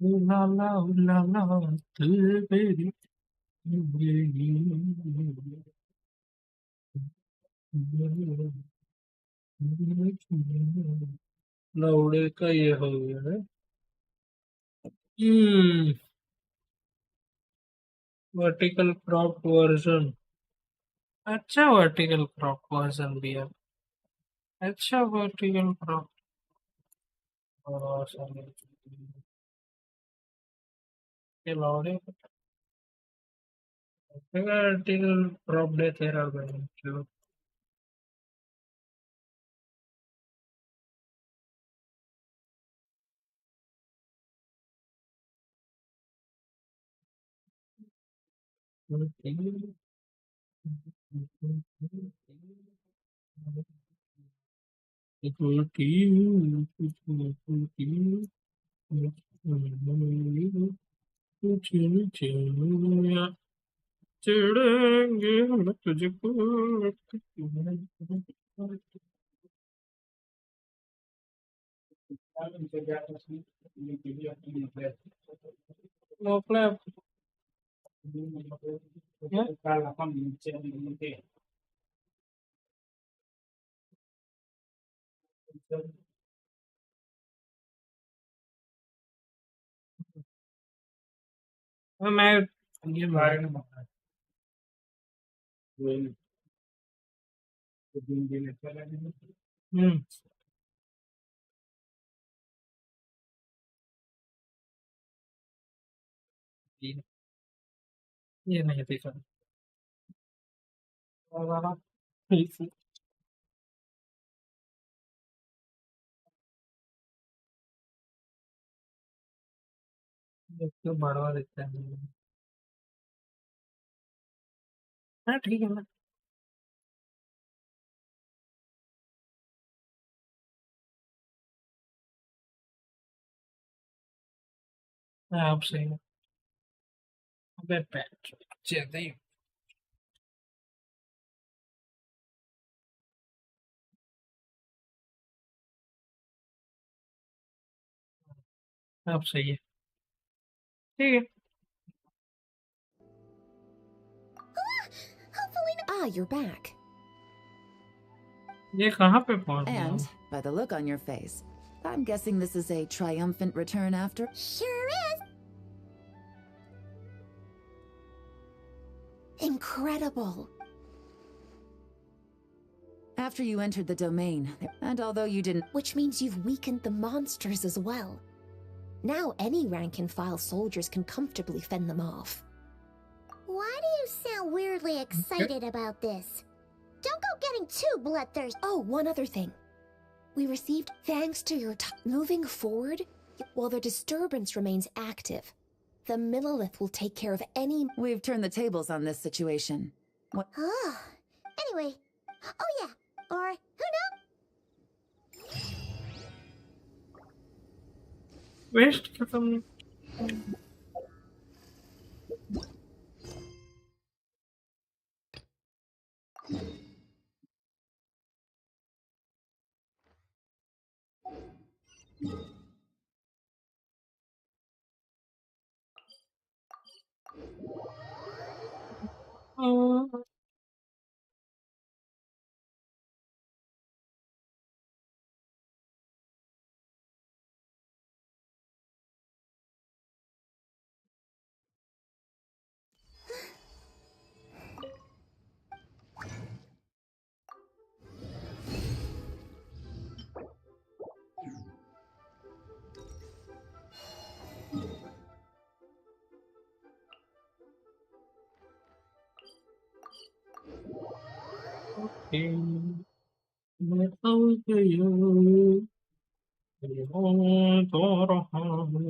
La la la la, baby. लौड़े का ये हो गया है। Vertical crop version. अच्छा वर्टिकल क्रॉप वर्जन भी है। अच्छा वर्टिकल क्रॉप वर्जन के लौड़े वर्टिकल क्रॉप दे तेरा बहन क्यों। चिढ़ेंगे हम तुझको। मोकला मैं ये बारे में बता। हम्म। ये नहीं देखा। क्यों बढ़वा देता है। हाँ ठीक है ना। हाँ, आप सही है। अबे पैच ज्यादा ही। आप सही है। ठीक है। Ah, you're back. ये कहाँ पे पहुंच गया And हूँ? by the look on your face, I'm guessing this is a triumphant return after. Sure is. Incredible. After you entered the domain, and although you didn't. Which means you've weakened the monsters as well. Now any rank-and-file soldiers can comfortably fend them off. Why do you sound weirdly excited about this? Don't go getting too bloodthirsty. Oh, one other thing. We received, thanks to your moving forward, while the disturbance remains active, the Millilith will take care of any. We've turned the tables on this situation. What? Ah. Anyway. Oh yeah. Or who knows? Waste खत्म। मैं तो गया तो रहा हूँ।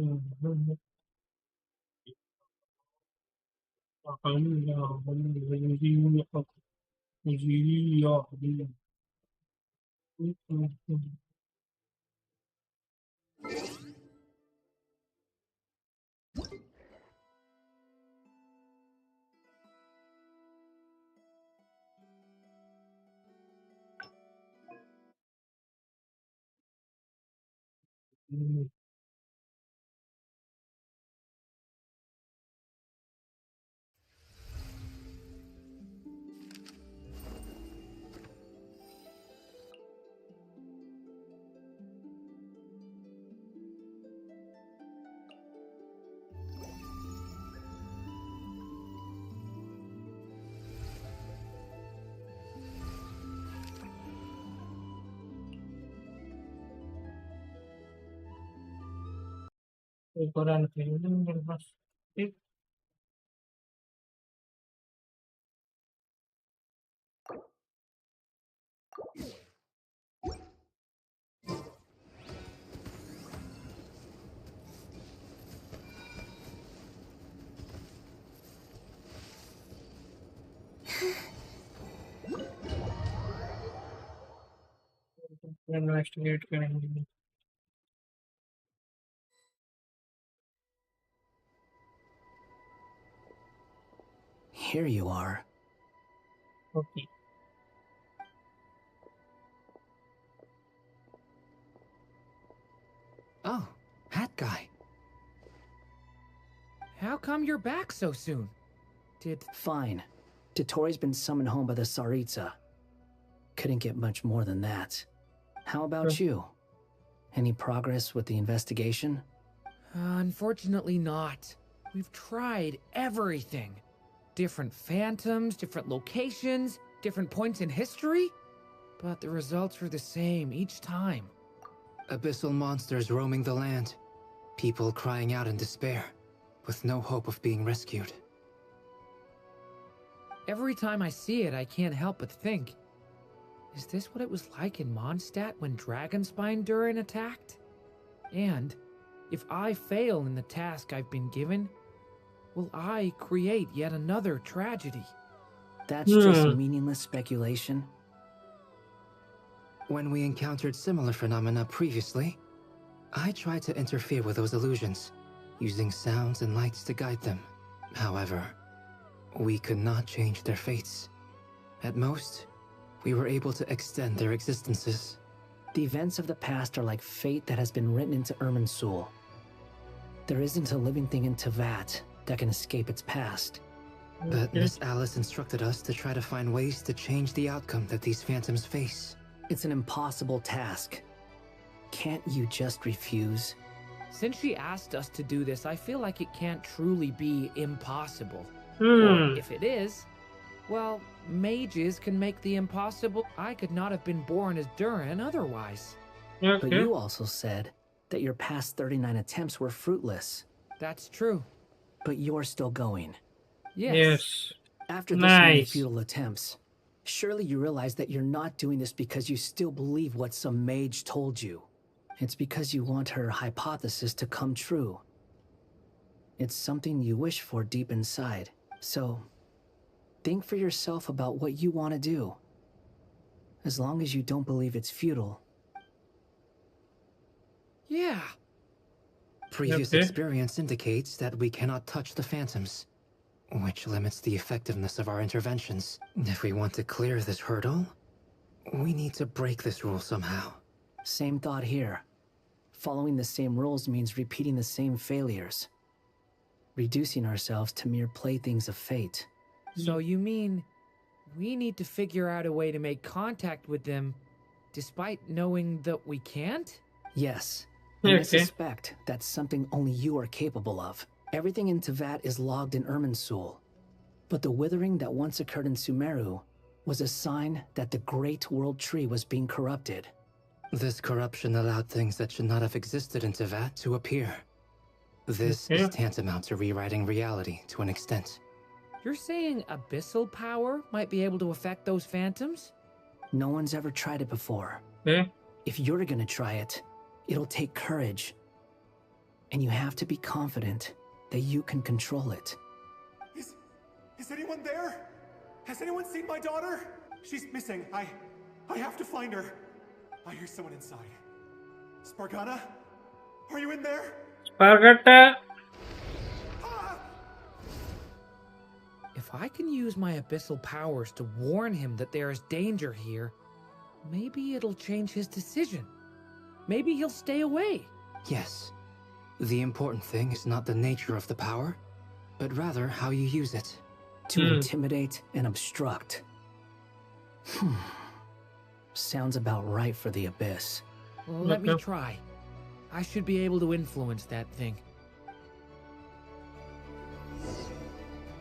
ukuran film yang pasti. Investigate करेंगे. Here you are. Okay. Oh, hat guy. How come you're back so soon? Fine. Totori's been summoned home by the Tsaritsa. Couldn't get much more than that. How about you? Any progress with the investigation? Unfortunately not. We've tried everything. Different phantoms, different locations, different points in history. But the results were the same each time. Abyssal monsters roaming the land. People crying out in despair, with no hope of being rescued. Every time I see it, I can't help but think, is this what it was like in Mondstadt when Dragonspine Durin attacked? And if I fail in the task I've been given, will I create yet another tragedy? That's just meaningless speculation. When we encountered similar phenomena previously, I tried to interfere with those illusions, using sounds and lights to guide them. However, we could not change their fates. At most, we were able to extend their existences. The events of the past are like fate that has been written into Irminsul. There isn't a living thing in Teyvat that can escape its past. But Miss Alice instructed us to try to find ways to change the outcome that these phantoms face. It's an impossible task. Can't you just refuse? Since she asked us to do this, I feel like it can't truly be impossible. Or Hmm. if it is, well, mages can make the impossible. I could not have been born as Durin otherwise. But Okay. you also said that your past 39 attempts were fruitless. That's true. But you're still going. Yes. Yes. After this many Nice. futile attempts, surely you realize that you're not doing this because you still believe what some mage told you. It's because you want her hypothesis to come true. It's something you wish for deep inside. So, think for yourself about what you want to do. As long as you don't believe it's futile. Yeah. Previous Okay. experience indicates that we cannot touch the phantoms, which limits the effectiveness of our interventions. If we want to clear this hurdle, we need to break this rule somehow. Same thought here. Following the same rules means repeating the same failures. Reducing ourselves to mere playthings of fate. So you mean we need to figure out a way to make contact with them despite knowing that we can't? Yes. And I Okay. suspect that's something only you are capable of. Everything in Teyvat is logged in Irminsul. But the withering that once occurred in Sumeru was a sign that the Great World Tree was being corrupted. This corruption allowed things that should not have existed in Teyvat to appear. This Okay. is tantamount to rewriting reality to an extent. You're saying abyssal power might be able to affect those phantoms? No one's ever tried it before. Okay. If you're gonna try it, it'll take courage. And you have to be confident that you can control it. Is anyone there? Has anyone seen my daughter? She's missing. I have to find her. I hear someone inside. Spargana? Are you in there? Spargata. If I can use my abyssal powers to warn him that there is danger here, maybe it'll change his decision. Maybe he'll stay away. Yes. The important thing is not the nature of the power, but rather how you use it. To intimidate and obstruct. Sounds about right for the Abyss. Well, let me Okay. try. I should be able to influence that thing.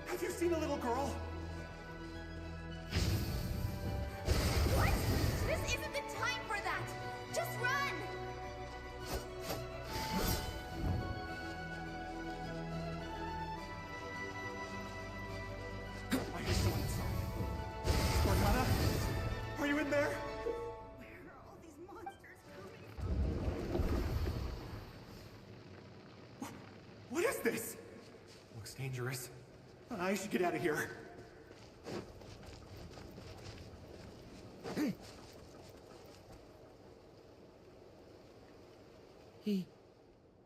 Have you seen a little girl? What? This isn't the time for that! Just run! this? Looks dangerous. I should get out of here.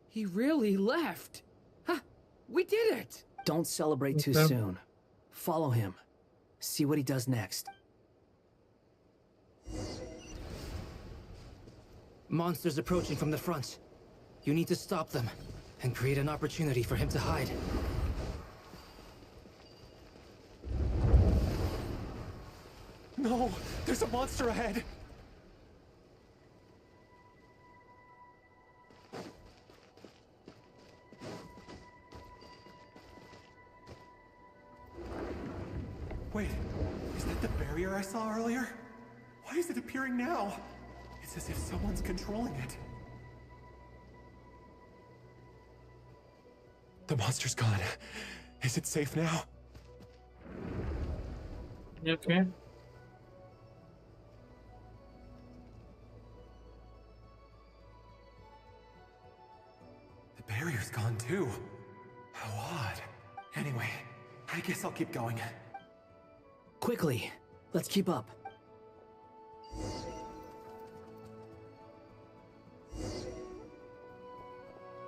He really left. Huh, we did it. Don't celebrate too Okay. soon. Follow him. See what he does next. Monsters approaching from the front. You need to stop them and create an opportunity for him to hide. No, there's a monster ahead. Wait, is that the barrier I saw earlier? Why is it appearing now? It's as if someone's controlling it. The monster's gone. Is it safe now? Okay. The barrier's gone too. How odd. Anyway, I guess I'll keep going. Quickly, let's keep up.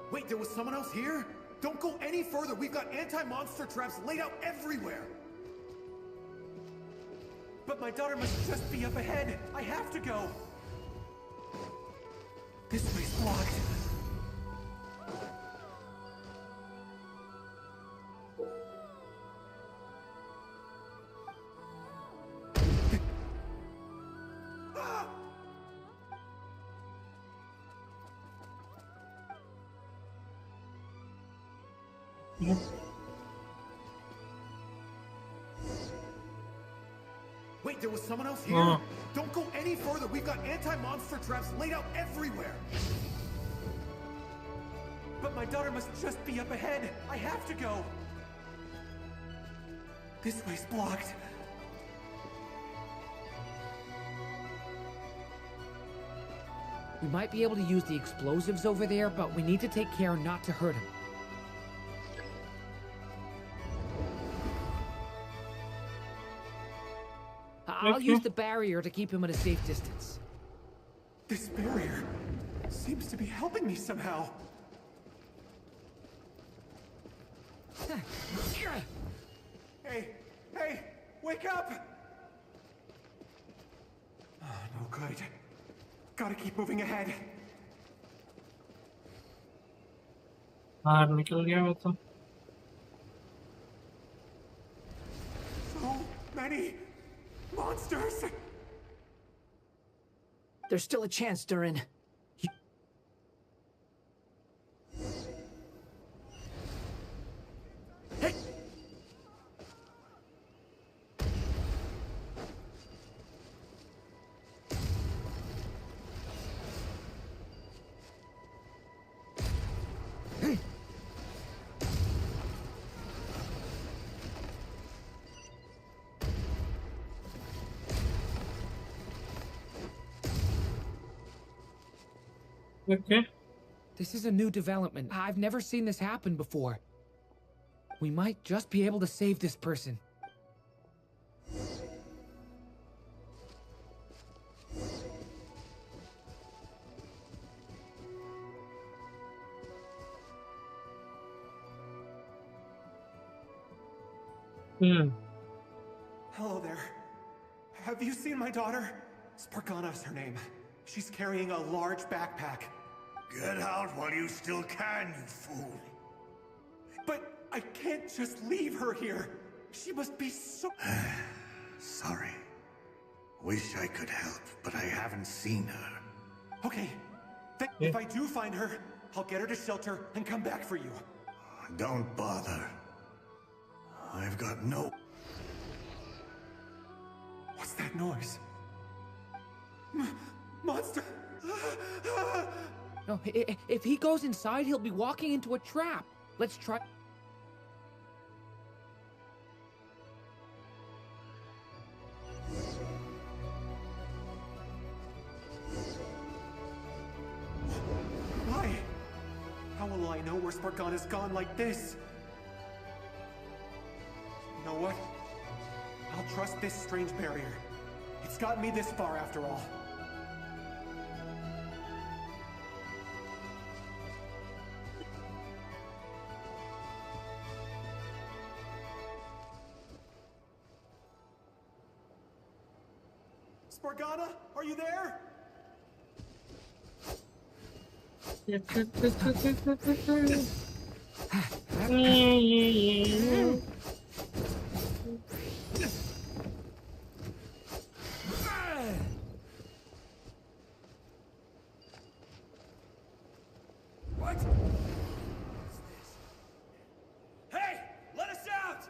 Wait, there was someone else here? Don't go any further. We've got anti-monster traps laid out everywhere. But my daughter must just be up ahead. I have to go. This way's blocked. Ah! Wait, there was someone else here? Oh. Don't go any further. We've got anti-monster traps laid out everywhere. But my daughter must just be up ahead. I have to go. This way's blocked. We might be able to use the explosives over there, but we need to take care not to hurt him. I'll Okay. use the barrier to keep him at a safe distance. This barrier seems to be helping me somehow. Hey, hey, wake up! Oh, no good. Gotta keep moving ahead. बाहर निकल गया वो तो. So many monsters! There's still a chance, Durin. Okay. This is a new development. I've never seen this happen before. We might just be able to save this person. Hello there. Have you seen my daughter? Spargana's her name. She's carrying a large backpack. Get out while you still can, you fool. But I can't just leave her here. She must be so... Sorry. Wish I could help, but I haven't seen her. Okay. If I do find her, I'll get her to shelter and come back for you. Don't bother. I've got no... What's that noise? Monster! No, if he goes inside, he'll be walking into a trap. Let's try. Why? How will I know where Spargana's gone like this? You know what? I'll trust this strange barrier. It's gotten me this far after all. Spargana, are you there? What? What's this? Hey, let us out!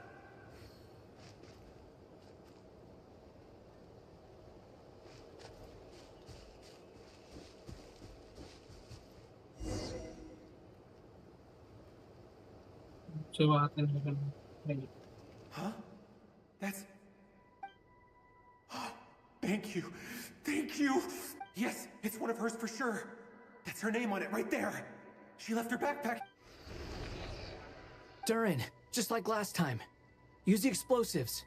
जो बात है नहीं Huh? That's... Thank you. Thank you. Yes, it's one of hers for sure. That's her name on it right there. She left her backpack. Durin, just like last time. Use the explosives.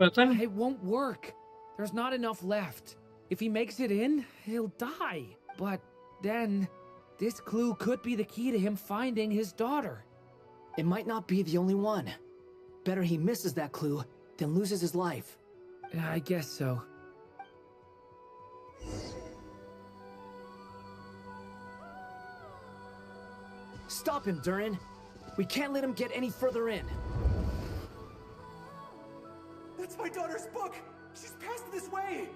पता नहीं It won't work. There's not enough left. If he makes it in, he'll die. But then, this clue could be the key to him finding his daughter. It might not be the only one. Better he misses that clue than loses his life. I guess so. Stop him, Durin. We can't let him get any further in. That's my daughter's book! She's passed this way!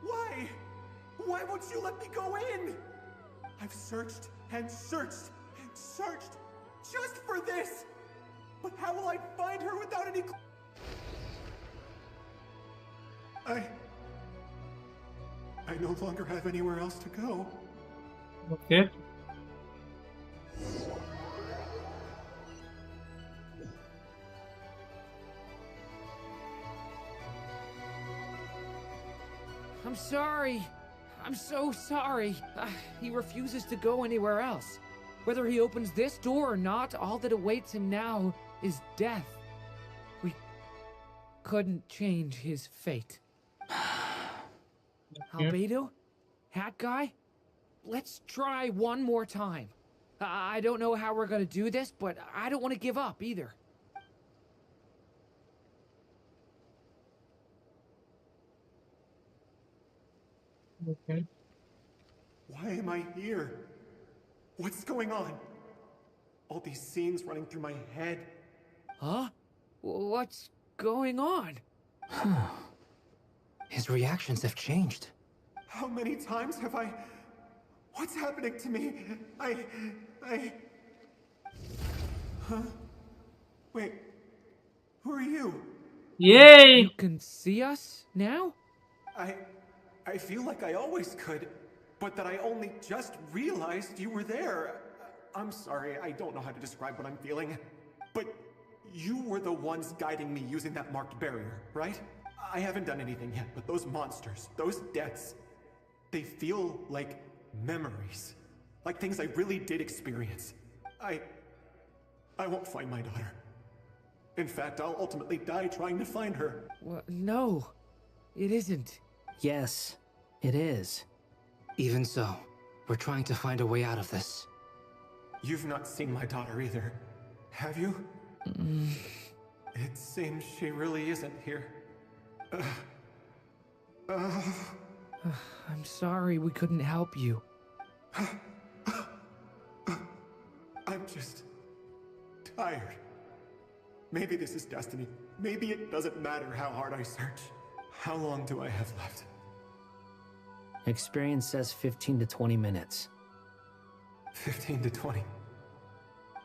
Why? Why won't you let me go in? I've searched and searched and searched just for this! But how will I find her without any I no longer have anywhere else to go. Okay. I'm sorry. I'm so sorry. He refuses to go anywhere else. Whether he opens this door or not, all that awaits him now is death. We couldn't change his fate. Albedo? Hat guy? Let's try one more time. I don't know how we're gonna do this, but I don't want to give up either. Okay. Why am I here? What's going on? All these scenes running through my head. Huh? What's going on? His reactions have changed. How many times have I... What's happening to me? Huh? Wait. Who are you? Yay! You can see us now? I feel like I always could, but that I only just realized you were there. I'm sorry, I don't know how to describe what I'm feeling. But you were the ones guiding me using that marked barrier, right? I haven't done anything yet, but those monsters, those deaths, they feel like memories. Like things I really did experience. I won't find my daughter. In fact, I'll ultimately die trying to find her. No, it isn't. Yes, it is. Even so, we're trying to find a way out of this. You've not seen my daughter either, have you? It seems she really isn't here. I'm sorry we couldn't help you. I'm just tired. Maybe this is destiny. Maybe it doesn't matter how hard I search. How long do I have left? Experience says 15 to 20 minutes. 15 to 20.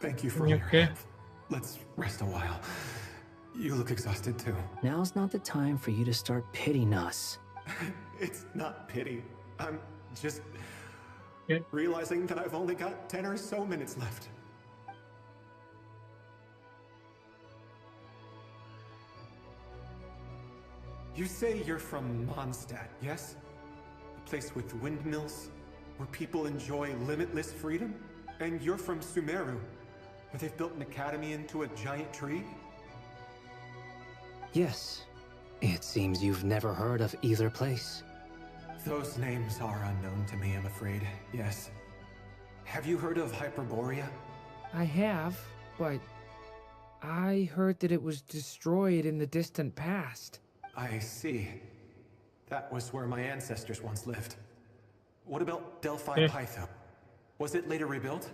Thank you for all your Okay. help. Let's rest a while. You look exhausted too. Now's not the time for you to start pitying us. It's not pity. I'm just Yeah. realizing that I've only got 10 or so minutes left. You say you're from Mondstadt, yes? A place with windmills, where people enjoy limitless freedom? And you're from Sumeru, where they've built an academy into a giant tree? Yes. It seems you've never heard of either place. Those names are unknown to me, I'm afraid, yes. Have you heard of Hyperborea? I have, but I heard that it was destroyed in the distant past. I see. That was where my ancestors once lived. What about Delphi Yeah. Pytho? Was it later rebuilt?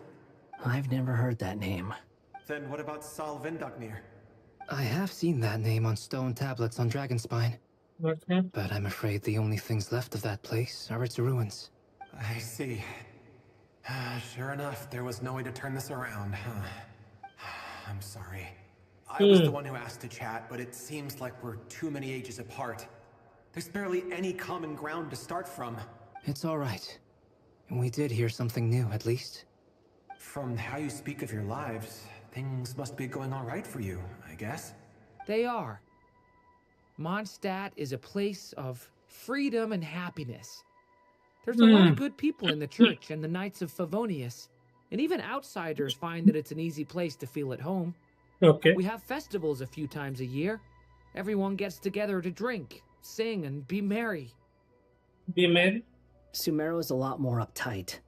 I've never heard that name. Then what about Sal Vendagnir? I have seen that name on stone tablets on Dragonspine, Okay. but I'm afraid the only things left of that place are its ruins. I see. Sure enough, there was no way to turn this around, huh? I'm sorry. I was the one who asked to chat, but it seems like we're too many ages apart. There's barely any common ground to start from. It's all right. We did hear something new, at least. From how you speak of your lives, things must be going all right for you, I guess. They are. Mondstadt is a place of freedom and happiness. There's a lot of good people in the church and the Knights of Favonius, and even outsiders find that it's an easy place to feel at home. Okay. We have festivals a few times a year. Everyone gets together to drink, sing, and be merry. Be married? Sumeru is a lot more uptight.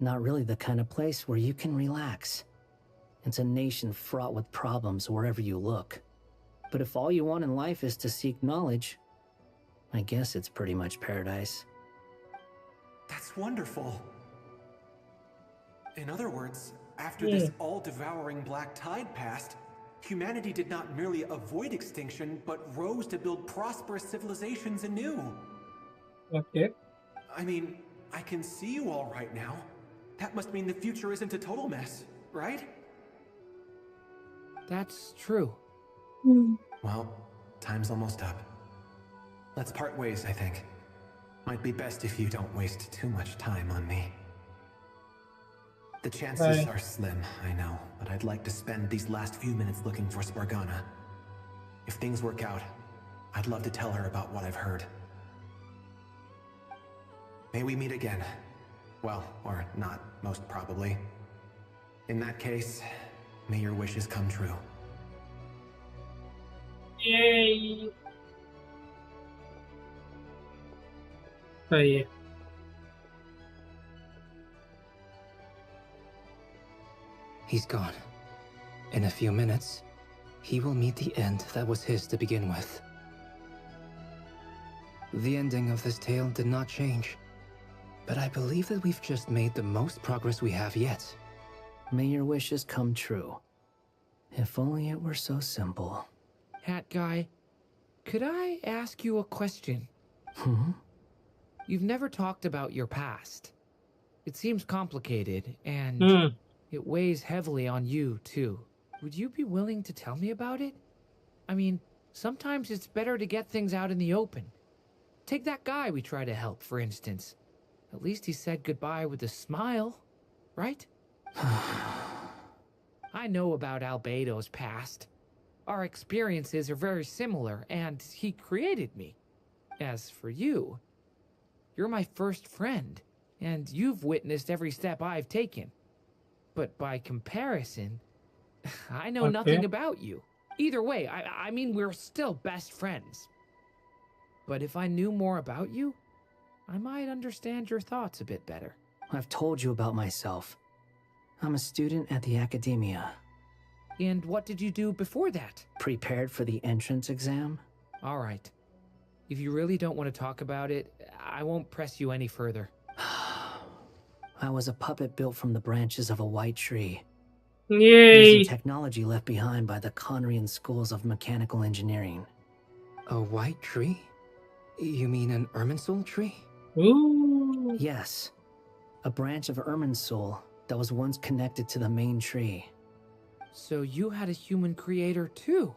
Not really the kind of place where you can relax. It's a nation fraught with problems wherever you look. But if all you want in life is to seek knowledge, I guess it's pretty much paradise. That's wonderful. In other words, after this all-devouring black tide passed, humanity did not merely avoid extinction, but rose to build prosperous civilizations anew. Okay. I mean, I can see you all right now. That must mean the future isn't a total mess, right? That's true. Well, time's almost up. Let's part ways, I think. Might be best if you don't waste too much time on me. The chances are slim, I know, but I'd like to spend these last few minutes looking for Spargana. If things work out, I'd love to tell her about what I've heard. May we meet again. Well, or not, most probably. In that case, may your wishes come true. Yay! सही है. He's gone. In a few minutes, he will meet the end that was his to begin with. The ending of this tale did not change, but I believe that we've just made the most progress we have yet. May your wishes come true. If only it were so simple. Hat guy, could I ask you a question? You've never talked about your past. It seems complicated, and it weighs heavily on you, too. Would you be willing to tell me about it? I mean, sometimes it's better to get things out in the open. Take that guy we try to help, for instance. At least he said goodbye with a smile, right? I know about Albedo's past. Our experiences are very similar, and he created me. As for you, you're my first friend, and you've witnessed every step I've taken. But by comparison, I know nothing about you. Either way, I mean, we're still best friends. But if I knew more about you, I might understand your thoughts a bit better. I've told you about myself. I'm a student at the academia. And what did you do before that? Prepared for the entrance exam? All right. If you really don't want to talk about it, I won't press you any further. I was a puppet built from the branches of a white tree. Yay! Using technology left behind by the Conrian schools of mechanical engineering. A white tree? You mean an Irminsul tree? Ooh. Yes. A branch of Irminsul that was once connected to the main tree. So you had a human creator too?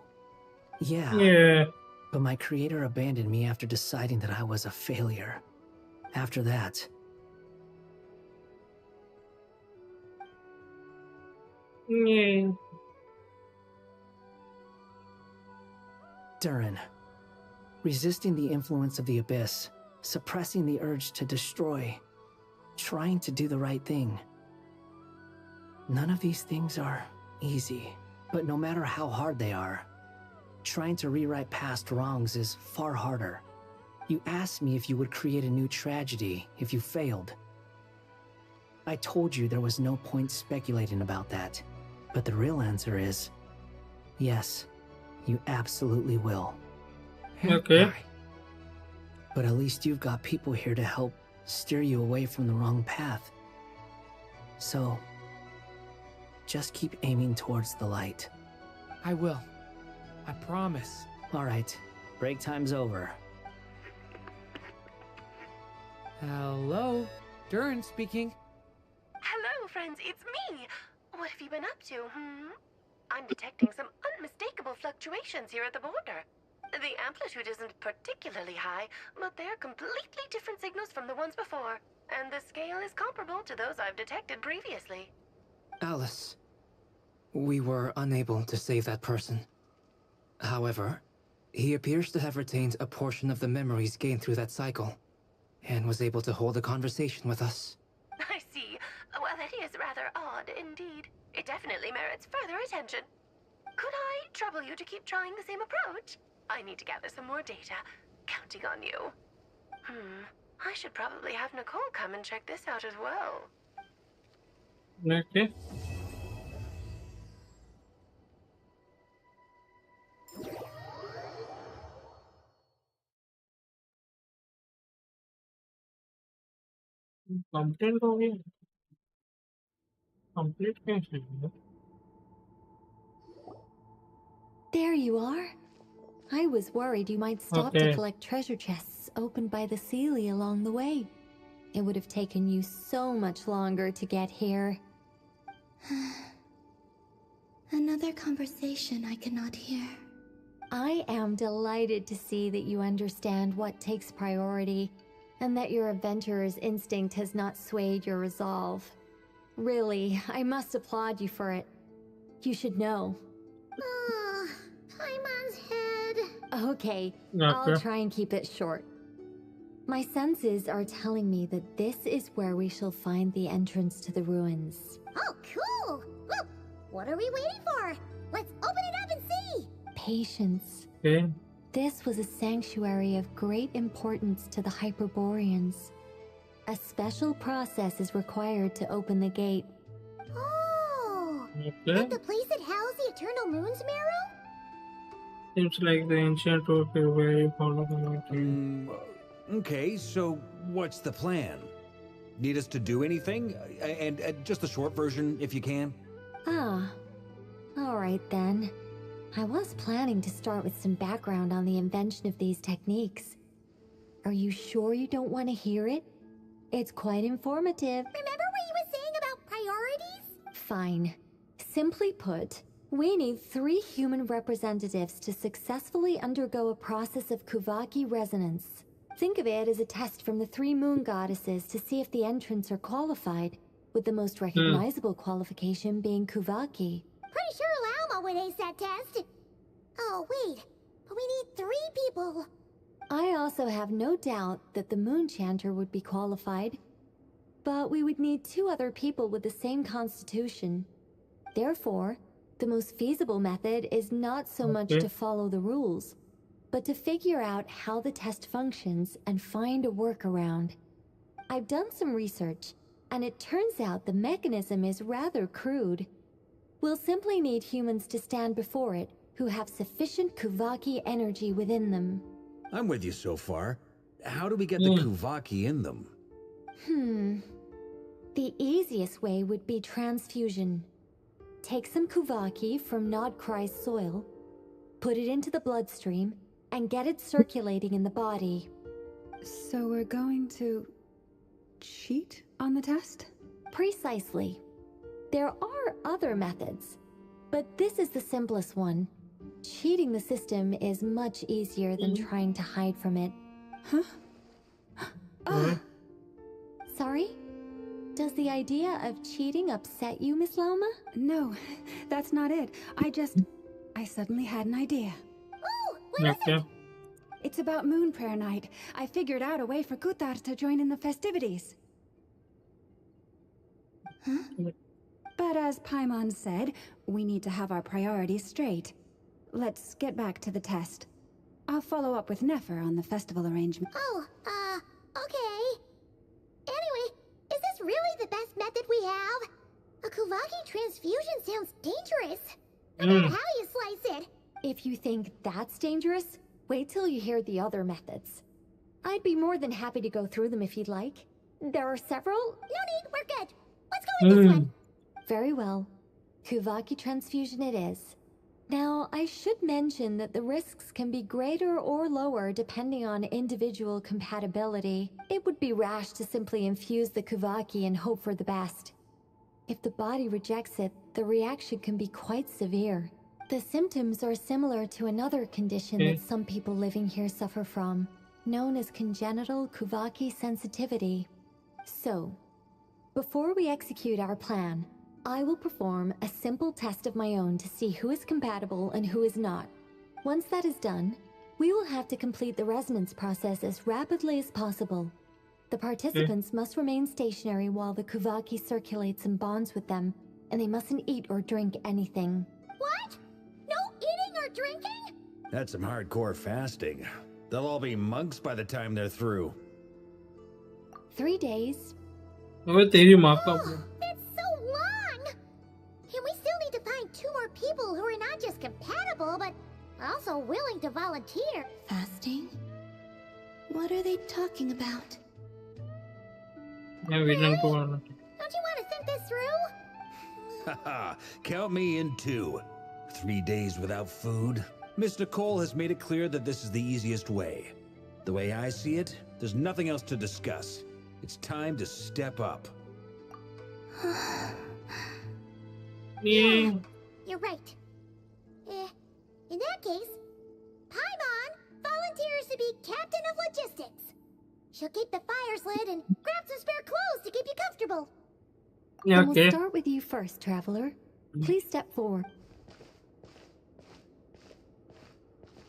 Yeah. But my creator abandoned me after deciding that I was a failure. After that, Yeah. Durin, resisting the influence of the abyss, suppressing the urge to destroy, trying to do the right thing. None of these things are easy, but no matter how hard they are, trying to rewrite past wrongs is far harder. You asked me if you would create a new tragedy if you failed. I told you there was no point speculating about that, but the real answer is yes, you absolutely will. Okay. But at least you've got people here to help steer you away from the wrong path. So, just keep aiming towards the light. I will. I promise. Alright, break time's over. Hello? Durin speaking. Hello, friends, it's me. What have you been up to, I'm detecting some unmistakable fluctuations here at the border. The amplitude isn't particularly high, but they're completely different signals from the ones before, and the scale is comparable to those I've detected previously. Alice, we were unable to save that person. However, he appears to have retained a portion of the memories gained through that cycle, and was able to hold a conversation with us. I see. Well, that is rather odd indeed. It definitely merits further attention. Could I trouble you to keep trying the same approach? I need to gather some more data. Counting on you. I should probably have Nicole come and check this out as well. Okay. Complete हो गया complete कैसे हुआ? There you are. I was worried you might stop to Okay. collect treasure chests opened by the Seelie along the way. It would have taken you so much longer to get here. Another conversation I cannot hear. I am delighted to see that you understand what takes priority, and that your adventurer's instinct has not swayed your resolve. Really, I must applaud you for it. You should know. Paimon's head. Okay, Okay. I'll try and keep it short. My senses are telling me that this is where we shall find the entrance to the ruins. Oh, cool! Well, what are we waiting for? Let's open it up and see! Patience. Okay. This was a sanctuary of great importance to the Hyperboreans. A special process is required to open the gate. Oh! Okay. At the place that housed the Eternal Moon's Marrow? Seems like the ancient road is very follow the mountain. Okay, so what's the plan? Need us to do anything? And just the short version, if you can. Ah, alright then. I was planning to start with some background on the invention of these techniques. Are you sure you don't want to hear it? It's quite informative. Remember what you were saying about priorities? Fine. Simply put, we need 3 human representatives to successfully undergo a process of Kuvaki resonance. Think of it as a test from the 3 moon goddesses to see if the entrants are qualified, with the most recognizable qualification being Kuvaki. Pretty sure Lauma would ace that test. Oh, wait. But we need 3 people. I also have no doubt that the Moon Chanter would be qualified, but we would need 2 other people with the same constitution. Therefore, the most feasible method is not so much to follow the rules, but to figure out how the test functions and find a workaround. I've done some research, and it turns out the mechanism is rather crude. We'll simply need humans to stand before it who have sufficient Kuvaki energy within them. I'm with you so far. How do we get the Kuvaki in them? The easiest way would be transfusion. Take some Kuvaki from Nodkrai's soil, put it into the bloodstream, and get it circulating in the body. So we're going to cheat on the test? Precisely. There are other methods, but this is the simplest one. Cheating the system is much easier than trying to hide from it. Huh? Oh. Sorry? Does the idea of cheating upset you, Miss Loma? No, that's not it. I suddenly had an idea. Ooh, what is it? It's about Moon Prayer Night. I figured out a way for Kutar to join in the festivities. Huh? But as Paimon said, we need to have our priorities straight. Let's get back to the test. I'll follow up with Nefer on the festival arrangement. Oh, okay. Anyway, is this really the best method we have? A Kuvaki transfusion sounds dangerous. No matter how you slice it. If you think that's dangerous, wait till you hear the other methods. I'd be more than happy to go through them if you'd like. There are several. No need, we're good. Let's go with this one. Very well. Kuvaki transfusion it is. Now, I should mention that the risks can be greater or lower depending on individual compatibility. It would be rash to simply infuse the Kuvaki and hope for the best. If the body rejects it, the reaction can be quite severe. The symptoms are similar to another condition that some people living here suffer from, known as congenital Kuvaki sensitivity. So, before we execute our plan, I will perform a simple test of my own to see who is compatible and who is not. Once that is done, we will have to complete the resonance process as rapidly as possible. The participants must remain stationary while the Kuvaki circulates and bonds with them, and they mustn't eat or drink anything. What? No eating or drinking? That's some hardcore fasting. They'll all be monks by the time they're through. 3 days. That's so long! And we still need to find 2 more people who are not just compatible, but also willing to volunteer. Fasting? What are they talking about? Don't you want to think this through? Haha, count me in too. 3 days without food. Miss Nicole has made it clear that this is the easiest way. The way I see it, there's nothing else to discuss. It's time to step up. Yeah, you're right. In that case, Paimon volunteers to be captain of logistics. She'll keep the fires lit and grab some spare clothes to keep you comfortable. Then we'll start with you first, traveler. Please step forward.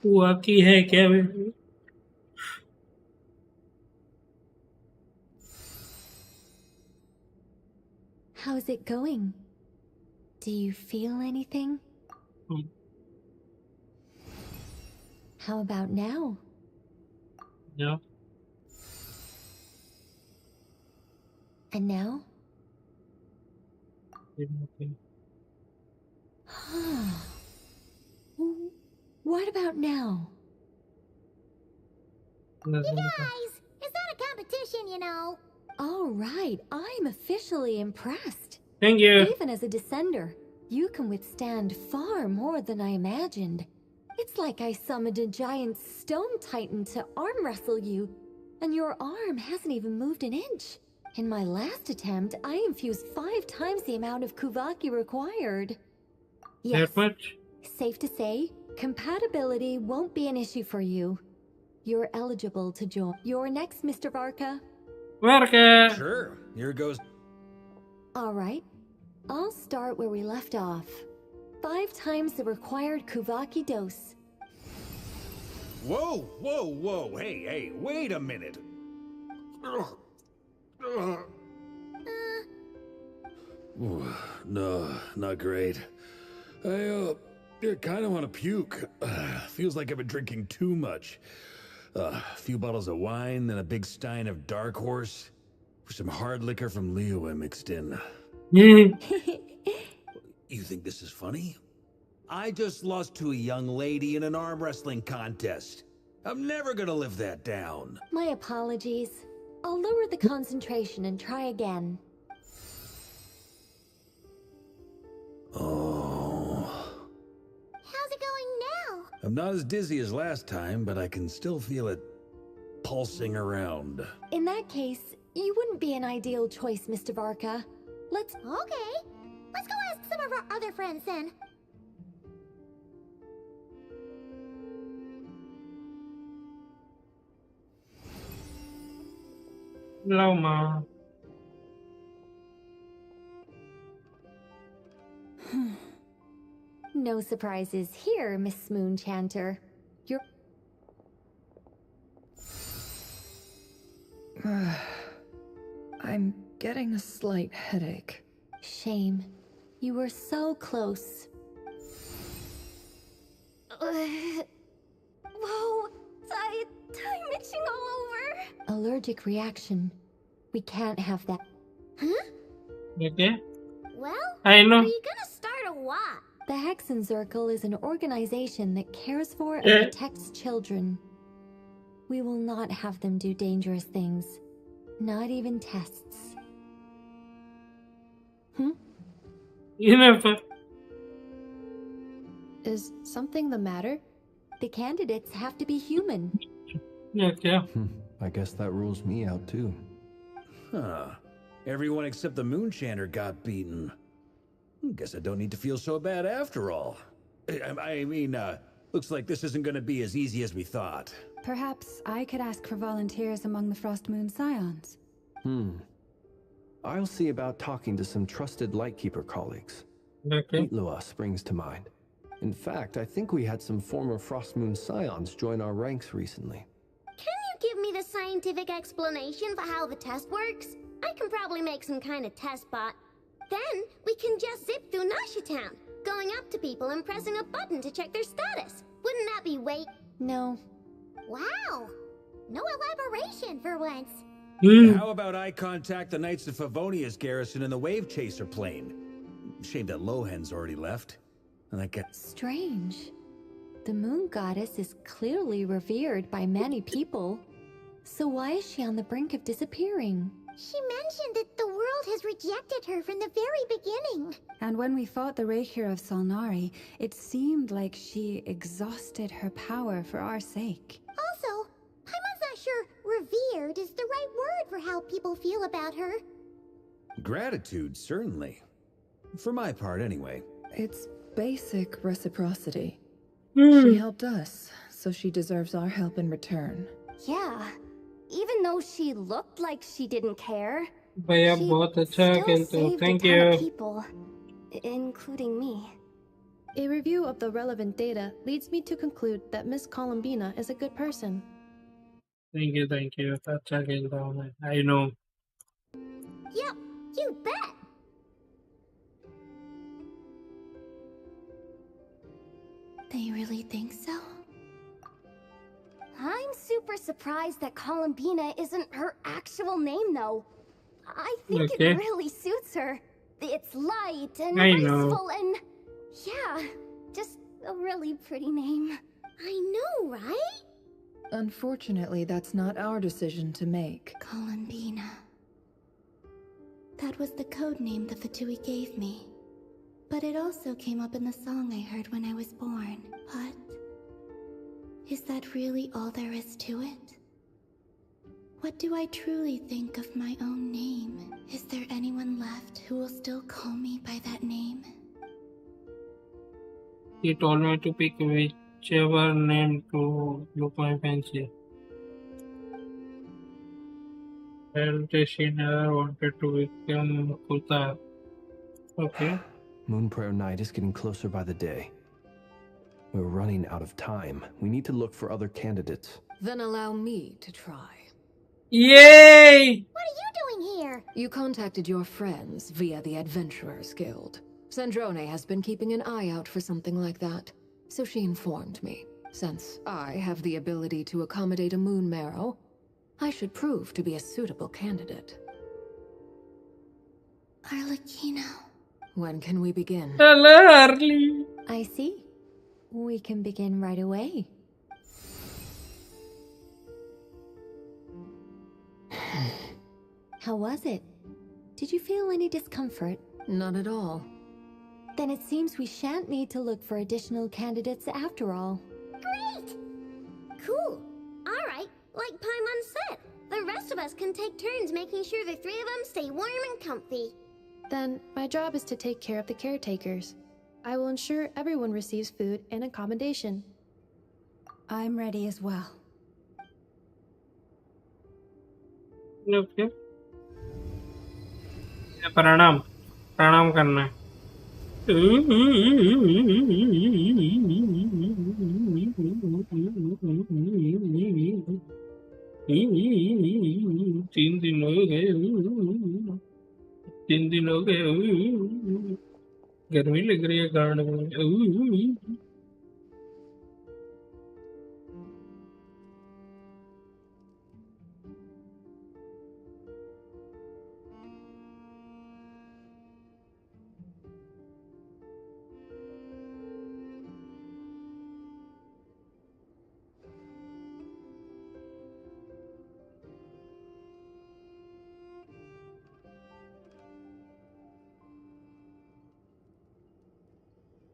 Kuvaki hai kya? How's it going? Do you feel anything? How about now? No. And now? What about now? You guys, it's not a competition, you know. All right, I'm officially impressed. Thank you. Even as a descender, you can withstand far more than I imagined. It's like I summoned a giant stone titan to arm wrestle you, and your arm hasn't even moved an inch. In my last attempt, I infused 5 times the amount of Kuvaki required. Yes, that much? Safe to say, compatibility won't be an issue for you. You're eligible to join. You're next, Mr. Varka. Varka! Sure, here goes. All right, I'll start where we left off. 5 times the required Kuvaki dose. Whoa, whoa, whoa, hey, wait a minute. No, not great. I kind of want to puke. Feels like I've been drinking too much. A few bottles of wine, then a big stein of Dark Horse, with some hard liquor from Liyue mixed in. You think this is funny? I just lost to a young lady in an arm wrestling contest. I'm never gonna live that down. My apologies. I'll lower the concentration and try again. Oh. How's it going now? I'm not as dizzy as last time, but I can still feel it pulsing around. In that case, you wouldn't be an ideal choice, Mr. Varka. Let's... Okay. Let's go ask some of our other friends then. Lama. No surprises here, Miss Moonchanter. You're... I'm getting a slight headache. Shame. You were so close. Whoa! I'm itching all over! Allergic reaction. We can't have that. Huh? Okay. Well, I know. are you gonna start a what? The Hexen Circle is an organization that cares for and protects children. We will not have them do dangerous things. Not even tests. Enough. Is something the matter? The candidates have to be human. Okay. I guess that rules me out too. Huh. Everyone except the Moonchanter got beaten. Guess I don't need to feel so bad after all. I mean, looks like this isn't gonna be as easy as we thought. Perhaps I could ask for volunteers among the Frost Moon Scions. I'll see about talking to some trusted Lightkeeper colleagues. Okay. Liyue springs to mind. In fact, I think we had some former Frost Moon Scions join our ranks recently. Can you give me the scientific explanation for how the test works? I can probably make some kind of test bot. Then we can just zip through Nasha Town, going up to people and pressing a button to check their status. Wouldn't that be weight? No. Wow. No elaboration for once. How about I contact the Knights of Favonia's garrison in the Wave Chaser plane? Shame that Lohen's already left. And I get Strange. The moon goddess is clearly revered by many people. So why is she on the brink of disappearing? She mentioned that the world has rejected her from the very beginning. And when we fought the Reikir of Solnari, it seemed like she exhausted her power for our sake. Also, Paimon's not sure revered is the right word for how people feel about her. gratitude, certainly. For my part, anyway. It's basic reciprocity. She helped us, so she deserves our help in return. Yeah. Even though she looked like she didn't care, भैया she बहुत अच्छा still खेलते हो saved thank a ton of you people, including me. A review of the relevant data leads me to conclude that Miss Columbina is a good person. Thank you अच्छा खेलता हूँ मैं I know Yep, you bet. They really think so? I'm super surprised that Columbina isn't her actual name, though. I think Okay. it really suits her. It's light and I know. graceful and... yeah, just a really pretty name. I know, right? Unfortunately, that's not our decision to make. Columbina. That was the code name the Fatui gave me. But it also came up in the song I heard when I was born. But... is that really all there is to it? What do I truly think of my own name? Is there anyone left who will still call me by that name? he told me to pick whichever name to look my fancy and she never wanted to become Kuta. Okay. Moon Prayer Night is getting closer by the day. We're running out of time. We need to look for other candidates. Then allow me to try. Yay! What are you doing here? You contacted your friends via the Adventurers Guild. Sandrone has been keeping an eye out for something like that, so she informed me. Since I have the ability to accommodate a moon marrow, I should prove to be a suitable candidate. Arlecchino. When can we begin? Hello, Harley. I see. We can begin right away. How was it? Did you feel any discomfort? Not at all. Then it seems we shan't need to look for additional candidates after all. Great! Cool. Alright, like Paimon said, the rest of us can take turns making sure the three of them stay warm and comfy. Then, my job is to take care of the caretakers. I will ensure everyone receives food and accommodation. I'm ready as well. Okay प्रणाम प्रणाम करना है तीन दिन हो गए 3 दिन हो गए गर्मी लग रही है गांड में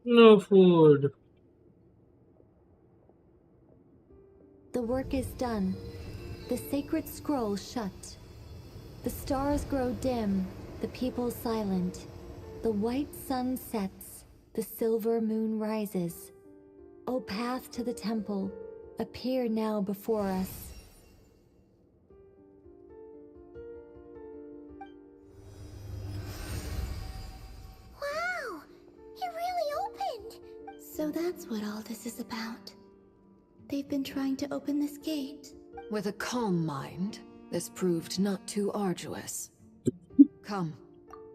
No food. The work is done. The sacred scroll shut. The stars grow dim, the people silent. The white sun sets, the silver moon rises. O path to the temple, appear now before us. Wow! It really opened! So that's what all this is about. They've been trying to open this gate. With a calm mind, this proved not too arduous. Come.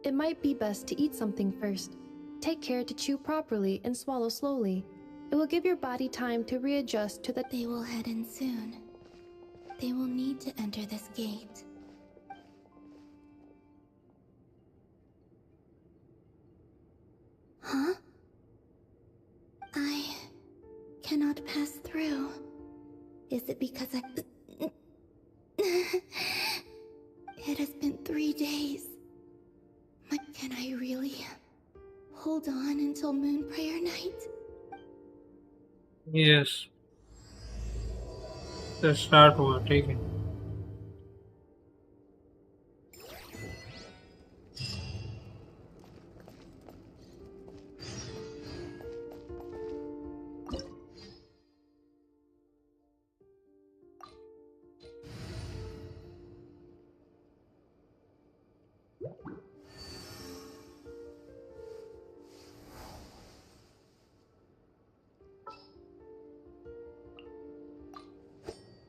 It might be best to eat something first. Take care to chew properly and swallow slowly. It will give your body time to readjust to the— They will head in soon. They will need to enter this gate. Huh? I cannot pass through. Is it because It has been 3 days. But can I really hold on until Moon Prayer Night? Yes. Let's start हुआ ठीक है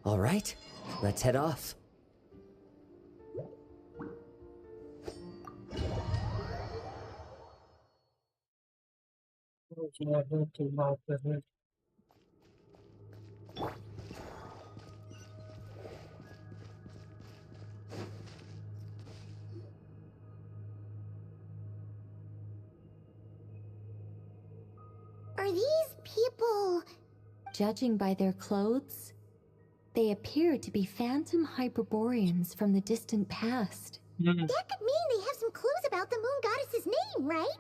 All right, let's head off. Are these people... Judging by their clothes, they appear to be phantom Hyperboreans from the distant past. That could mean they have some clues about the moon goddess's name, right?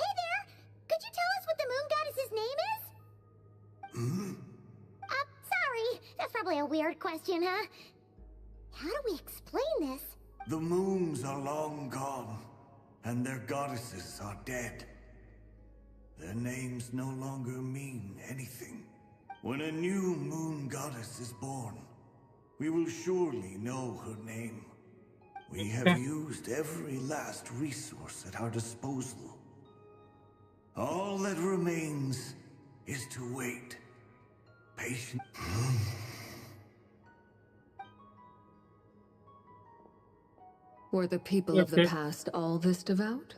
Hey there! Could you tell us what the moon goddess's name is? Sorry. That's probably a weird question, huh? How do we explain this? The moons are long gone, and their goddesses are dead. Their names no longer mean anything. When a new moon goddess is born, we will surely know her name. We have used every last resource at our disposal. All that remains is to wait. Patient. Were the people of the past all this devout?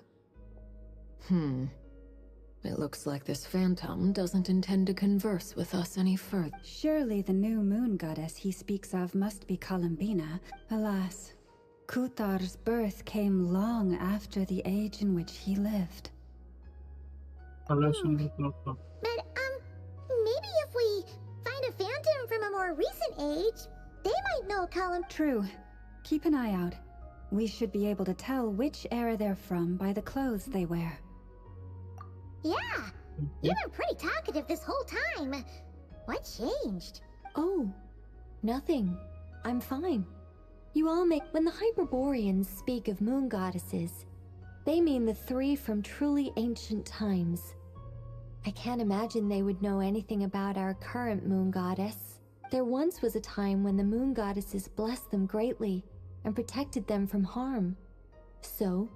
It looks like this phantom doesn't intend to converse with us any further. Surely the new moon goddess he speaks of must be Columbina. Alas, Kuthar's birth came long after the age in which he lived. But, maybe if we find a phantom from a more recent age, they might know True. Keep an eye out. We should be able to tell which era they're from by the clothes they wear. Yeah, you've been pretty talkative this whole time. What changed? Oh, nothing. I'm fine. You all make— When the Hyperboreans speak of moon goddesses, they mean the 3 from truly ancient times. I can't imagine they would know anything about our current moon goddess. There once was a time when the moon goddesses blessed them greatly and protected them from harm. So,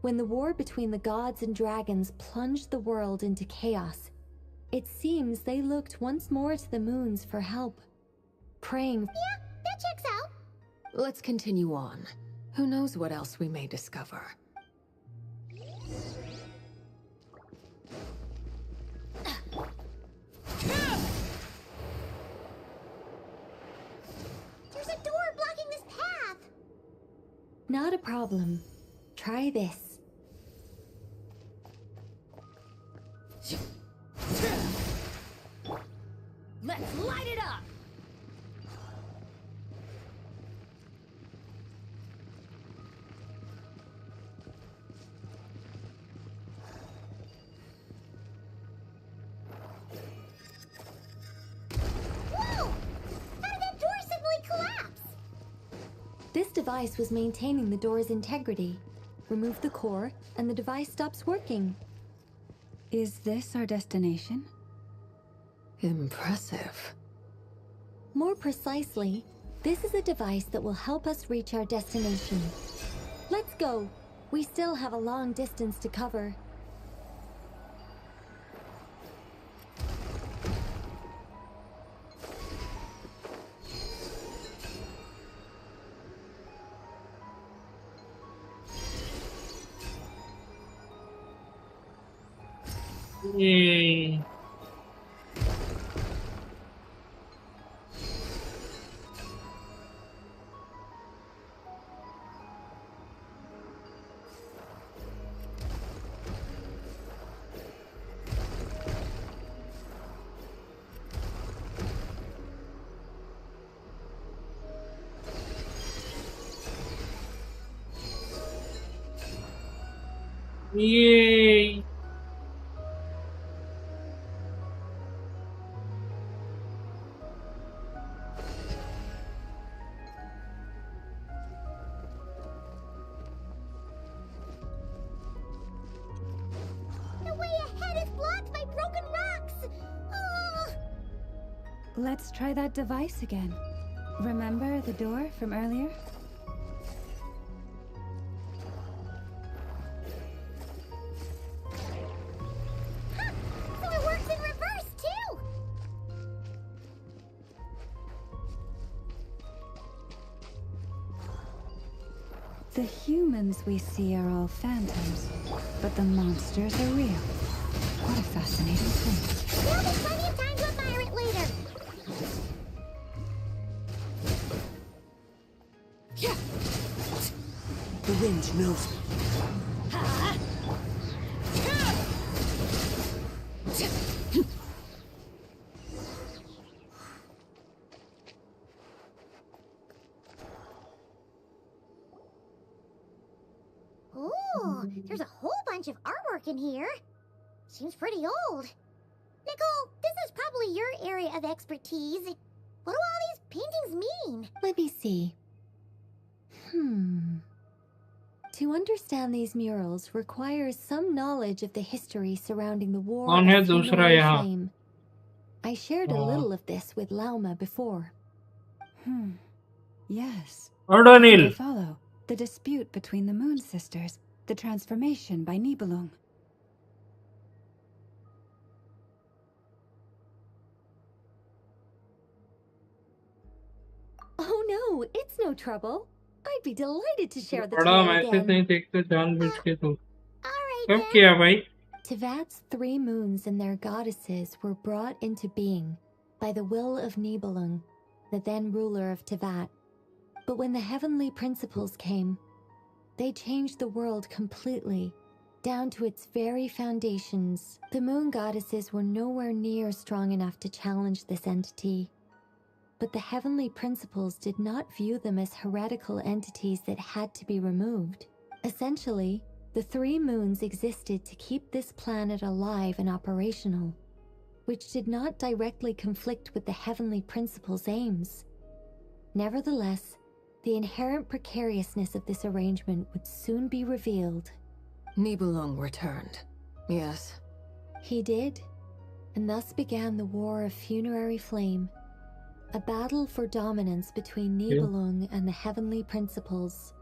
when the war between the gods and dragons plunged the world into chaos, it seems they looked once more to the moons for help, praying. Yeah, that checks out. Let's continue on. Who knows what else we may discover? There's a door blocking this path. Not a problem. Try this. Let's light it up! Whoa! How did that door suddenly collapse? This device was maintaining the door's integrity. Remove the core, and the device stops working. Is this our destination? Impressive. More precisely, this is a device that will help us reach our destination. Let's go. We still have a long distance to cover. Yay. Yay. The way ahead is blocked by broken rocks. Oh. Let's try that device again. Remember the door from earlier? So it works in reverse, too! The humans we see are all phantoms, but the monsters are real. What a fascinating thing. There'll be plenty of time to admire it later. The wind knows me. Ooh, there's a whole bunch of artwork in here. Seems pretty old. Nicole, this is probably your area of expertise. What do all these paintings mean? Let me see. To understand these murals requires some knowledge of the history surrounding the war कौन है of दूसरा Funeral यहाँ? Flame. I shared a Oh. little of this with Lauma before. Yes. O'Donnell. I follow. The dispute between the Moon Sisters. The transformation by Nibelung. Oh no, it's no trouble. I'd be delighted to share the बड़ा tale message again. नहीं देखते जानबूझ के तू Alright कब then. किया भाई Teyvat's 3 moons and their goddesses were brought into being by the will of Nibelung, the then ruler of Teyvat. But when the heavenly principles came, they changed the world completely, down to its very foundations. The moon goddesses were nowhere near strong enough to challenge this entity. But the heavenly principles did not view them as heretical entities that had to be removed. Essentially, the 3 moons existed to keep this planet alive and operational, which did not directly conflict with the heavenly principles' aims. Nevertheless, the inherent precariousness of this arrangement would soon be revealed. Nibelung returned. Yes. He did, and thus began the War of Funerary Flame, a battle for dominance between Nibelung and the Heavenly Principles.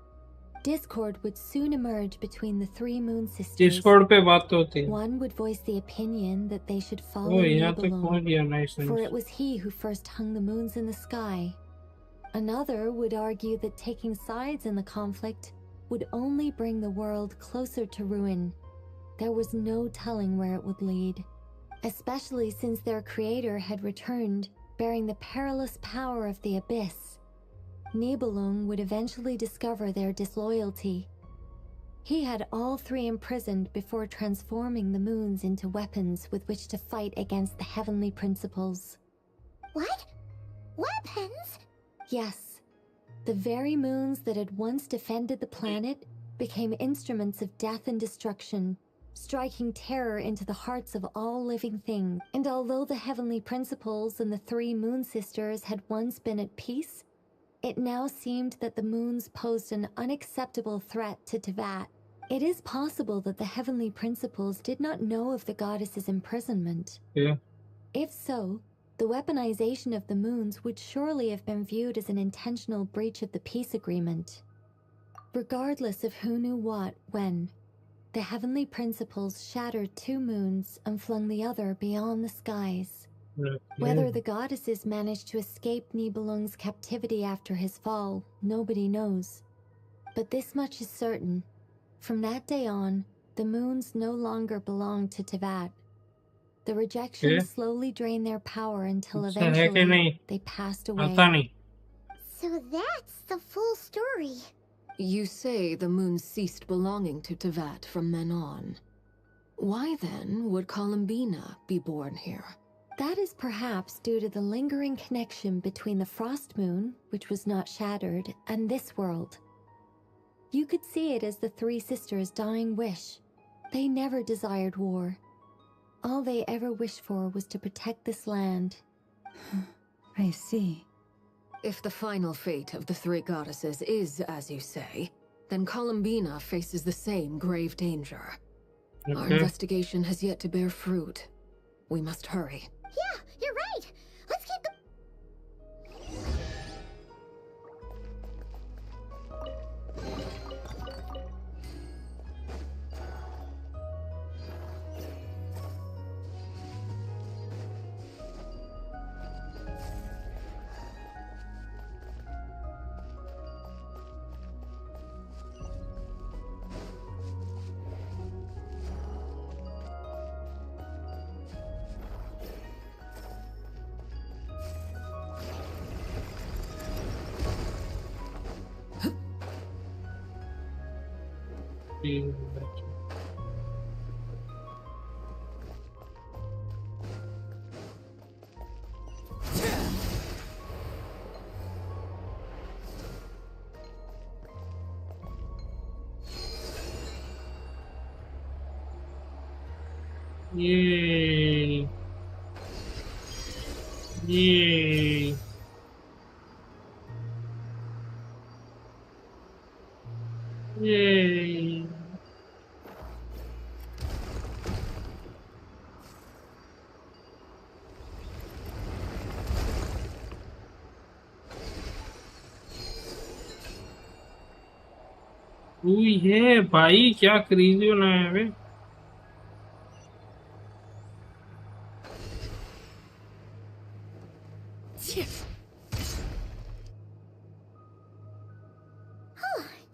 Discord would soon emerge between the three Moon Sisters. Discord पे बात होती है. One would voice the opinion that they should follow यहाँ तक पहुँच Nibelung, गया. Nice. for it was he who first hung the moons in the sky. Another would argue that taking sides in the conflict would only bring the world closer to ruin. There was no telling where it would lead, especially since their creator had returned, bearing the perilous power of the Abyss. Nibelung would eventually discover their disloyalty. He had all three imprisoned before transforming the moons into weapons with which to fight against the Heavenly Principles. What? Weapons? Yes. The very moons that had once defended the planet became instruments of death and destruction, striking terror into the hearts of all living things. And although the Heavenly Principles and the three Moon Sisters had once been at peace, it now seemed that the moons posed an unacceptable threat to Teyvat. It is possible that the Heavenly Principles did not know of the goddess's imprisonment. Yeah. If so, the weaponization of the moons would surely have been viewed as an intentional breach of the peace agreement. Regardless of who knew what, when, the Heavenly Principles shattered two moons and flung the other beyond the skies. Whether the goddesses managed to escape Nibelung's captivity after his fall, nobody knows. But this much is certain. From that day on, the moons no longer belonged to Teyvat. The rejection slowly drained their power until eventually they passed away. So that's the full story. You say the moon ceased belonging to Teyvat from then on. Why then would Columbina be born here? That is perhaps due to the lingering connection between the Frost Moon, which was not shattered, and this world. You could see it as the three sisters' dying wish. They never desired war. All they ever wished for was to protect this land. I see. If the final fate of the three goddesses is as you say, then Columbina faces the same grave danger. Our investigation has yet to bear fruit. We must hurry. Yeah, you're right. Let's keep the... Yay. Yay. Yay. ये भाई क्या crazy बनाया है बे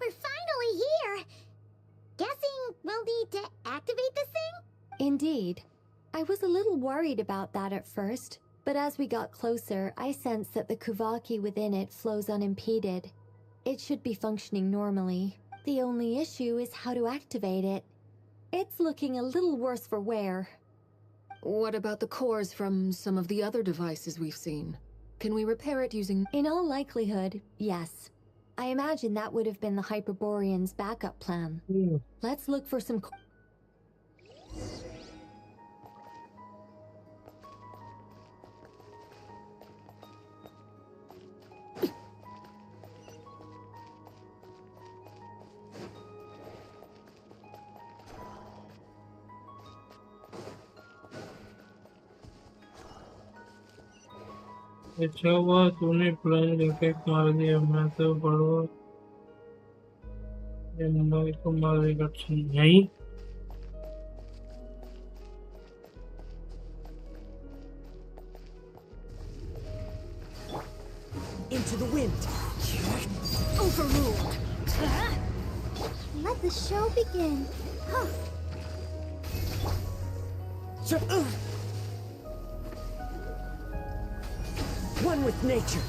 We're finally here. Guessing we'll need to activate this thing? Indeed. I was a little worried about that at first, but as we got closer, I sensed that the Kuvaki within it flows unimpeded. It should be functioning normally. The only issue is how to activate it. It's looking a little worse for wear. What about the cores from some of the other devices we've seen? Can we repair it using... In all likelihood, yes. I imagine that would have been the Hyperborean's backup plan. Let's look for some... अच्छा हुआ तूने plan effect मार दिया, मैं तो बड़ो ये को मार देगा नहीं। Into the wind. Overruled. Let the show begin. Huh. One with nature.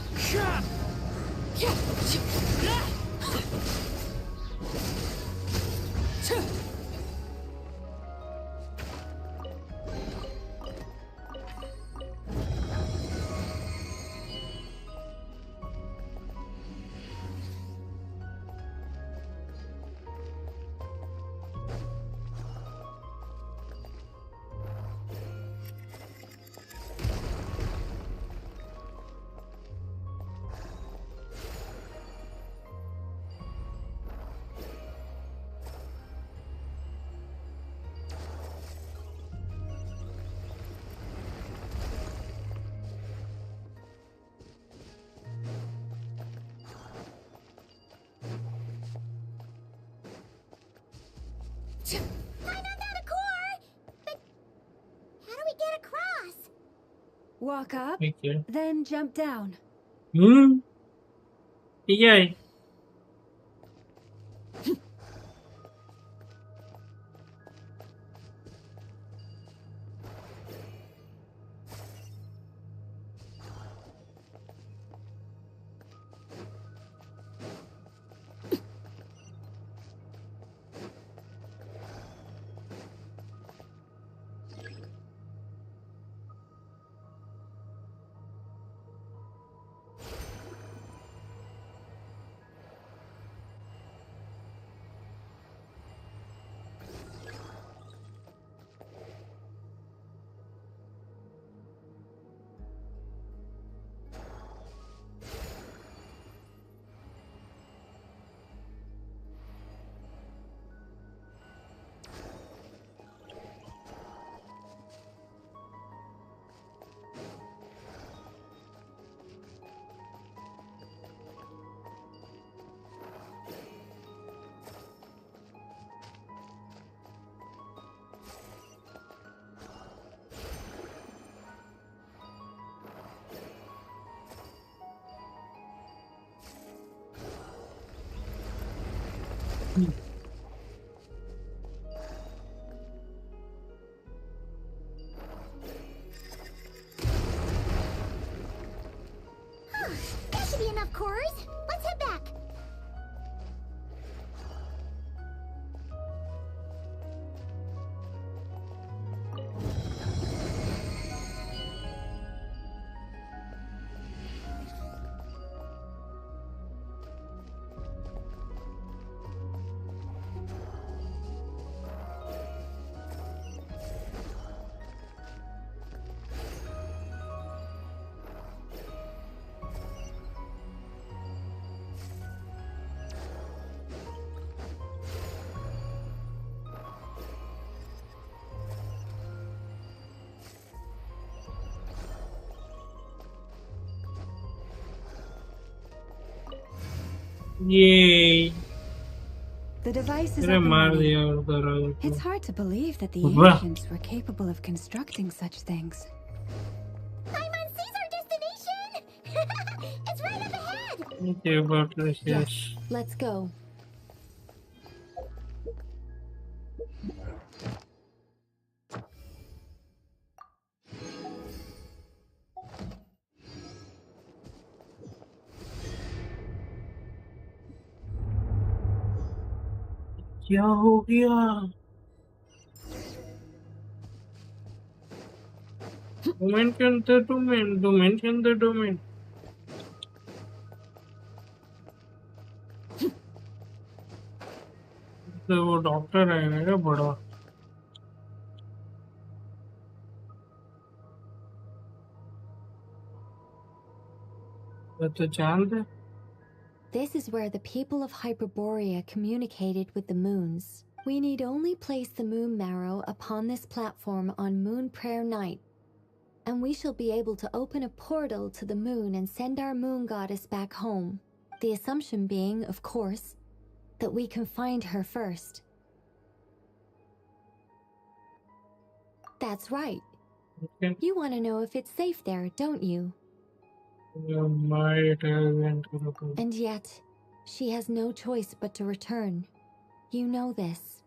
I know that a core, but how do we get across? Walk up, Okay. then jump down. ठीक है। That should be enough cores. Let's head back. Yay! The device is अरे up and मार running. दिया उधर। It's hard to believe that the Wow. ancients were capable of constructing such things. Paimon sees our destination! It's right up ahead! Okay, about this, yes. Let's go. क्या हो गया? Domain के अंदर domain, domain के अंदर domain. तो वो doctor है क्या बड़ा? तो चांद है। This is where the people of Hyperborea communicated with the moons. We need only place the moon marrow upon this platform on Moon Prayer Night. and we shall be able to open a portal to the moon and send our moon goddess back home. The assumption being, of course, that we can find her first. That's right. Okay. You want to know if it's safe there, don't you? You might have And yet, she has no choice but to return. You know this.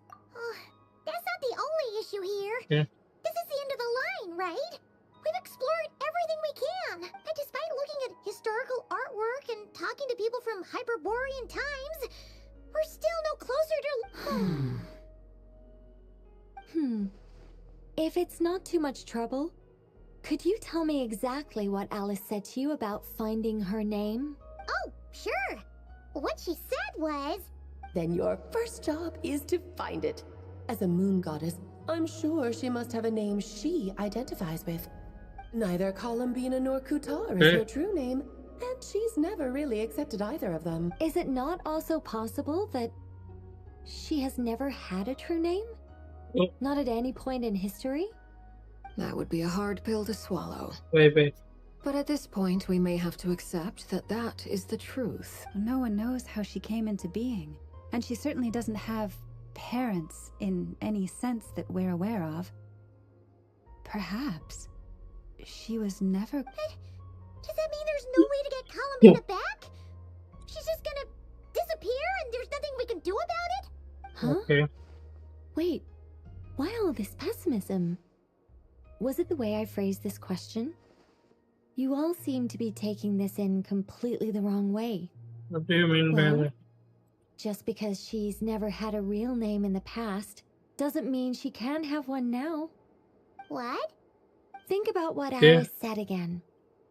That's not the only issue here. Yeah. This is the end of the line, right? We've explored everything we can. And despite looking at historical artwork and talking to people from Hyperborean times, we're still no closer to... If it's not too much trouble, could you tell me exactly what Alice said to you about finding her name? Oh, sure. What she said was... Then your first job is to find it. As a moon goddess, I'm sure she must have a name she identifies with. Neither Columbina nor Kutar is her true name, and she's never really accepted either of them. Is it not also possible that she has never had a true name? Not at any point in history? That would be a hard pill to swallow. Wait. But at this point, we may have to accept that that is the truth. No one knows how she came into being, and she certainly doesn't have parents in any sense that we're aware of. Perhaps she was never... Does that mean there's no way to get Columbina back? She's just gonna disappear and there's nothing we can do about it? Huh? Okay. Wait, why all this pessimism? Was it the way I phrased this question? You all seem to be taking this in completely the wrong way. What do you mean by that? Just because she's never had a real name in the past doesn't mean she can't have one now. What? Think about what Alice said again.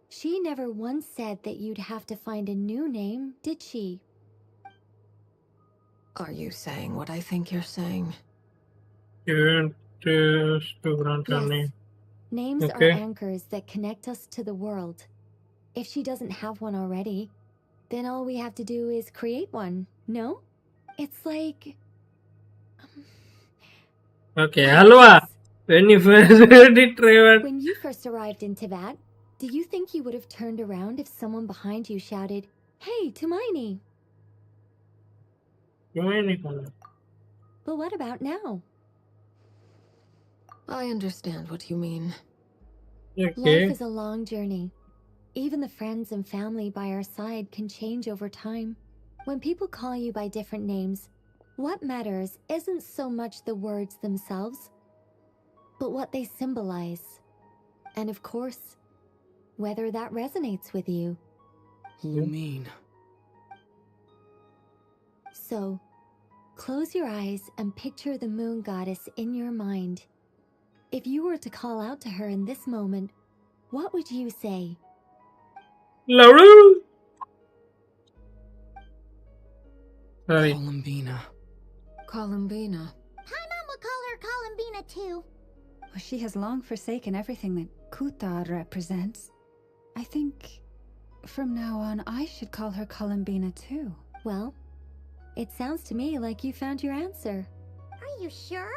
She never once said that you'd have to find a new name, did she? Are you saying what I think you're saying? You want to grant her name. Names are anchors that connect us to the world. If she doesn't have one already, then all we have to do is create one, no? It's like... Okay, Halwa! When you first heard it, Teyvat. When you first arrived in Teyvat, do you think you would have turned around if someone behind you shouted, "Hey, Tumaini"? But what about now? I understand what you mean. Life is a long journey. Even the friends and family by our side can change over time. When people call you by different names, what matters isn't so much the words themselves, but what they symbolize. And of course, whether that resonates with you. You mean? So, close your eyes and picture the moon goddess in your mind. If you were to call out to her in this moment, what would you say? Laurel! Sorry. Columbina. Columbina. Paimon will call her Columbina too. Well, she has long forsaken everything that Kutar represents. I think from now on I should call her Columbina too. Well, it sounds to me like you found your answer. Are you sure?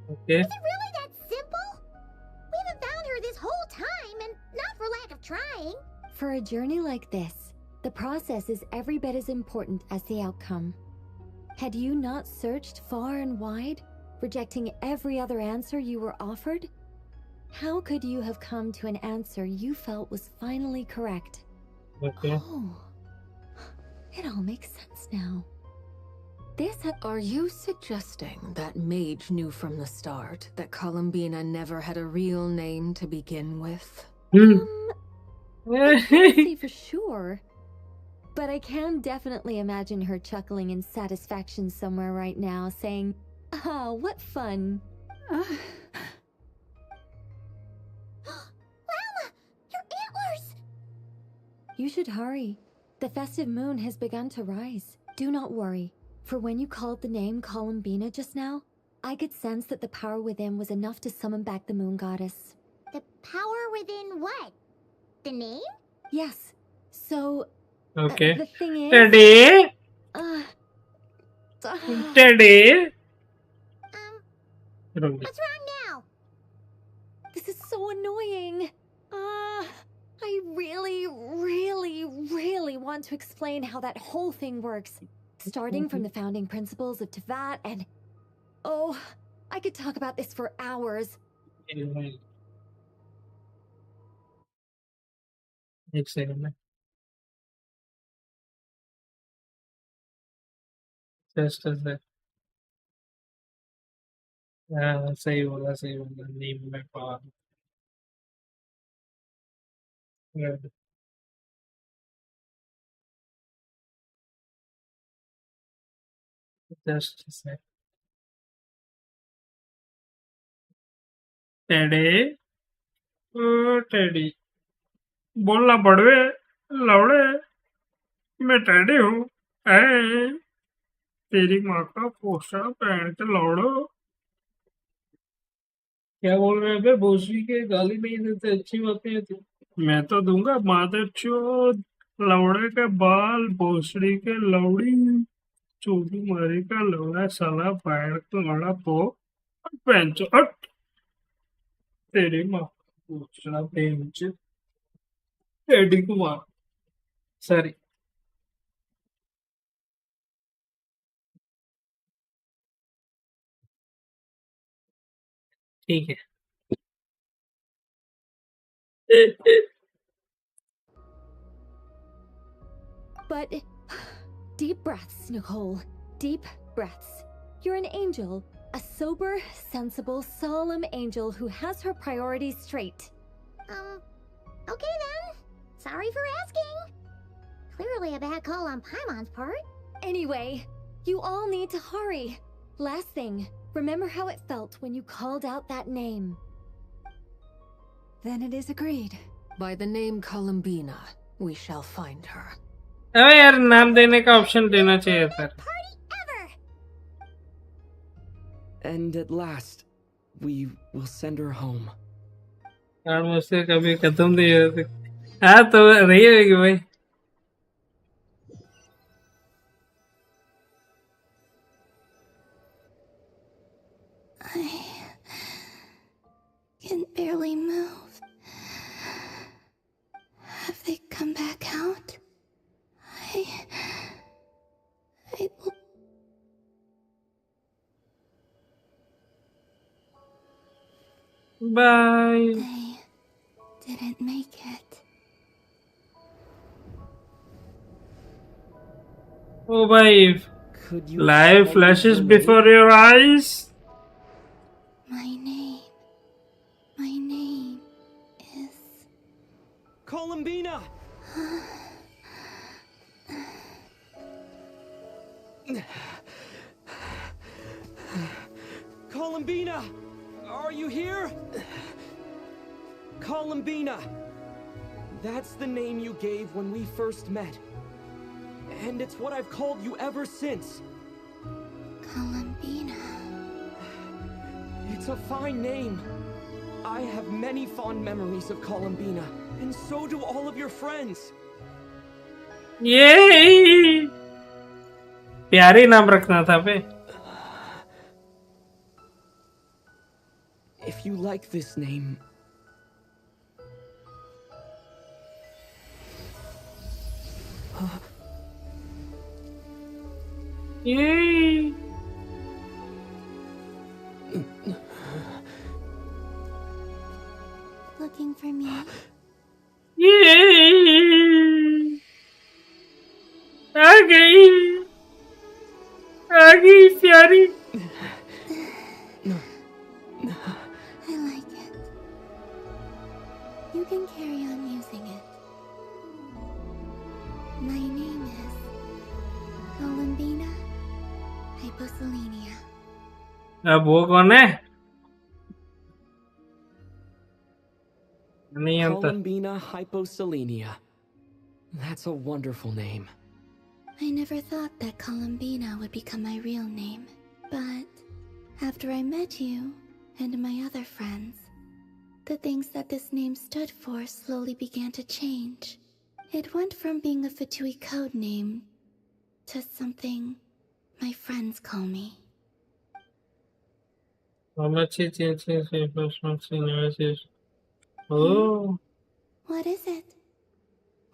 Okay. Is it really that simple? We haven't found her this whole time, and not for lack of trying. For a journey like this, the process is every bit as important as the outcome. Had you not searched far and wide, rejecting every other answer you were offered, how could you have come to an answer you felt was finally correct? Okay. Oh, it all makes sense now. Are you suggesting that Mage knew from the start that Columbina never had a real name to begin with? I can't say for sure, but I can definitely imagine her chuckling in satisfaction somewhere right now, saying, "Ah, what fun." Llama! Your antlers! You should hurry. The festive moon has begun to rise. Do not worry, for when you called the name Columbina just now, I could sense that the power within was enough to summon back the moon goddess. The power within what? The name? Yes. So, Okay. the thing is... Teddy? Teddy? What's wrong now? This is so annoying. really want to explain how that whole thing works. Starting from the founding principles of Teyvat and... Oh, I could talk about this for hours. एक second में just सही बोला नीम में पान just say teddy ओ teddy बोलना पड़वे लौड़े मैं teddy हूँ तेरी माँ का पोस्टर पहन के लौड़ो क्या बोल रहे थे भोसड़ी के गाली नहीं देते अच्छी बातें थी मैं तो दूंगा मादर चोद लौड़े के बाल भोसड़ी के लौड़ी चोटी मारी का लौड़ा साला पैर तो लड़ा पो पेंचो हट तेरी माँ पोस्टर पेंच टेडी कुमार सॉरी ठीक है But deep breaths, Nicole. Deep breaths. You're an angel. A sober, sensible, solemn angel who has her priorities straight. Okay then. Sorry for asking. Clearly a bad call on Paimon's part. Anyway, you all need to hurry. Last thing, remember how it felt when you called out that name. Then it is agreed. By the name Columbina, we shall find her. अबे यार नाम देने का option देना चाहिए था And at last, we will send her home. यार मुझसे कभी खत्म नहीं होते हाँ तो रही होगी भाई I can barely move. Have they come back out? Bye. They didn't make it. Oh, bhai. Live flashes before your eyes. My name is... Columbina! Columbina! Are you here? Columbina! That's the name you gave when we first met. And it's what I've called you ever since. Columbina. It's a fine name. I have many fond memories of Columbina, and so do all of your friends. Yay! प्यारे नाम रखना था बे. If you like this name, Yay! Looking for me? Yay! आ गई प्यारी. I like it. You can carry on using it. My name is Columbina Hyposelenia. अब वो कौन है? नहीं आता. Columbina Hyposelenia. That's a wonderful name. I never thought that Columbina would become my real name. But after I met you and my other friends, the things that this name stood for slowly began to change. It went from being a Fatui code name to something my friends call me. Oh. What is it?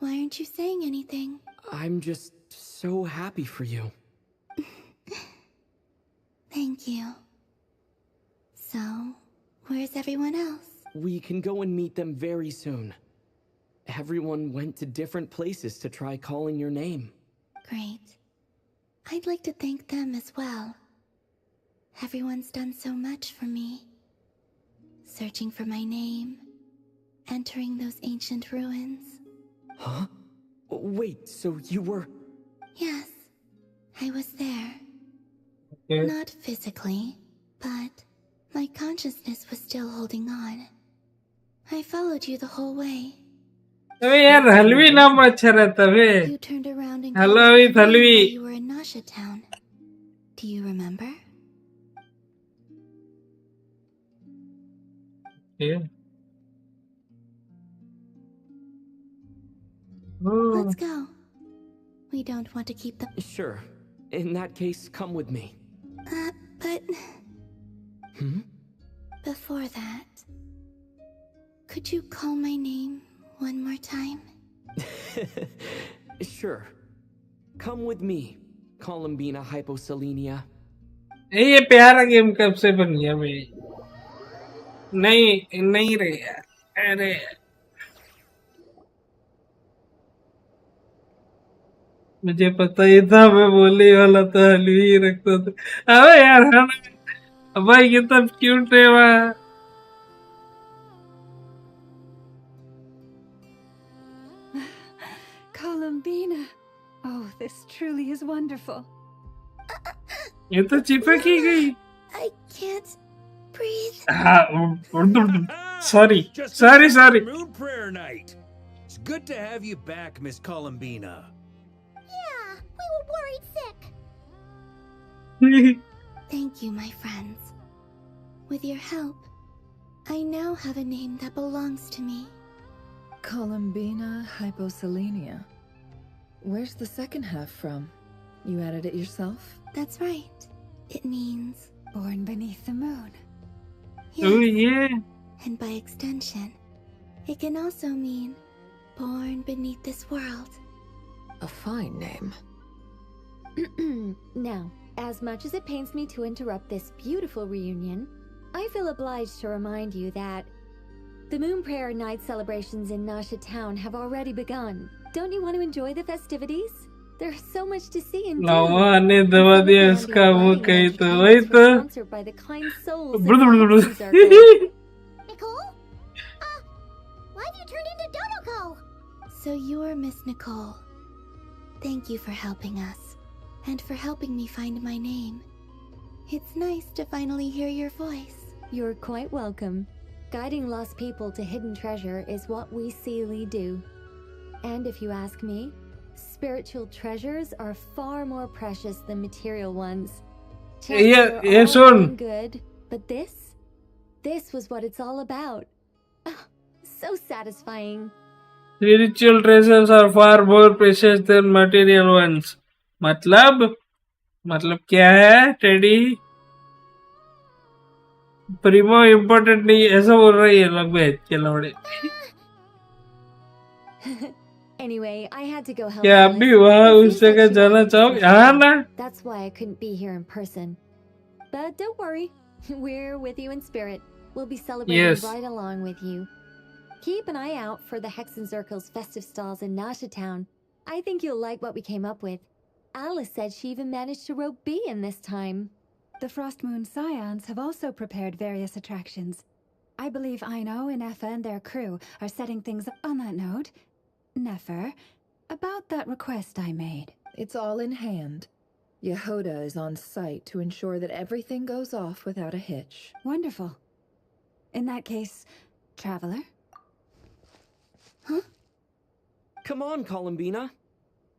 Why aren't you saying anything? I'm just so happy for you. Thank you. So, where's everyone else? We can go and meet them very soon. Everyone went to different places to try calling your name. Great. I'd like to thank them as well. Everyone's done so much for me. Searching for my name, entering those ancient ruins. Huh? Wait, so you were... Yes, I was there. Okay. Not physically, but my consciousness was still holding on. I followed you the whole way. अबे यार हलवी नाम अच्छा रहता है You turned around and हलवी called me हलवी while you were in Nasha Town. Do you remember? Yeah. Oh. Let's go. We don't want to keep the... Sure. In that case, come with me. But... Hmm? Before that... Could you call my name one more time? Sure. Come with me, Columbina Hyposelenia. ये प्यारा game कब से बन गया भाई नहीं नहीं रे अरे मुझे पता ही था मैं बोलने वाला था हलवी ही रखता था अबे यार है ना भाई ये तब क्यूट है वहाँ Columbina. Oh, this truly is wonderful. ये तो चिपक ही गई I can't breathe. Sorry. Moon prayer night. It's good to have you back, Miss Columbina. Yeah, we were worried sick. Thank you, my friends. With your help, I now have a name that belongs to me. Columbina Hyposelenia. Where's the second half from? You added it yourself? That's right. It means... Born beneath the moon. Yes. Oh yeah. And by extension, it can also mean born beneath this world. A fine name. Now, as much as it pains me to interrupt this beautiful reunion, I feel obliged to remind you that the Moon Prayer Night celebrations in Nasha Town have already begun. Don't you want to enjoy the festivities? There's so much to see and do. लावा ने दबा दिया इसका वो कहीं तो वही तो Sponsored by the kind souls in the Hexen Circle. Nicole? Why have you turned into Dodoko? So you're Miss Nicole. Thank you for helping us, and for helping me find my name. It's nice to finally hear your voice. You're quite welcome. Guiding lost people to hidden treasure is what we Seelie do. And if you ask me, spiritual treasures are far more precious than material ones. Yeah, Chances are all son. well and good, but this was what it's all about. Ah, so satisfying. Spiritual treasures are far more precious than material ones. मतलब क्या है teddy Primo important नहीं ऐसा बोल रही है लोग भेज के लौड़े Anyway, I had to go help. क्या आप भी वहाँ उस जगह जाना चाहोगे हाँ ना That's why I couldn't be here in person. But don't worry, we're with you in spirit. We'll be celebrating Yes. right along with you. Keep an eye out for the Hexen Circle's festive stalls in Nasha Town. I think you'll like what we came up with. Alice said she even managed to rope B in this time. The Frost Moon Scions have also prepared various attractions. I believe Aino, Nefer, and their crew are setting things up. On that note, Nefer, about that request I made. It's all in hand. Yehoda is on site to ensure that everything goes off without a hitch. Wonderful. In that case, Traveler? Huh? Come on, Columbina.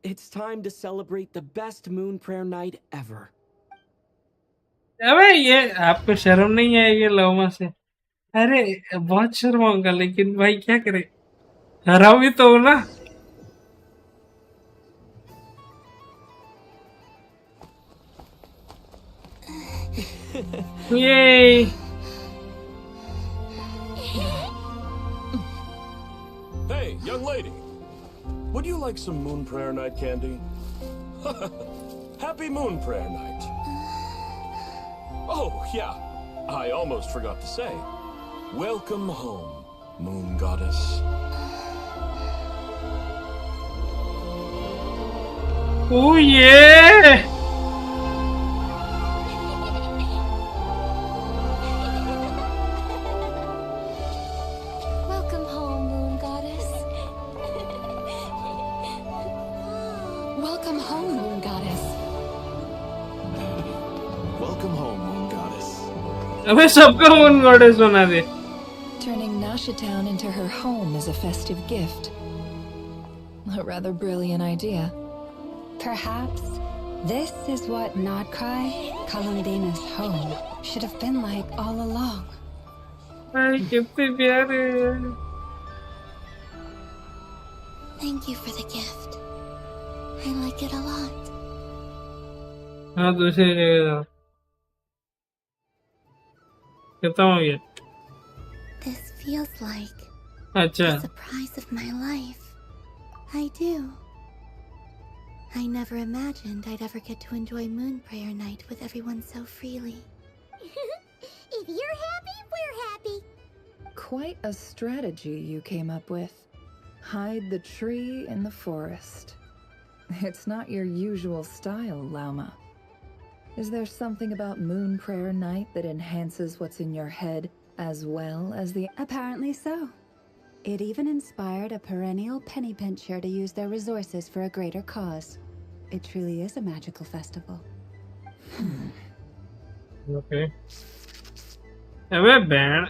It's time to celebrate the best Moon Prayer Night ever. अबे ये आपको शर्म नहीं आएगी लवमा से अरे बहुत शर्माऊंगा लेकिन भाई क्या करे हराओ भी तो ना Yay! Hey, young lady. Would you like some Moon Prayer Night candy? Happy Moon Prayer Night. Oh, yeah. I almost forgot to say. Welcome home, Moon Goddess. Oh yeah! Welcome home, Moon Goddess. Welcome home, Moon Goddess. Welcome home, Moon Goddess. अबे सबका moon goddess बना दे. Turning Nasha Town into her home is a festive gift. A rather brilliant idea. Perhaps this is what Nodcry, Columbina's home, should have been like all along. Ay, कितने प्यारे. Thank you for the gift. I like it a lot. हाँ दूसरी जगह जाओ. खत्म हो गया. This feels like अच्छा. the surprise of my life. I do. I never imagined I'd ever get to enjoy Moon Prayer Night with everyone so freely. If you're happy, we're happy. Quite a strategy you came up with. Hide the tree in the forest. It's not your usual style, Lauma. Is there something about Moon Prayer Night that enhances what's in your head as well as the... Apparently so. It even inspired a perennial penny pincher to use their resources for a greater cause. It truly is a magical festival. Okay. अबे band.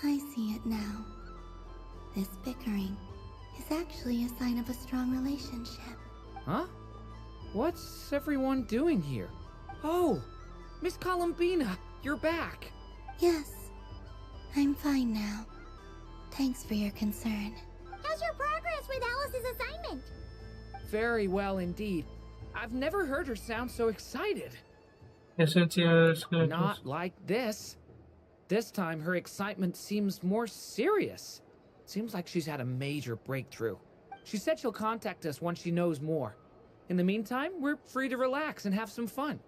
I see it now. This bickering is actually a sign of a strong relationship. Huh? What's everyone doing here? Oh, Miss Columbina, you're back. Yes, I'm fine now. Thanks for your concern. How's your progress with Alice's assignment? Very well indeed. I've never heard her sound so excited. Not like this. This time her excitement seems more serious. Seems like she's had a major breakthrough. She said she'll contact us once she knows more. In the meantime, we're free to relax and have some fun.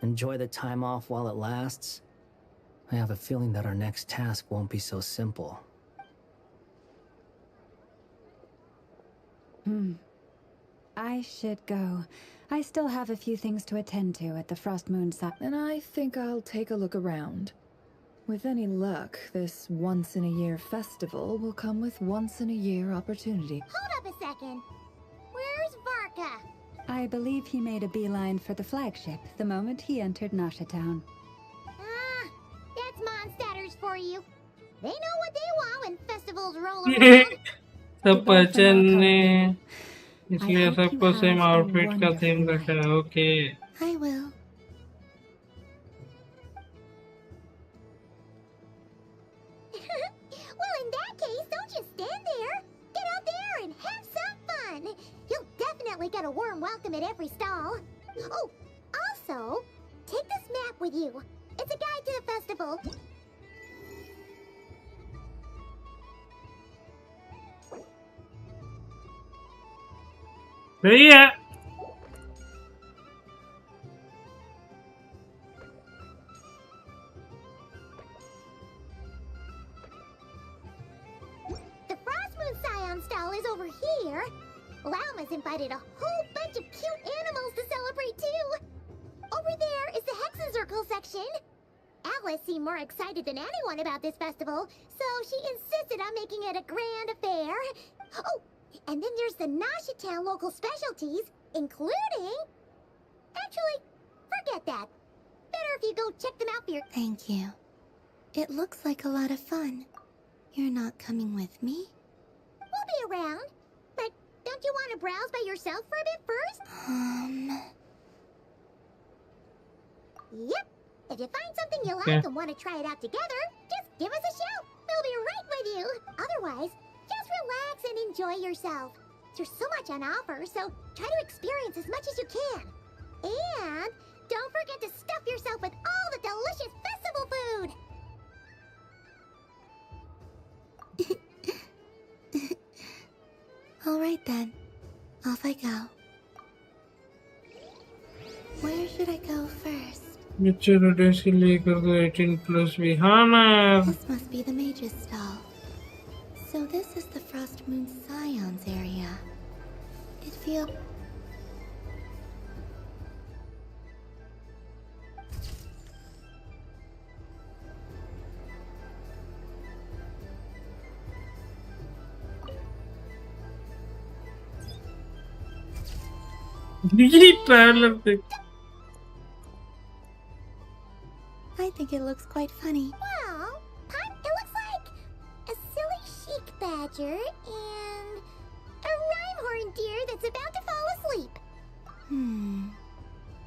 Enjoy the time off while it lasts. I have a feeling that our next task won't be so simple. I should go. I still have a few things to attend to at the Frost Moon site. And I think I'll take a look around. With any luck, this once-in-a-year festival will come with once-in-a-year opportunity. Hold up a second. Where's Varka? I believe he made a beeline for the flagship the moment he entered Nasha Town. Ah, that's Mondstatters for you. They know what they want when festivals roll around. सब पहचानने इसलिए सबको same outfit का theme रखा है. Okay. I will. Well, in that case, don't just stand there. Get out there and have some fun. You'll definitely get a warm welcome at every stall. Oh, also, take this map with you. It's a guide to the festival. सही है. The Frost Moon Scion stall is over here. Lauma's invited a whole bunch of cute animals to celebrate too. Over there is the Hexen Circle section. Alice seemed more excited than anyone about this festival, so she insisted on making it a grand affair. Oh, and then there's the Nasha Town local specialties, including... Actually, forget that. Better if you go check them out for your... Thank you. It looks like a lot of fun. You're not coming with me? We'll be around. But don't you want to browse by yourself for a bit first? Yep. If you find something you like and want to try it out together, just give us a shout. We'll be right with you. Otherwise, just relax and enjoy yourself. There's so much on offer, so try to experience as much as you can. And don't forget to stuff yourself with all the delicious festival food. All right then. Off I go. Where should I go first? Maturity के लिए कर दो 18+ भी हाँ ना यार This must be the mage's stall. So this is the Frost Moon Scions area. It feels... ये trailer देख I think it looks quite funny. Well, it looks like a silly chic badger and a rhyme-horn deer that's about to fall asleep.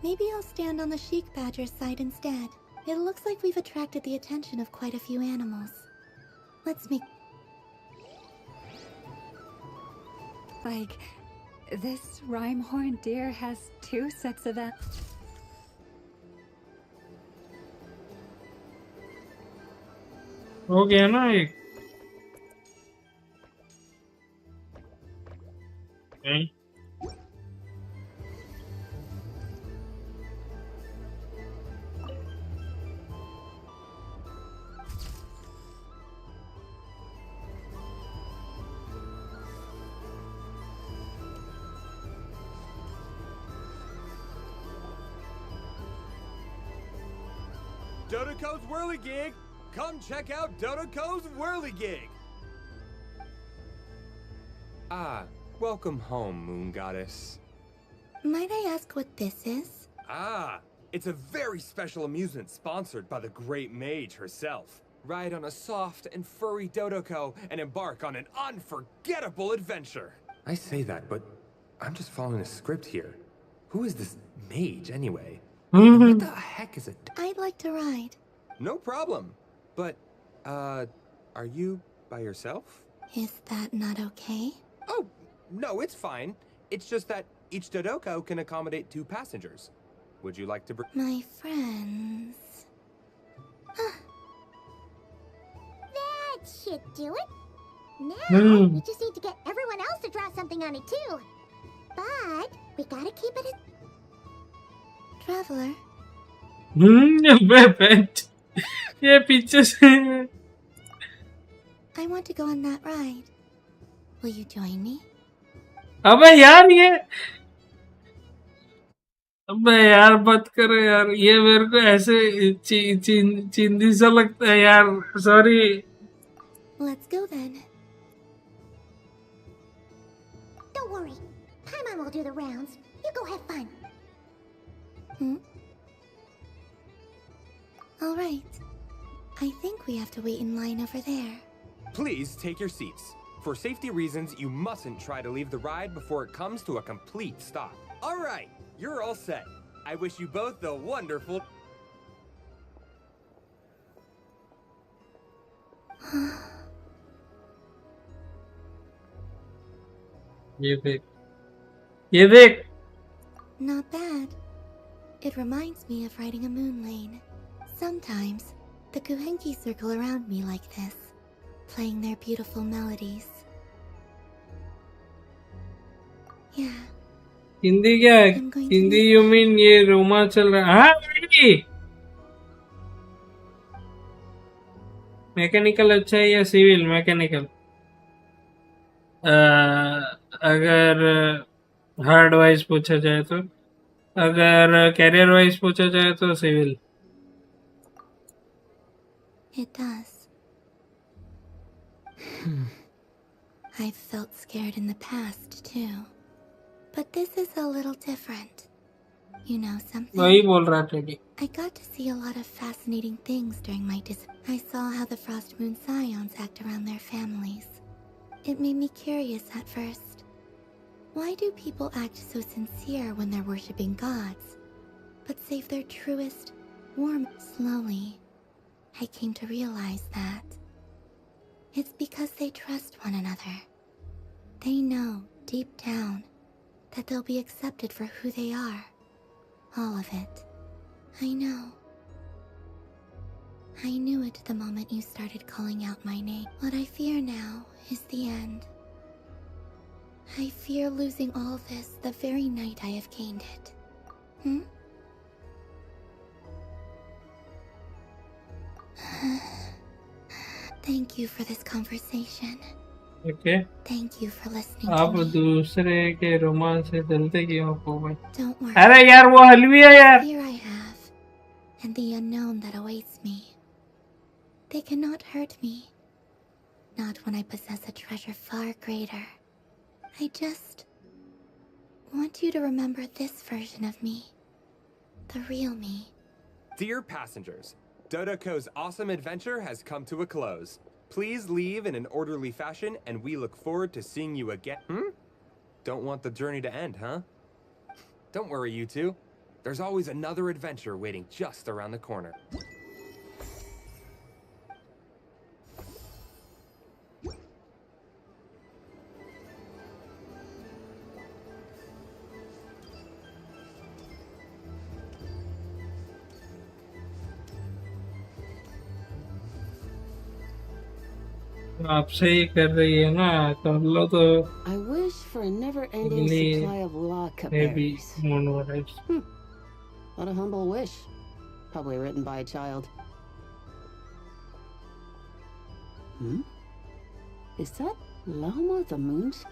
Maybe I'll stand on the chic badger's side instead. It looks like we've attracted the attention of quite a few animals. Let's make... Like, this rhyme-horn deer has 2 sets of हो गया ना एक नहीं Dodoco's Whirligig! Come check out Dodoco's Whirligig! Ah, welcome home, Moon Goddess. Might I ask what this is? Ah, it's a very special amusement sponsored by the great mage herself. Ride on a soft and furry Dodoco and embark on an unforgettable adventure. I say that, but I'm just following a script here. Who is this mage, anyway? What the heck is it? I'd like to ride. No problem. But, are you by yourself? Is that not okay? Oh, no, it's fine. It's just that each Dodoco can accommodate 2 passengers. Would you like to bring... My friends... That should do it. Now, we just need to get everyone else to draw something on it too. But, we gotta keep it a... Traveler. ये पीछे से I want to go on that ride. Will you join me? अबे यार मत करो यार ये मेरे को ऐसे चिंदी सा लगता है यार sorry Let's go then. Don't worry. Paimon will do the rounds. You go have fun. All right. I think we have to wait in line over there. Please take your seats. For safety reasons, you mustn't try to leave the ride before it comes to a complete stop. All right, you're all set. I wish you both a wonderful... ये देख Not bad. It reminds me of riding a moon lane. Sometimes, the Kuhenki circle around me like this, playing their beautiful melodies. Yeah. Hindi क्या है Hindi you mean ये रोमा चल रहा है हाँ mechanical अच्छा है या सिविल मैकेनिकल अगर हार्ड वाइज पूछा जाए तो अगर कैरियर वाइज पूछा जाए तो civil It does. I've felt scared in the past, too. But this is a little different. You know something? वही बोल रहा था कि I got to see a lot of fascinating things during my I saw how the Frost Moon Scions act around their families. It made me curious at first. Why do people act so sincere when they're worshipping gods, but save their truest, warm... Slowly, I came to realize that it's because they trust one another. They know, deep down, that they'll be accepted for who they are. All of it. I know. I knew it the moment you started calling out my name. What I fear now is the end. I fear losing all this the very night I have gained it. Thank you for this conversation. Okay. Thank you for listening आप to me. दूसरे के romance से जलते क्यों हो भाई? Don't worry. अरे यार वो हलवी है यार. The fear I have, and the unknown that awaits me. They cannot hurt me. Not when I possess a treasure far greater. I just want you to remember this version of me. The real me. Dear passengers, Dodoko's awesome adventure has come to a close. Please leave in an orderly fashion, and we look forward to seeing you again. Don't want the journey to end, huh? Don't worry, you two. There's always another adventure waiting just around the corner. आपसे ही कर रही है ना, कर लो तो. I wish for a never-ending supply of Laka maybe berries. moonrise. What a humble wish. Probably written by a child. Is that Llama the Moon's?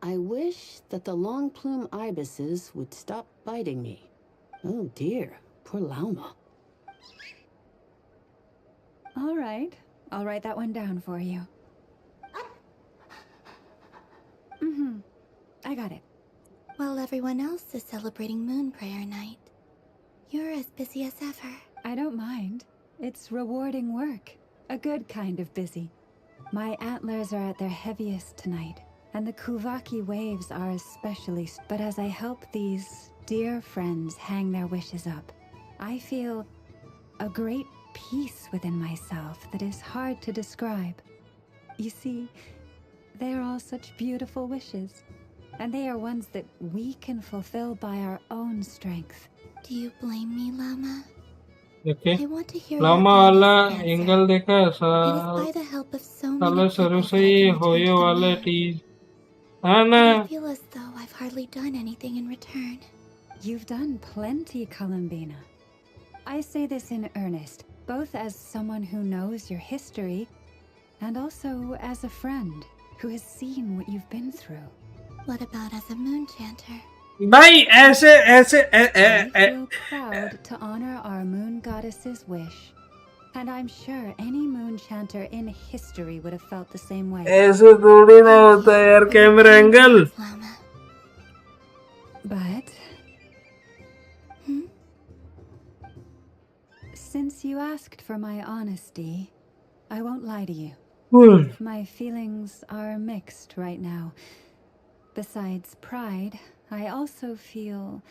I wish that the long plume ibises would stop biting me. Oh dear, poor Llama. All right, I'll write that one down for you. I got it. While everyone else is celebrating Moon Prayer Night, you're as busy as ever. I don't mind. It's rewarding work. A good kind of busy. My antlers are at their heaviest tonight, and the Kuvaki waves are especially. But as I help these dear friends hang their wishes up, I feel a great peace within myself that is hard to describe. You see, they are all such beautiful wishes, and they are ones that we can fulfill by our own strength. Do you blame me, Llama? Okay. I want to hear लामा your वाला honest answer. Angle देखा It is by the help of so साले many शुरू people से that I he can होए return to the वाले moon. Tease है ना. I feel as though I've hardly done anything in return. You've done plenty, Columbina. I say this in earnest, both as someone who knows your history, and also as a friend who has seen what you've been through. What about as a moon chanter? भाई ऐसे ऐसे I feel proud to honor our moon goddess's wish. And I'm sure any moon chanter in history would have felt the same way. ऐसे थोड़ी ना होता है यार camera angle. But since you asked for my honesty, I won't lie to you. My feelings are mixed right now. Besides pride, I also feel,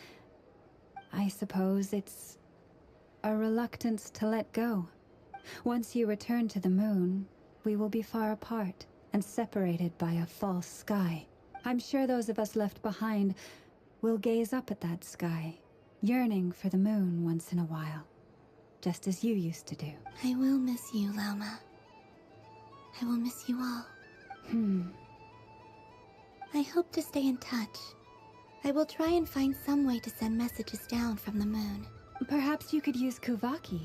I suppose it's a reluctance to let go. Once you return to the moon, we will be far apart and separated by a false sky. I'm sure those of us left behind will gaze up at that sky, yearning for the moon once in a while, just as you used to do. I will miss you, Llama. I will miss you all. I hope to stay in touch. I will try and find some way to send messages down from the moon. Perhaps you could use Kuvaki.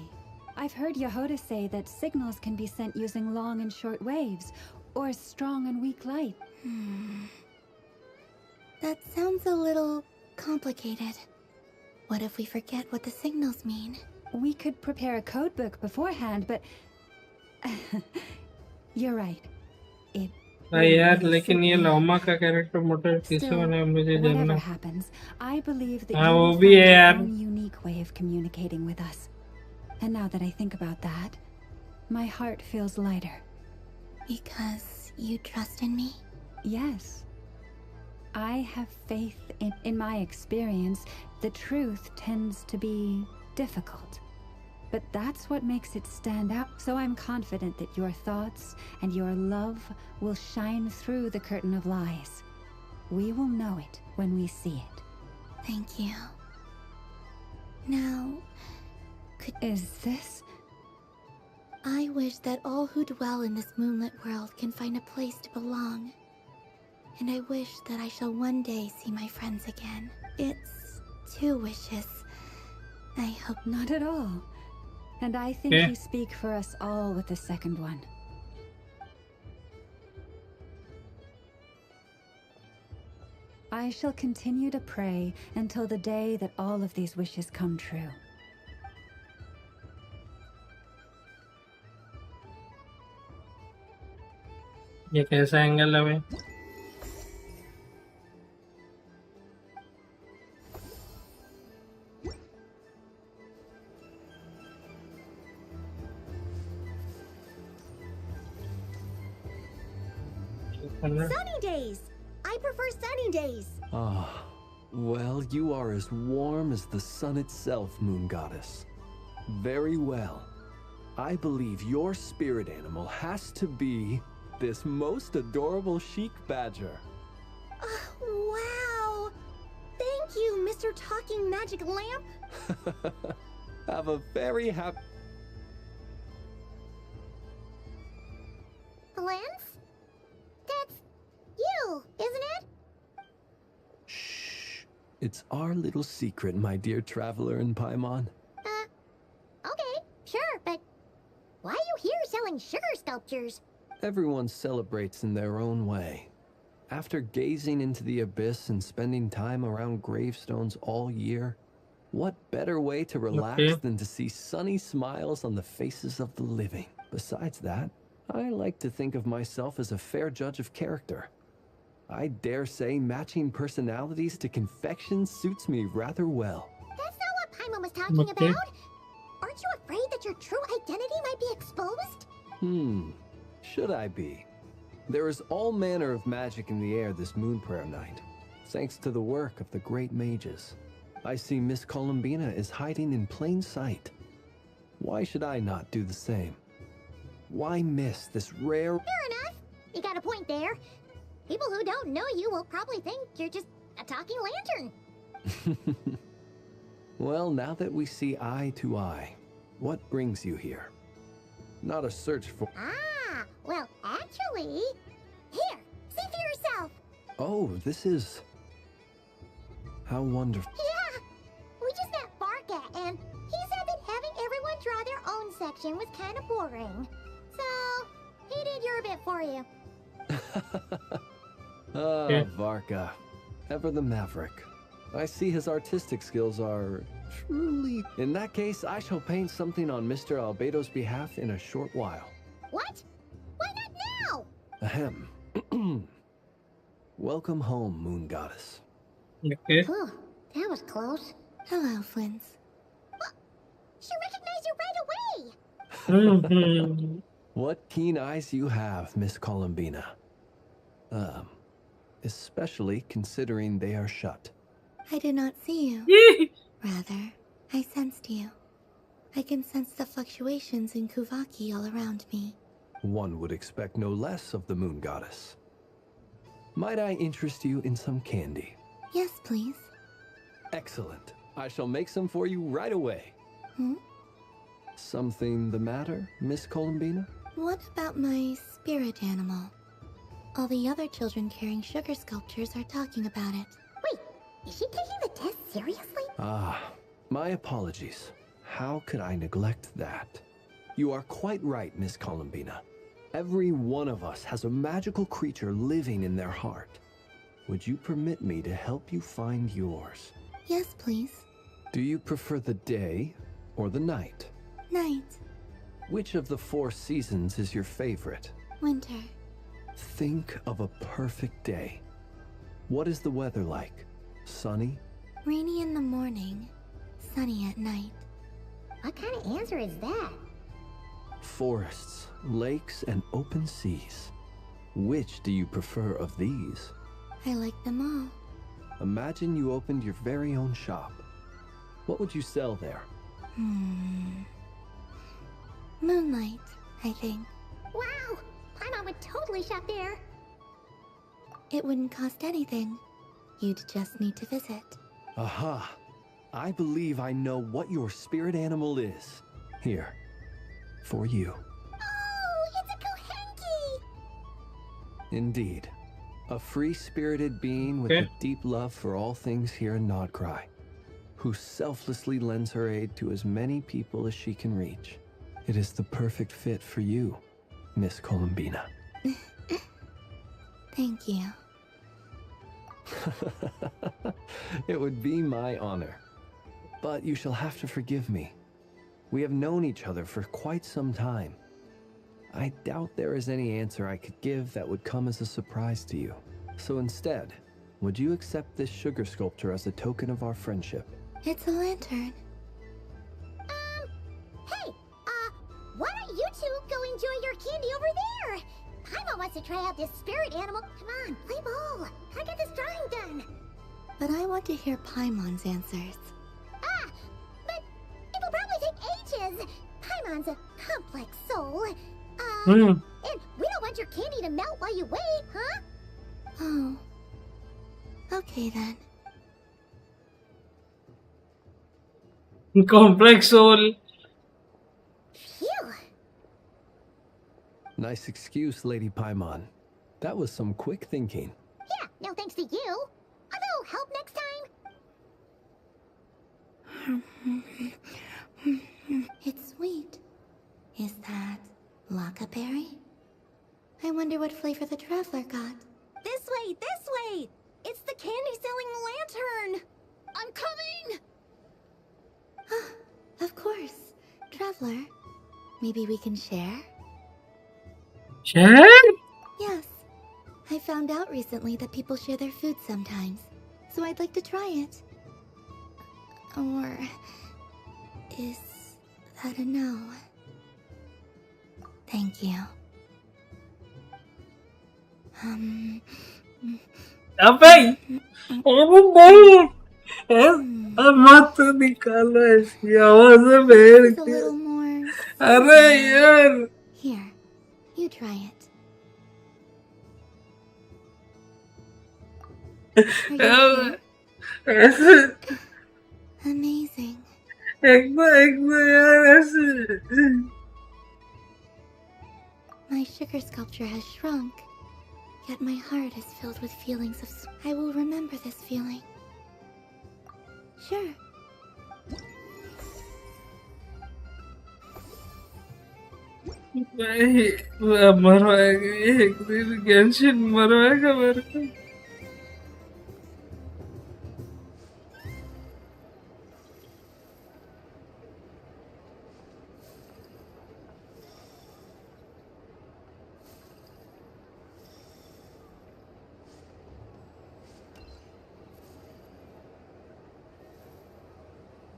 I've heard Yehoda say that signals can be sent using long and short waves, or strong and weak light. That sounds a little complicated. What if we forget what the signals mean? We could prepare a codebook beforehand, but... You're right. It... यार लेकिन ये लामा का character motor किसे बना मुझे जानना. Whatever happens, I believe that हाँ you वो will भी find है your यार. own unique way of communicating with us. And now that I think about that, my heart feels lighter. Because you trust in me? Yes. I have faith in my experience, the truth tends to be difficult. but that's what makes it stand out. So I'm confident that your thoughts and your love will shine through the curtain of lies. We will know it when we see it. Thank you. Now, Is this? I wish that all who dwell in this moonlit world can find a place to belong. And I wish that I shall one day see my friends again. It's 2 wishes. I hope not at all. And I think you speak for us all with the second one. I shall continue to pray until the day that all of these wishes come true. ये कैसा angle है भाई? Sunny days! I prefer sunny days! Ah, well, you are as warm as the sun itself, Moon Goddess. Very well. I believe your spirit animal has to be this most adorable chic badger. Wow! Thank you, Mr. Talking Magic Lamp! Have a very happy... Lance? That's you, isn't it? Shh. It's our little secret, my dear traveler in Paimon. Okay, sure, but why are you here selling sugar sculptures? Everyone celebrates in their own way. After gazing into the abyss and spending time around gravestones all year, what better way to relax than to see sunny smiles on the faces of the living? Besides that, I like to think of myself as a fair judge of character. I dare say matching personalities to confection suits me rather well. That's not what Paimon was talking about. Aren't you afraid that your true identity might be exposed? Should I be? There is all manner of magic in the air this moon prayer night, thanks to the work of the great mages. I see Miss Columbina is hiding in plain sight. Why should I not do the same? Why miss this rare... Fair enough. You got a point there. People who don't know you will probably think you're just a talking lantern. Well, now that we see eye to eye, what brings you here? Not a search for... Ah, well, actually... Here, see for yourself. Oh, this is... How wonderful. Yeah, we just met Barca, and he said that having everyone draw their own section was kind of boring. So, he did your bit for you. Varka. Ever the maverick. I see his artistic skills are truly... In that case, I shall paint something on Mr. Albedo's behalf in a short while. What? Why not now? Ahem. Welcome home, Moon Goddess. Okay. Oh, that was close. Hello, Flint. What? She recognized you right away! What keen eyes you have, Miss Columbina. Especially considering they are shut. I did not see you. Rather, I sensed you. I can sense the fluctuations in Kuvaki all around me. One would expect no less of the Moon Goddess. Might I interest you in some candy? Yes, please. Excellent. I shall make some for you right away. Something the matter, Miss Columbina? What about my spirit animal? All the other children carrying sugar sculptures are talking about it. Wait, is she taking the test seriously? My apologies. How could I neglect that? You are quite right, Miss Columbina. Every one of us has a magical creature living in their heart. Would you permit me to help you find yours? Yes, please. Do you prefer the day or the night? Night. Which of the 4 seasons is your favorite? Winter. Think of a perfect day. What is the weather like? Sunny? Rainy in the morning, sunny at night. What kind of answer is that? Forests, lakes, and open seas. Which do you prefer of these? I like them all. Imagine you opened your very own shop. What would you sell there? Moonlight, I think. Wow! Paimon would totally shop there. It wouldn't cost anything. You'd just need to visit. Aha! I believe I know what your spirit animal is. Here. For you. Oh, it's a Kohenki! Indeed. A free-spirited being with a deep love for all things here in Nodcry, who selflessly lends her aid to as many people as she can reach. It is the perfect fit for you, Miss Columbina. Thank you. It would be my honor. But you shall have to forgive me. We have known each other for quite some time. I doubt there is any answer I could give that would come as a surprise to you. So instead, would you accept this sugar sculpture as a token of our friendship? It's a lantern. Hey, why don't you two go enjoy your candy over there? Paimon wants to try out this spirit animal. Come on, play ball. I get this drawing done. But I want to hear Paimon's answers. But it'll probably take ages. Paimon's a complex soul. And we don't want your candy to melt while you wait, huh? Oh. Okay then. Complex soul. Phew. Nice excuse, Lady Paimon. That was some quick thinking. Yeah, no thanks to you. Although, help next time. It's sweet. Is that Lakaberry? I wonder what flavor the traveler got. This way, this way! It's the candy-selling lantern! I'm coming! Of course. Traveler, maybe we can share? Share? Yes. I found out recently that people share their food sometimes, so I'd like to try it. Or... is that a no? Thank you. Abey! मत निकालो ऐसी आवाज़ें मेरे A little more. अरे यार Here, you try it. ऐसे Amazing. एक दो यार ऐसे My sugar sculpture has shrunk, yet my heart is filled with feelings of... I will remember this feeling. Sure. मरवाएगा एक दिन गेंशिन मरवाएगा मेरे को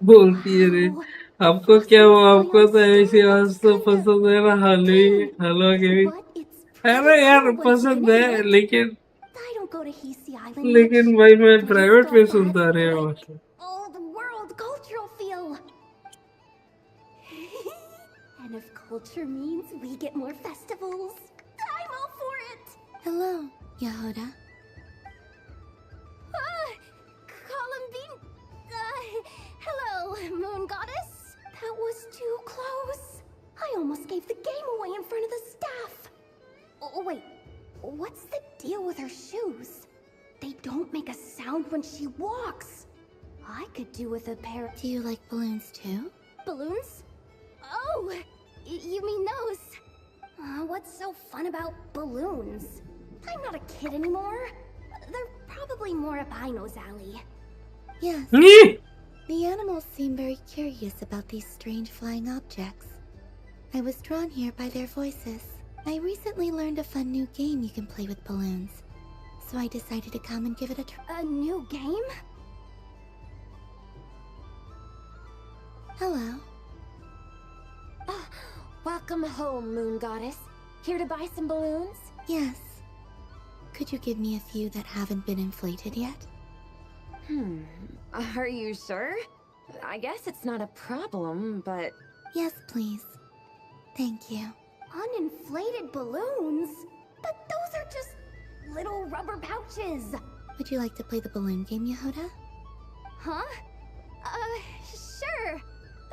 बोलती है रे आपको क्या हो आपको तो ऐसी आवाज तो पसंद है ना हलवा के भी अरे यार पसंद है लेकिन भाई मैं प्राइवेट में सुनता रहे हूँ Oh, the world cultural feel! And if culture means we get more festivals, I'm all for it! Hello, Yahoda. Columbine... hello, Moon Goddess. That was too close. I almost gave the game away in front of the staff. Oh, wait. What's the deal with her shoes? They don't make a sound when she walks. I could do with a pair... Do you like balloons too? Balloons? Oh, you mean those? What's so fun about balloons? I'm not a kid anymore. They're probably more up Aino's alley. Yes. The animals seem very curious about these strange flying objects. I was drawn here by their voices. I recently learned a fun new game you can play with balloons, so I decided to come and give it a try. A new game? Hello. Welcome home, Moon Goddess. Here to buy some balloons? Yes. Could you give me a few that haven't been inflated yet? Are you sure? I guess it's not a problem, but... Yes, please. Thank you. Uninflated balloons? But those are just little rubber pouches. Would you like to play the balloon game, Yehoda? Huh? Sure.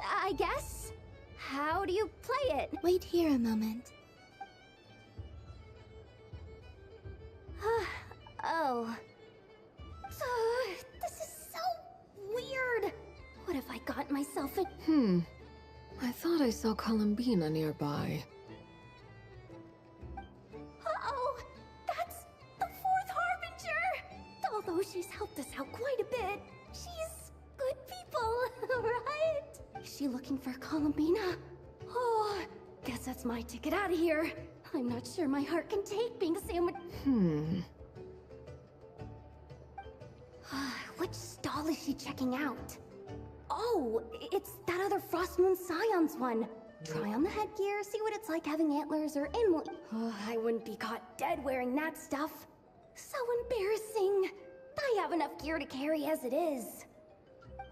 I guess. How do you play it? Wait here a moment. Oh. This is so weird. What have I got myself in? I thought I saw Columbina nearby. Uh-oh! That's the fourth harbinger! Although she's helped us out quite a bit, she's good people, right? Is she looking for Columbina? Oh, guess that's my ticket out of here. I'm not sure my heart can take being sandwiched. Which stall is she checking out? Oh, it's that other Frost Moon Scion's one. Try on the headgear, see what it's like having antlers or in. Oh, I wouldn't be caught dead wearing that stuff. So embarrassing. I have enough gear to carry as it is.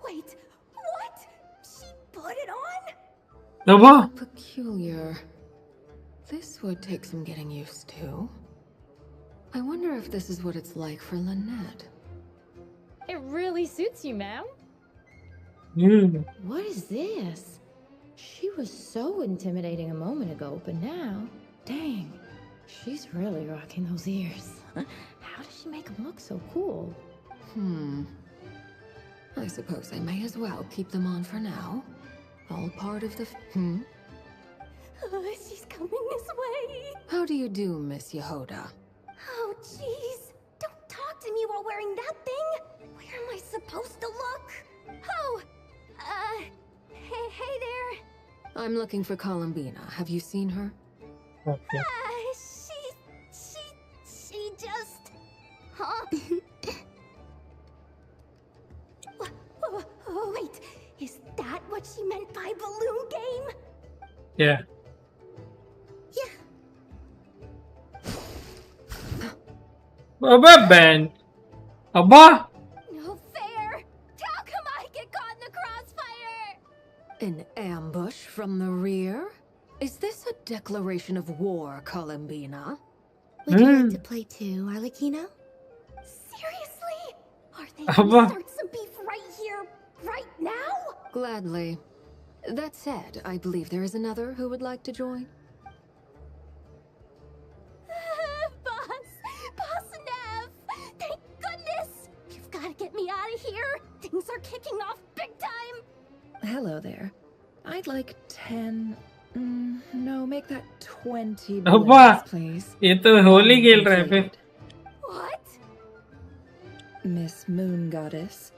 Wait, what? She put it on? Peculiar. This would take some getting used to. I wonder if this is what it's like for Lynette. It really suits you, ma'am. What is this? She was so intimidating a moment ago, but now, dang, she's really rocking those ears. How does she make them look so cool? I suppose I may as well keep them on for now. All part of the She's coming this way. How do you do, Miss Yehoda? Oh, jeez. Don't talk to me while wearing that thing. Where am I supposed to look? Oh, hey there. I'm looking for Columbina. Have you seen her? She just... Huh? Wait, is that what she meant by balloon game? Yeah. Abba Ben. Abba. No fair. How come I get caught in the crossfire? An ambush from the rear? Is this a declaration of war, Columbina? Would you like to play too, Arlecchino? Seriously? Are they gonna start some beef right here, right now? Gladly. That said, I believe there is another who would like to join. Boss Nev! Thank goodness! You've got to get me out of here. Things are kicking off big time. Hello there. I'd like 10... no, make that 20 अब्बा balloons, please. ये तो होली खेल रहे हैं फिर. What? Miss Moon Goddess,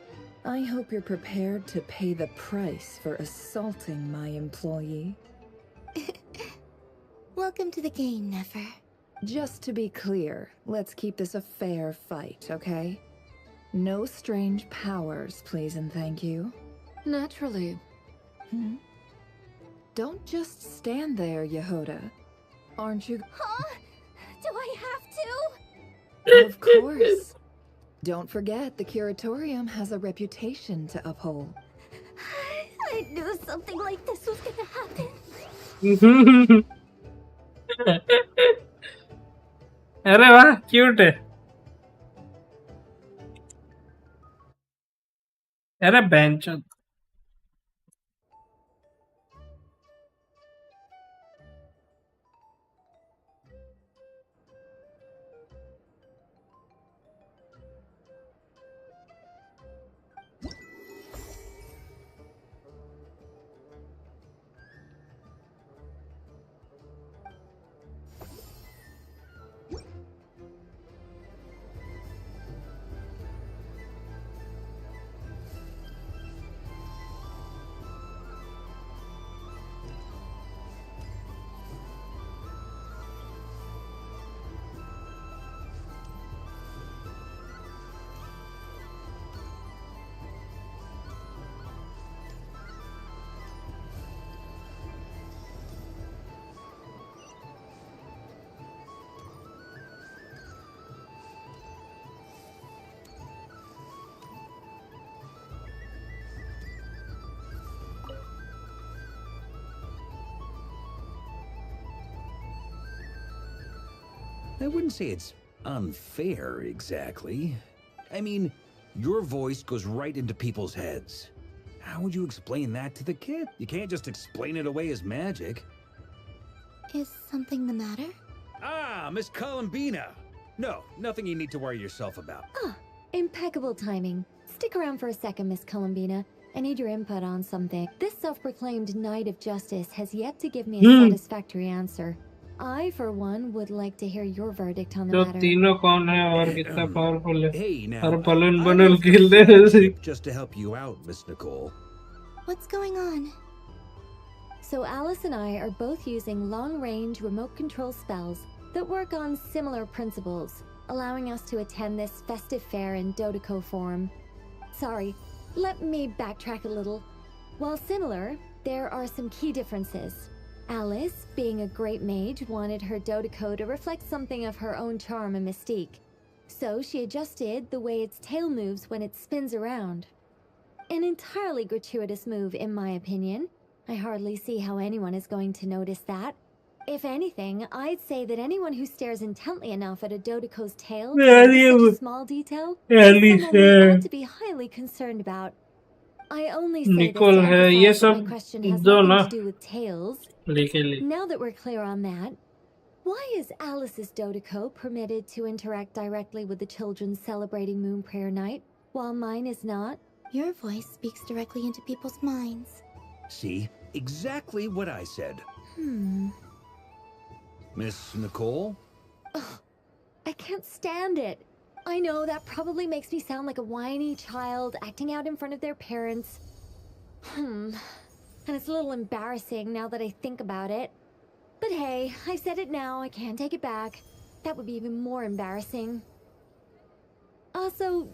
I hope you're prepared to pay the price for assaulting my employee. Welcome to the game, Nefer. Just to be clear, let's keep this a fair fight, okay? No strange powers, please and thank you. Naturally. Don't just stand there, Yehoda. Aren't you? Huh? Do I have to? Of course. Don't forget, the curatorium has a reputation to uphold. I knew something like this was gonna happen. अरे वाह cute है. अरे bench. I wouldn't say it's unfair exactly. I mean, your voice goes right into people's heads. How would you explain that to the kid? You can't just explain it away as magic. Is something the matter? Ah, Miss Columbina! No, nothing you need to worry yourself about. Ah, impeccable timing. Stick around for a second, Miss Columbina. I need your input on something. This self-proclaimed Knight of Justice has yet to give me a satisfactory answer. I, for one, would like to hear your verdict on the जो matter. तीनों कौन है और कितना powerful है Hey, now, और बलन I बनल left the खेलते हैं flagship just to help you out, Miss Nicole. What's going on? So Alice and I are both using long-range remote control spells that work on similar principles, allowing us to attend this festive fair in Dodoco form. Sorry, let me backtrack a little. While similar, there are some key differences. Alice, being a great mage, wanted her Dodoco to reflect something of her own charm and mystique. So she adjusted the way its tail moves when it spins around. An entirely gratuitous move, in my opinion. I hardly see how anyone is going to notice that. If anything, I'd say that anyone who stares intently enough at a Dodoco's tail to notice such a small detail is someone we ought to be highly concerned about. I only say this to Nicole है ये emphasize that my सब question has दो ना nothing to do with tails. लेके ले Now that we're clear on that, why is Alice's Dodoco permitted to interact directly with the children celebrating Moon Prayer Night, while mine is not? Your voice speaks directly into people's minds. See? Exactly what I said. Miss Nicole? Ugh, I can't stand it. I know that probably makes me sound like a whiny child acting out in front of their parents. And it's a little embarrassing now that I think about it. But hey, I said it now, I can't take it back. That would be even more embarrassing. Also,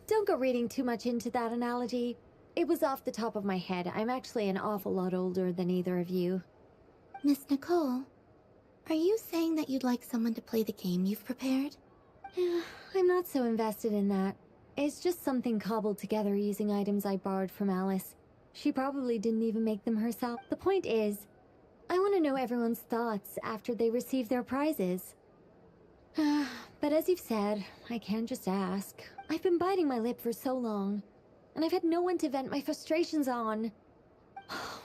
don't go reading too much into that analogy. It was off the top of my head. I'm actually an awful lot older than either of you. Miss Nicole, are you saying that you'd like someone to play the game you've prepared? I'm not so invested in that. It's just something cobbled together using items I borrowed from Alice. She probably didn't even make them herself. The point is, I want to know everyone's thoughts after they receive their prizes. But as you've said, I can't just ask. I've been biting my lip for so long, and I've had no one to vent my frustrations on.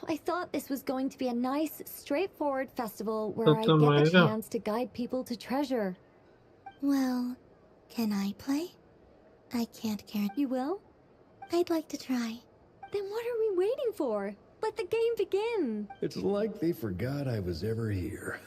I thought this was going to be a nice, straightforward festival where I'd get the chance to guide people to treasure. Well, can I play? I can't guarantee. You will? I'd like to try. Then what are we waiting for? Let the game begin! It's like they forgot I was ever here.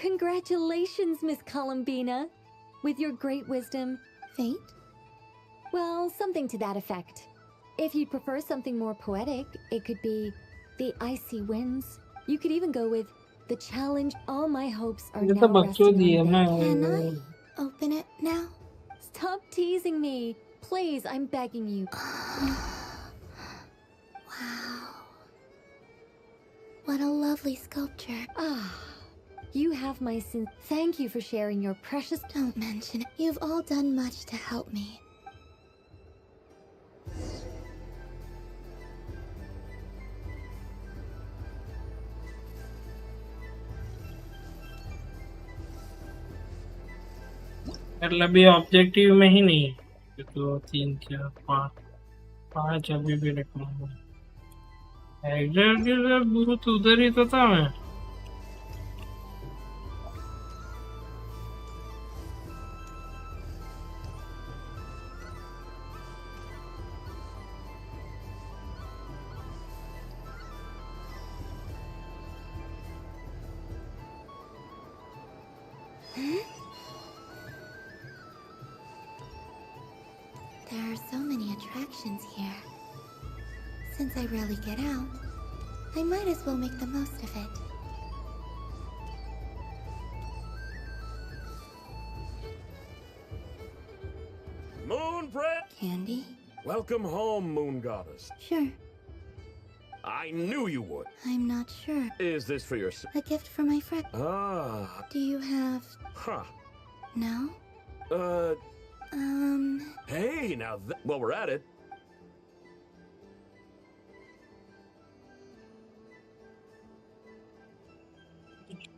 Congratulations, Miss Columbina. With your great wisdom. Fate? Well, something to that effect. If you'd prefer something more poetic, it could be the icy winds. You could even go with the challenge. All my hopes are ये now तो बच्चों resting दी है on मैं Fate. Can I open it now? Stop teasing me. Please, I'm begging you. Wow. What a lovely sculpture. You have my thank you for sharing your precious. Don't mention it. You've all done much to help me. मतलब ये objective में ही नहीं है। 2 3 4 5 अभी भी रखना है। Exact उधर ही तो था मैं। There are so many attractions here. Since I rarely get out, I might as well make the most of it. Moon Prince! Candy? Welcome home, Moon Goddess. Sure. I knew you would. I'm not sure. Is this for your... A gift for my friend. Ah. Do you have... Huh. No? Hey, now, while we're at it...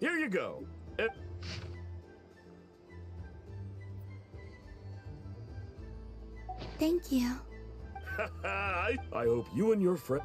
Here you go. Thank you. I hope you and your friend...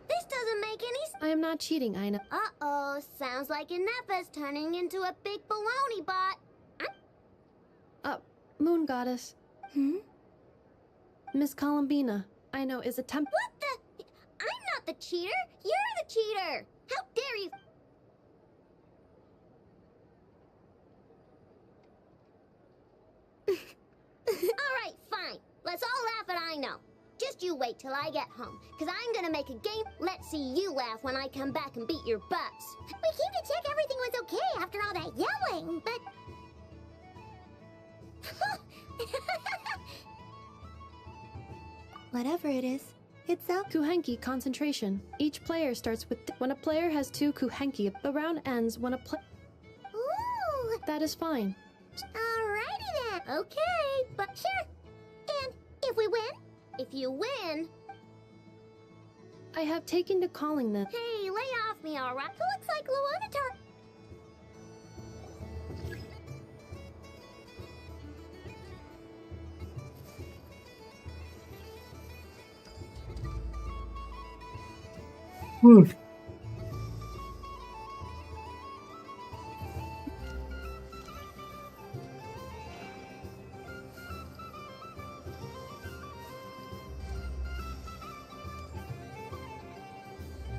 This doesn't make any sense. I am not cheating, Ina. Uh-oh, sounds like Inepa's turning into a big baloney bot. Moon Goddess. Miss Columbina, I know, is a temp- What the? I'm not the cheater. You're the cheater. How dare you? Alright, fine. Let's all laugh at I know. Just you wait till I get home, because I'm gonna make a game. Let's see you laugh when I come back and beat your butts. We came to check everything was okay after all that yelling, but... Whatever it is, it's out. Kuhenki concentration. Each player starts with... when a player has 2 Kuhenki, the round ends when a player... Ooh! That is fine. Alrighty then. Okay, but sure. And if we win? If you win... I have taken to calling them... Hey, lay off me, alright? Looks like Luanatar...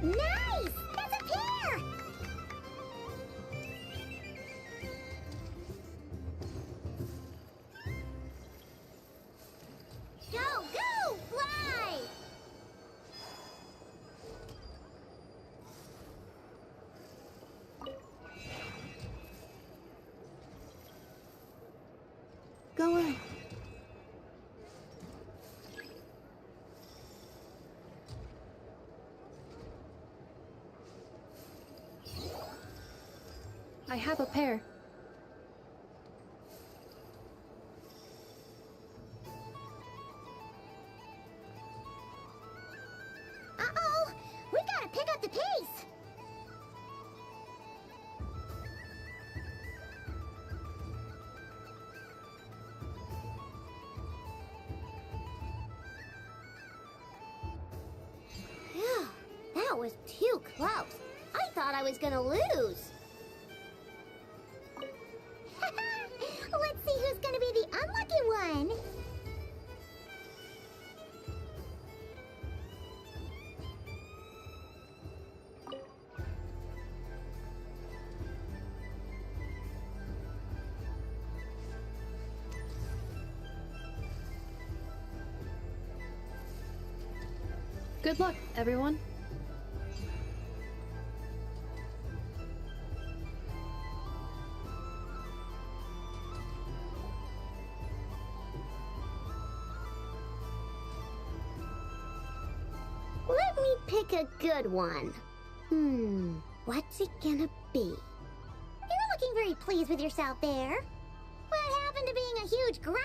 Nice! That's a pair! Go, go, fly! Go on. I have a pair. Uh-oh! We gotta pick up the pace! was too close. I thought I was gonna lose. Let's see who's gonna be the unlucky one. Good luck, everyone. Let me pick a good one. What's it gonna be? You're looking very pleased with yourself there. What happened to being a huge grump?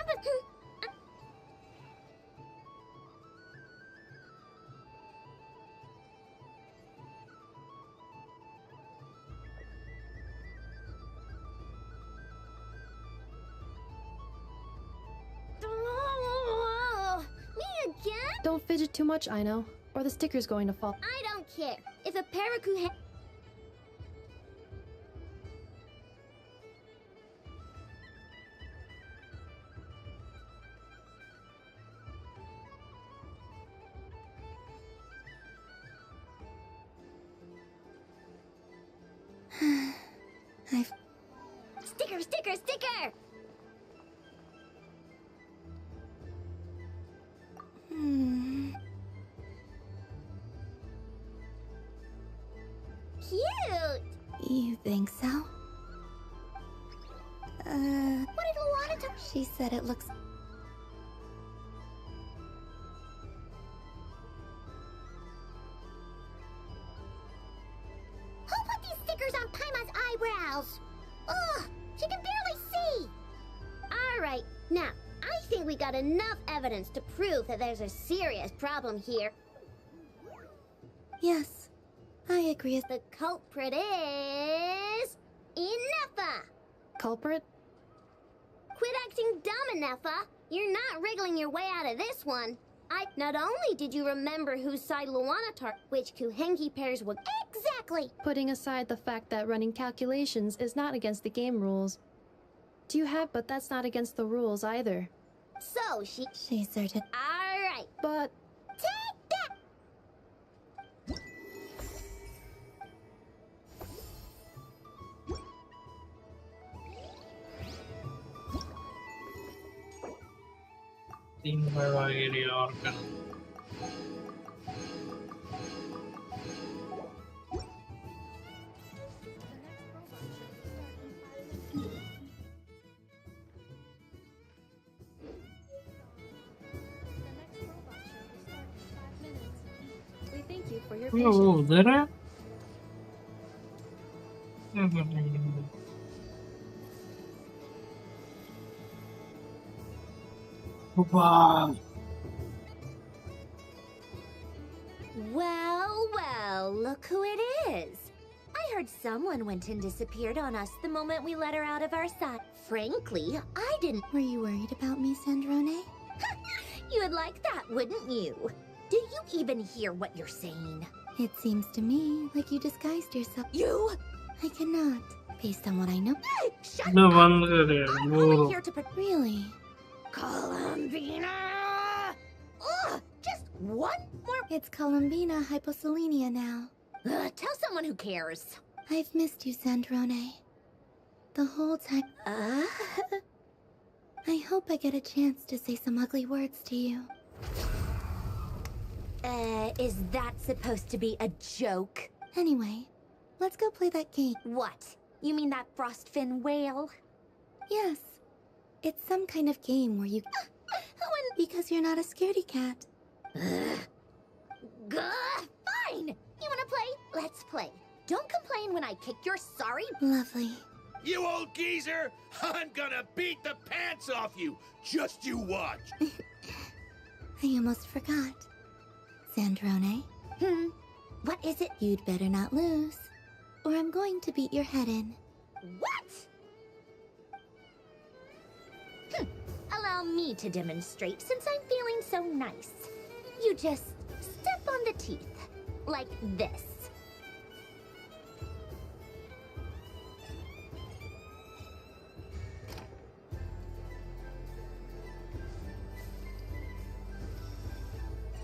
Me again? Don't fidget too much, Ino, or the sticker's going to fall. I don't care. If a paraku Sticker, sticker, sticker! Cute! You think so? What did Luana do? She said it looks... Who put these stickers on Paima's eyebrows? Ugh, she can barely see! Alright, now, I think we got enough evidence to prove that there's a serious problem here. Yes, I agree. The culprit is... Inefa! Culprit? Quit acting dumb, Inefa! You're not wriggling your way out of this one. Not only did you remember whose side Luana which Kuhenki pairs were exactly. Putting aside the fact that running calculations is not against the game rules. But that's not against the rules either. So She certain. Alright. But... Take that! We thank you for your Oh, patience. there? Wow. Well, well, look who it is. I heard someone went and disappeared on us the moment we let her out of our sight. Frankly, I didn't. Were you worried about me, Sandrone? You would like that, wouldn't you? Do you even hear what you're saying? It seems to me like you disguised yourself. You? I cannot, based on what I know. Shut No up! one I'm only here to Really? Columbina! Ugh! Just one more. It's Columbina hyposelenia now. Tell someone who cares. I've missed you, Sandrone. The whole time. I hope I get a chance to say some ugly words to you. Is that supposed to be a joke? Anyway, let's go play that game. What? You mean that frostfin whale? Yes. It's some kind of game where you... Because you're not a scaredy cat. Fine! You wanna play? Let's play. Don't complain when I kick your sorry... Lovely. You old geezer! I'm gonna beat the pants off you! Just you watch! I almost forgot. Sandrone? What is it? You'd better not lose, or I'm going to beat your head in. What? Allow me to demonstrate since I'm feeling so nice. You just step on the teeth. Like this.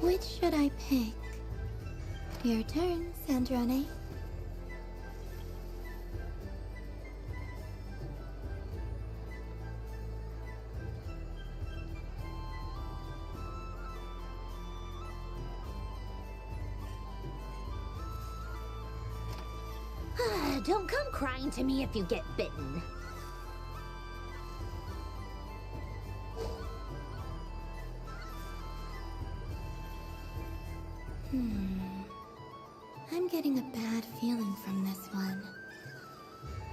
Which should I pick? Your turn, Sandrone. Don't come crying to me if you get bitten. I'm getting a bad feeling from this one.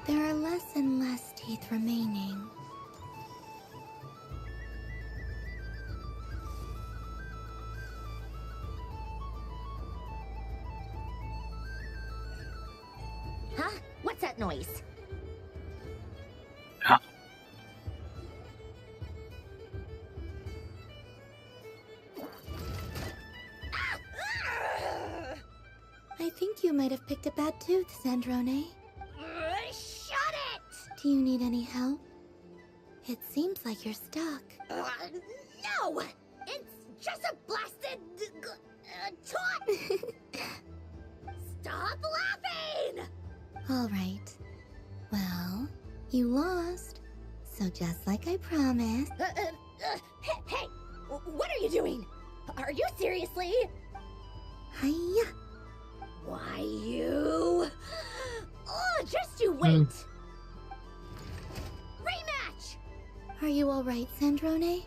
There are less and less teeth remaining. Huh? What's that noise? I think you might have picked a bad tooth, Sandrone. Shut it! Do you need any help? It seems like you're stuck. No! It's just a blasted... taunt! Stop laughing! Alright. Well, you lost. So just like I promised... Hey! What are you doing? Are you seriously? Hiya! Why you... Oh, just you wait! Rematch! Are you alright, Sandrone?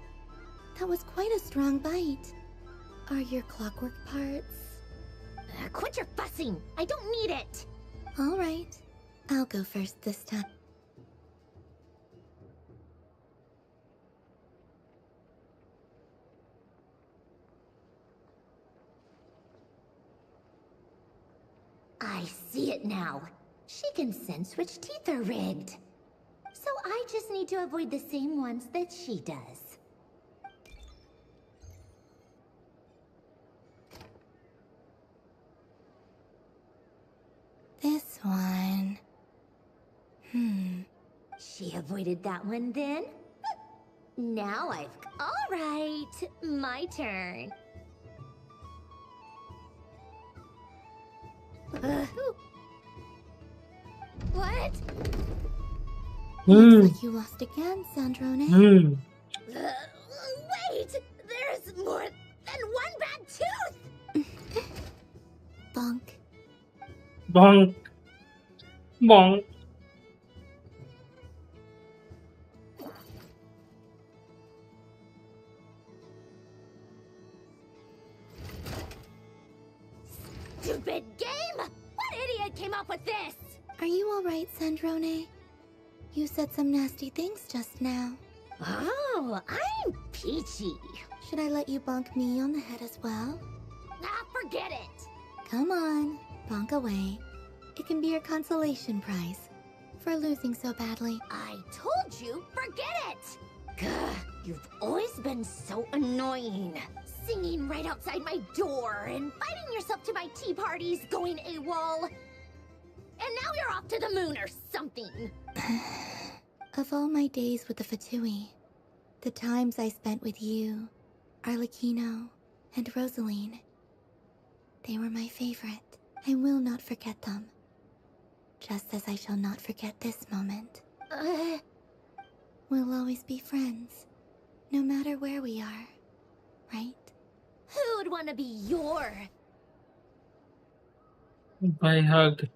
That was quite a strong bite. Are your clockwork parts? Quit your fussing! I don't need it! Alright. I'll go first this time. I see it now. She can sense which teeth are rigged. So I just need to avoid the same ones that she does. This one... She avoided that one then? Now I've... Alright, my turn. What? Looks like you lost again, Sandrone. Wait! There's more than one bad tooth! Bonk. Bonk. Bonk. Stupid game! What idiot came up with this? Are you alright, Sandrone? You said some nasty things just now. Oh, I'm peachy. Should I let you bonk me on the head as well? Ah, forget it! Come on, bonk away. It can be your consolation prize for losing so badly. I told you, forget it! Gah, you've always been so annoying. Singing right outside my door, inviting yourself to my tea parties, going AWOL. And now you're off to the moon or something. Of all my days with the Fatui, the times I spent with you, Arlecchino, and Rosaline, they were my favorite. I will not forget them. Just as I shall not forget this moment. We'll always be friends, no matter where we are, right? Who'd want to be your... By hug.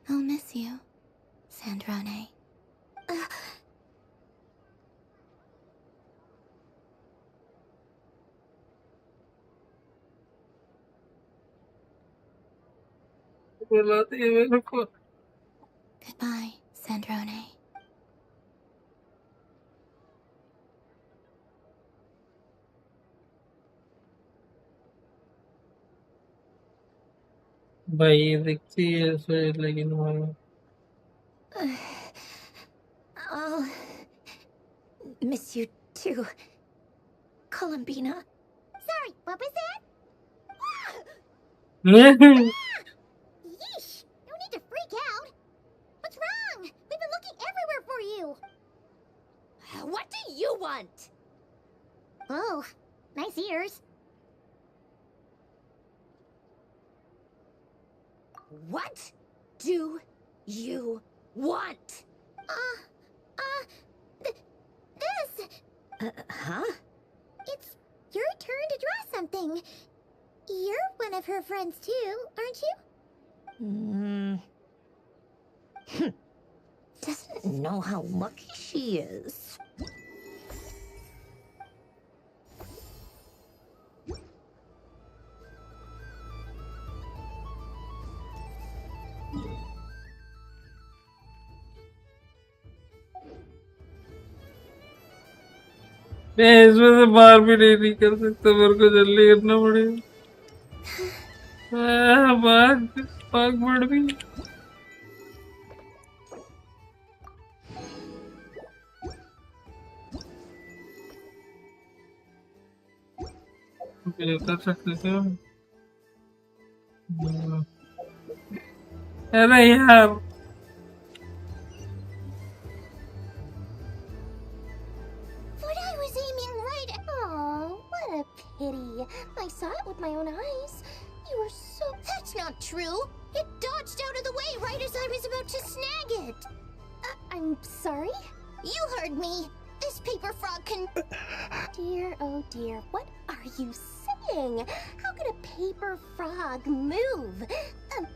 I'll miss you, Sandrone. Goodbye, Sandrone. भाई ये दिखती है ऐसे लेकिन वो I'll miss you too, Columbina. What was that? Yeah. Yeesh! No need to freak out. What's wrong? We've been looking everywhere for you. What do you want? Oh, nice ears. What do you want? This. Huh? It's your turn to draw something. You're one of her friends too, aren't you? Doesn't know how lucky she is. मैं इसमें से बाहर भी नहीं निकल सकता, मेरे को जल्दी करना पड़ेगा। भाग भाग बढ़ भी। कर सकते थे हम। अरे यार Pity. I saw it with my own eyes. You were so... That's not true. It dodged out of the way right as I was about to snag it. I'm sorry? You heard me. This paper frog can... Dear, oh dear, what are you saying? How could a paper frog move?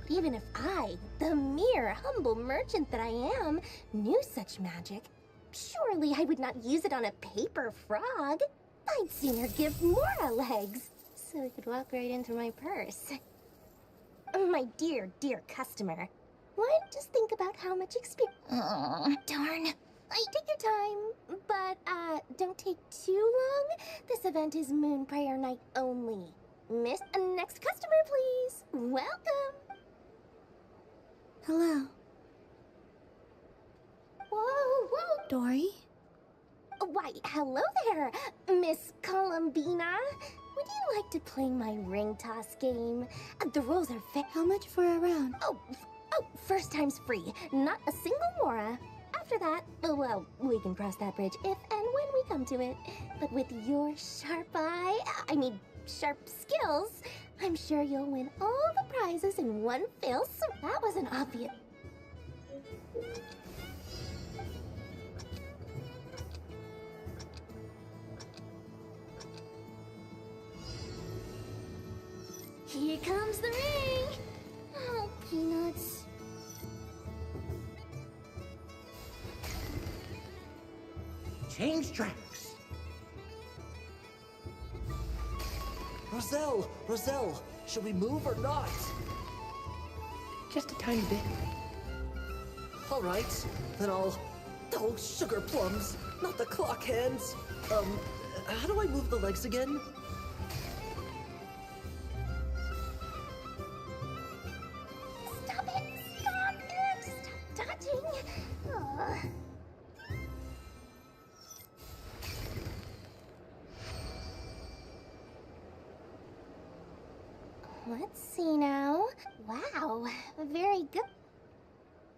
Even if I, the mere humble merchant that I am, knew such magic, surely I would not use it on a paper frog. I'd sooner give Mora legs, so it could walk right into my purse. My dear, dear customer, why don't you just think about how much experience... Darn. Take your time, but, don't take too long. This event is Moon Prayer Night only. Miss, next customer, please. Welcome. Hello. Whoa. Dory? Why, hello there, Miss Columbina. Would you like to play my ring toss game? The rules are How much for a round? Oh, first time's free. Not a single Mora. After that, well, we can cross that bridge if and when we come to it. But with your sharp sharp skills, I'm sure you'll win all the prizes in one fell swoop. That wasn't obvious. Here comes the ring! Oh, peanuts. Change tracks! Roselle, should we move or not? Just a tiny bit. All right, then I'll... Oh, sugar plums, not the clock hands. How do I move the legs again? Let's see now. Wow, very good.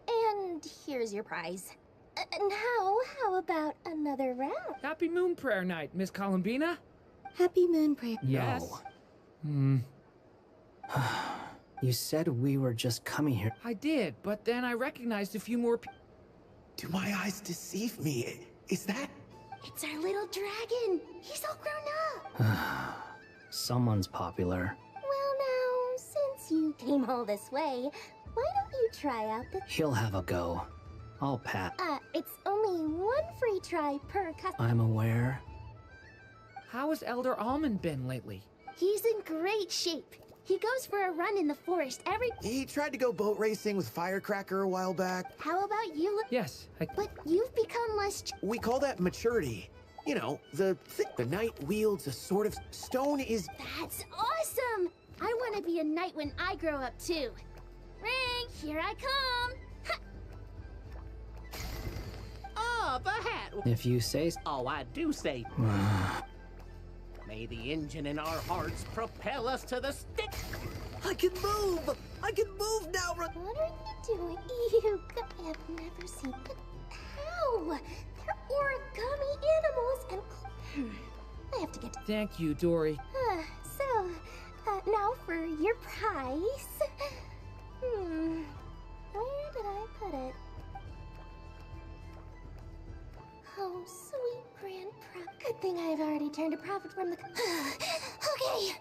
And here's your prize. Now, how about another round? Happy Moon Prayer Night, Miss Columbina. Happy Moon Prayer. Yes. You said we were just coming here. I did, but then I recognized a few more Do my eyes deceive me? Is that... It's our little dragon. He's all grown up. Someone's popular. Well now, since you came all this way, why don't you try out the... He'll have a go. I'll pat. It's only one free try per customer. I'm aware. How has Elder Almond been lately? He's in great shape. He goes for a run in the forest every... He tried to go boat racing with Firecracker a while back. How about you? Yes, But you've become less... We call that maturity. You know, the knight wields a sort of stone is... That's awesome! I want to be a knight when I grow up too. Ring, here I come! Ah, the hat! If you say... Oh, I do say... May the engine in our hearts propel us to the stick. I can move! I can move now! What are you doing? I've never seen them. How? They're origami animals and... I have to get to... Thank you, Dory. Now for your prize. Where did I put it? Oh, sweet Grand Prop. Good thing I've already turned a profit from the... Okay.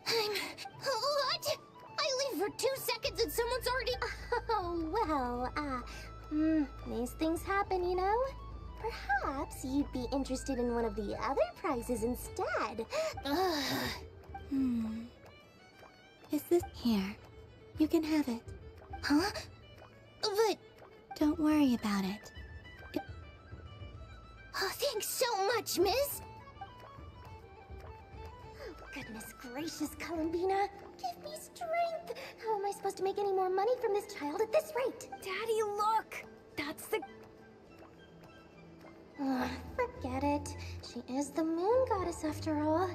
What? I leave for 2 seconds and someone's already... Oh, well, these things happen, you know? Perhaps you'd be interested in one of the other prizes instead. Is this here? You can have it. Huh? But... Don't worry about it. Oh, thanks so much, miss! Oh, goodness gracious, Columbina. Give me strength! How am I supposed to make any more money from this child at this rate? Daddy, look! That's the... Forget it. She is the moon goddess after all.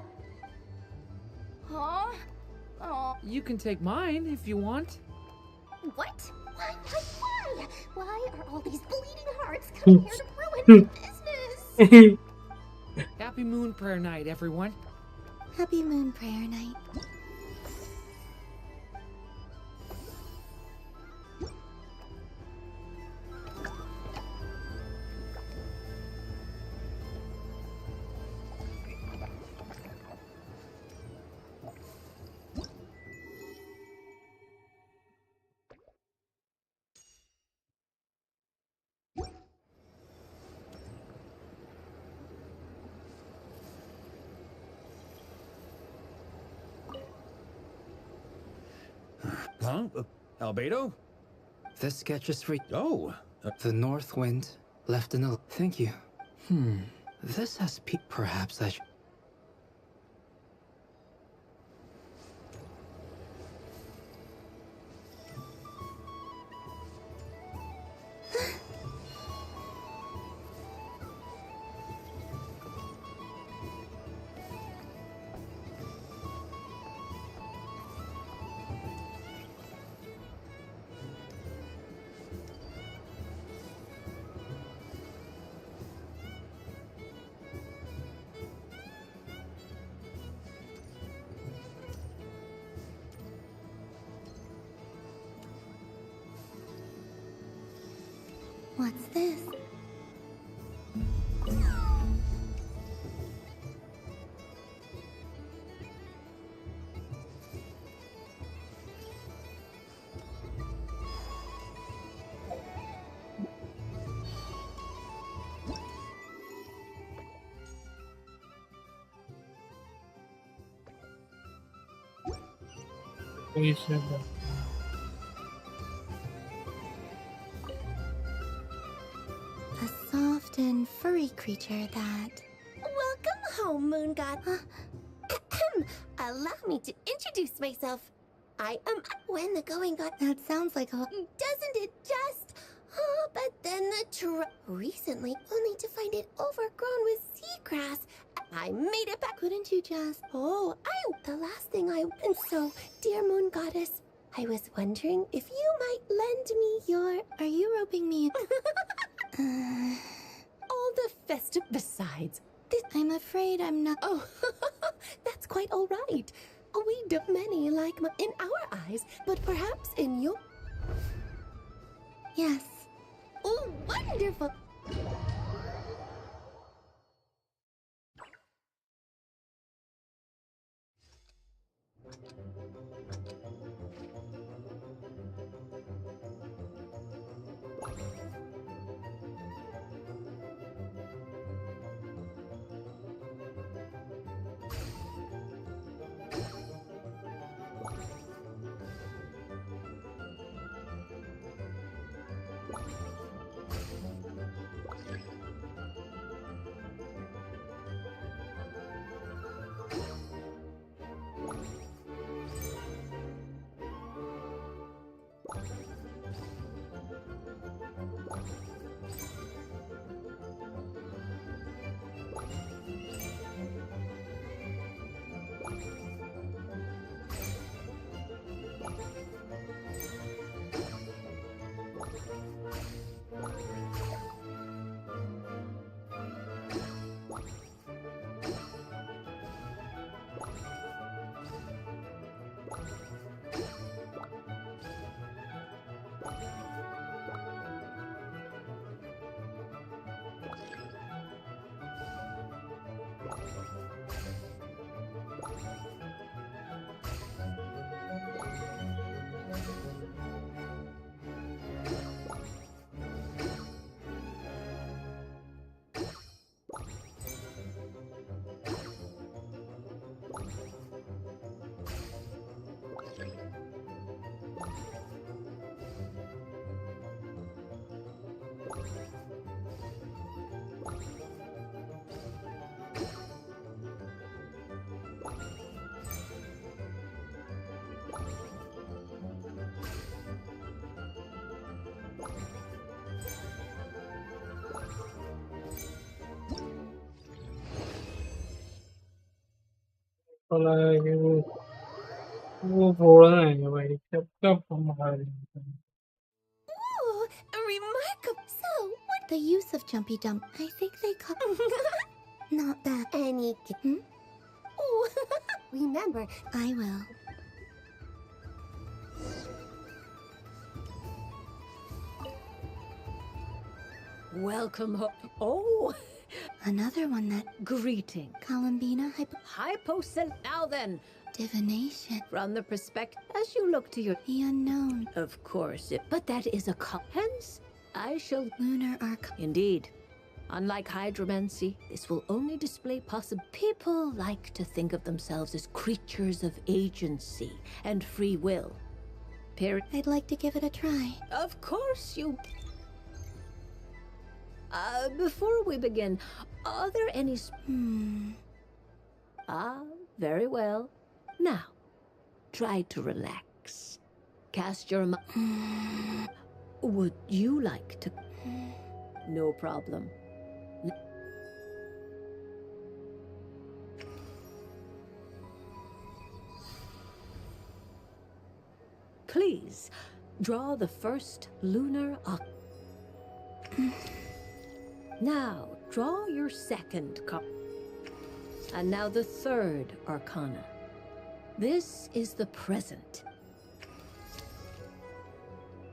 Huh? Oh. You can take mine if you want. What? Why? Why are all these bleeding hearts coming here to ruin my business? Happy Moon Prayer Night, everyone. Happy Moon Prayer Night. Huh? Albedo? This sketch is for... Oh. The North Wind left in a... Thank you. This has perhaps I should... What's this? A soft and furry creature that... Welcome home, Moon God. Allow me to introduce myself. I am when the going got... That sounds like a... Doesn't it just? Oh, but then recently, only to find it overgrown with seagrass. I made it back. Couldn't you just... Oh, the last thing and so, dear Moon Goddess, I was wondering if you might lend me your... Are you roping me? All the festive... Besides, I'm afraid I'm not... Oh, that's quite all right. We do many like in our eyes, but perhaps in your... Yes. Oh, wonderful! पता है कि वो फोड़ना है भाई, कब कब हम हारेंगे। Ooh, remarkable. So, what the use of Jumpy Dump? I think they call... Not that. Any... Oh, Remember, I will. Welcome home. Oh, Another one that... greeting. Columbina Hypocell. Now then, divination. from the perspective as you look to your... The unknown. Of course, but that is a hence, I shall... Lunar arc. Indeed. Unlike hydromancy, this will only display possible... People like to think of themselves as creatures of agency and free will. I'd like to give it a try. Of course you... before we begin, are there any... Ah, very well. Now, try to relax. Cast your mind... Would you like to... No problem. Please, draw the first lunar arc. Now, draw your second card. And now the third arcana. This is the present.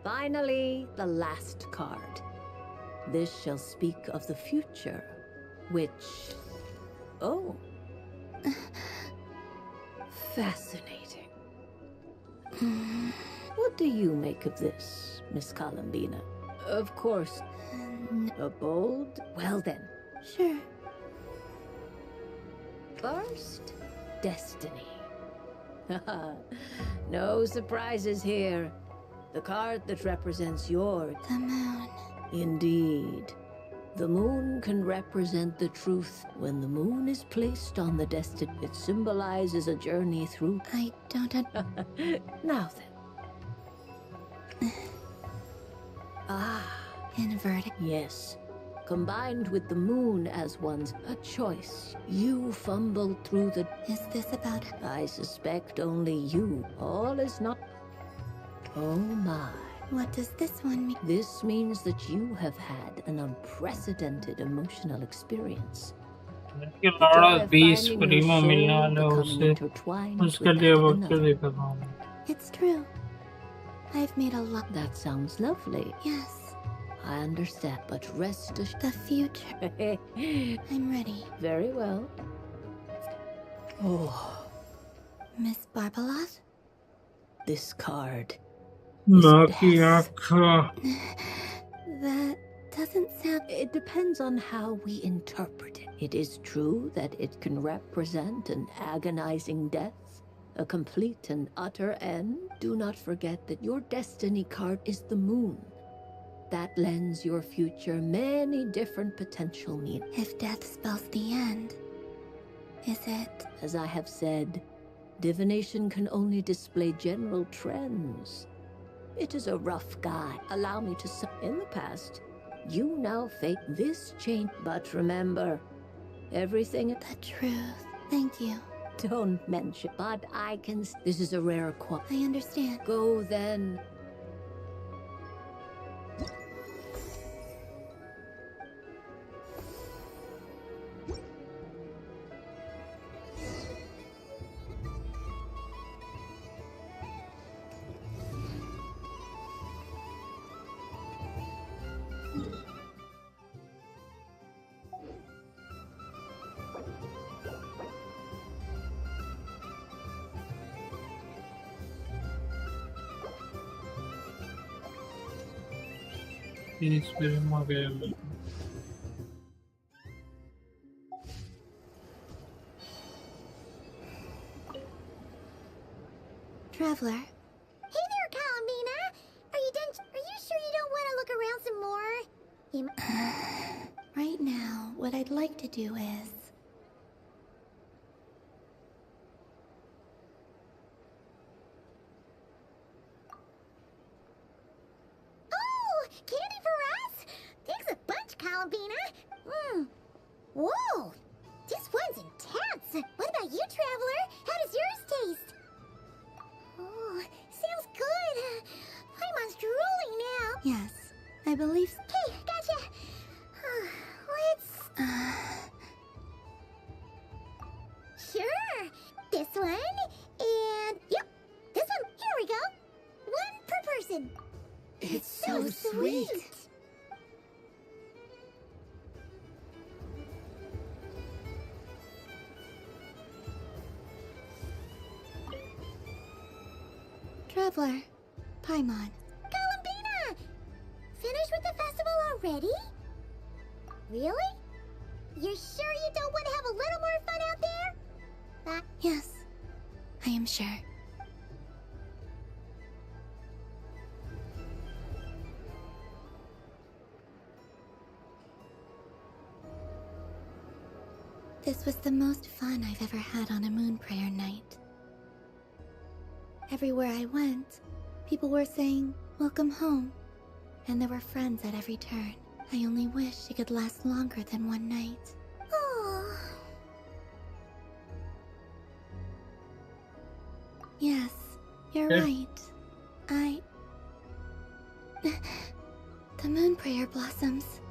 Finally, the last card. This shall speak of the future, which... Oh. Fascinating. What do you make of this, Miss Columbina? Of course. A bold? Well then. Sure. First, destiny. No surprises here. The card that represents your... The moon. Indeed. The moon can represent the truth. When the moon is placed on the destiny, it symbolizes a journey through... I don't... Now then. Inverted. Yes. Combined with the moon as one's a choice. You fumbled through the... Is this about... I suspect only you. All is not... Oh my. What does this one mean? This means that you have had an unprecedented emotional experience. कि लौड़ा 20 Primo मिलने वाला है उसे, उसके लिए वक्त देखा था। It's true. I've made a lot. That sounds lovely. Yes. I understand, but rest assured... The future. I'm ready. Very well. Oh. Miss Barbeloth? This card... That doesn't sound... It depends on how we interpret it. It is true that it can represent an agonizing death, a complete and utter end. Do not forget that your destiny card is the moon. That lends your future many different potential meanings. If death spells the end, is it? As I have said, divination can only display general trends. It is a rough guide. Allow me to say, in the past, you now face this change. But remember, everything... The truth. Thank you. Don't mention, but I can... This is a rare quality. I understand. Go then. Traveler. Hey there, Columbina. Are you done? Are you sure you don't want to look around some more? Right now, what I'd like to do is... Oh, candy for us? Thanks a bunch, Columbina. Whoa, this one's intense. What about you, Traveler? this one, and yep, this one. Here we go. One per person. It's so sweet. Traveler, Paimon. Columbina! Finished with the festival already? Really? You're sure you don't want to have a little more fun out there? Yes, I am sure. This was the most fun I've ever had on a moon prayer night. Everywhere I went, people were saying, "Welcome home," and there were friends at every turn. I only wish it could last longer than one night. Oh. Yes, you're Okay. right. The moon prayer blossoms.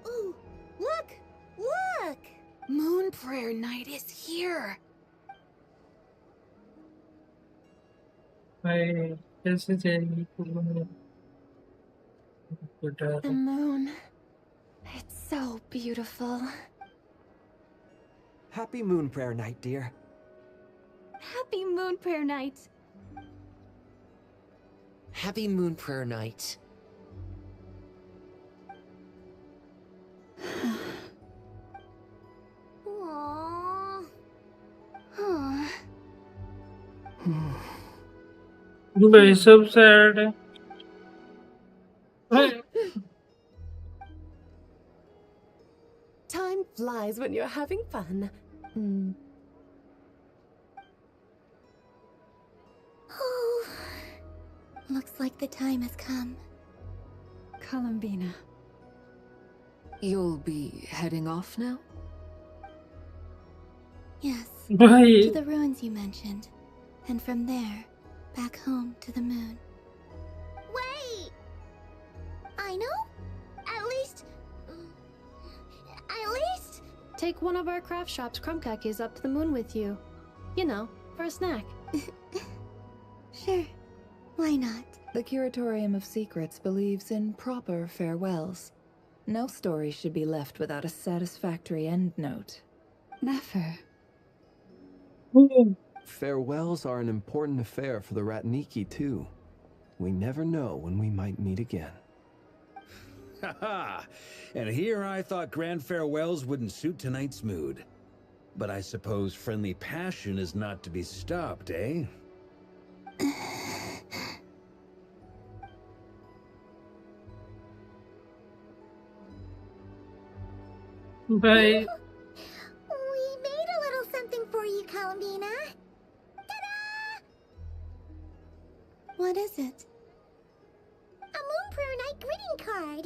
Ooh, look! Look! Moon prayer night is here. I कैसे जाएगी पूर्ण The moon. It's so beautiful. Happy Moon Prayer Night, dear. Happy moon prayer night. Happy Moon Prayer Night. Aww. Huh. भाई सब sad है Time flies when you're having fun. Oh. Looks like the time has come. Columbina. You'll be heading off now? Yes. Bye. To the ruins you mentioned. And from there, back home to the moon. Wait! I know? At least... Take one of our craft shop's crumb cookies up to the moon with you. You know, for a snack. Sure. Why not? The Curatorium of Secrets believes in proper farewells. No story should be left without a satisfactory endnote. Never. Farewells are an important affair for the Ratniki, too. We never know when we might meet again. Haha! And here I thought grand farewells wouldn't suit tonight's mood. But I suppose friendly passion is not to be stopped, eh? Bye. We made a little something for you, Columbina. Ta-da! What is it? A Moon Prayer Night greeting card.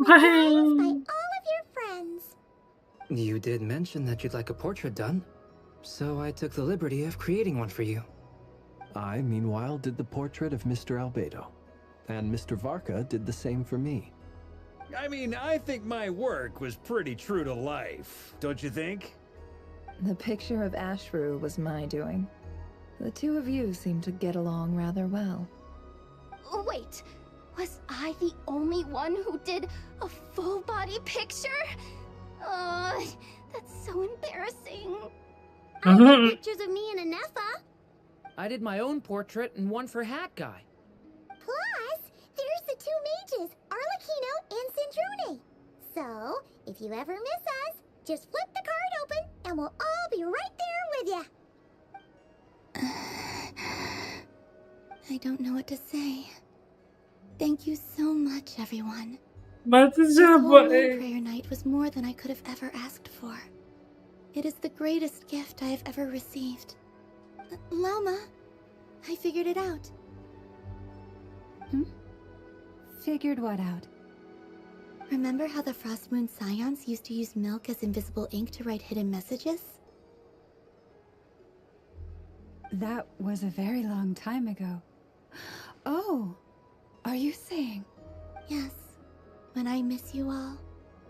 Bye. Signed by all of your friends. You did mention that you'd like a portrait done, so I took the liberty of creating one for you. I, meanwhile, did the portrait of Mr. Albedo, and Mr. Varka did the same for me. I mean, I think my work was pretty true to life, don't you think? The picture of Ashru was my doing. The two of you seem to get along rather well. Wait, was I the only one who did a full body picture? That's so embarrassing. I did pictures of me and Anefa. I did my own portrait and one for Hat Guy. Plus, there's the two mages, Arlecchino and Cendrone. So, if you ever miss us, just flip the card open and we'll all be right there with you. I don't know what to say. Thank you so much, everyone. But This whole Moon Prayer Night was more than I could have ever asked for. It is the greatest gift I have ever received. Lauma, I figured it out. Figured what out? Remember how the Frost Moon Scions used to use milk as invisible ink to write hidden messages? That was a very long time ago. Oh, are you saying? Yes. When I miss you all,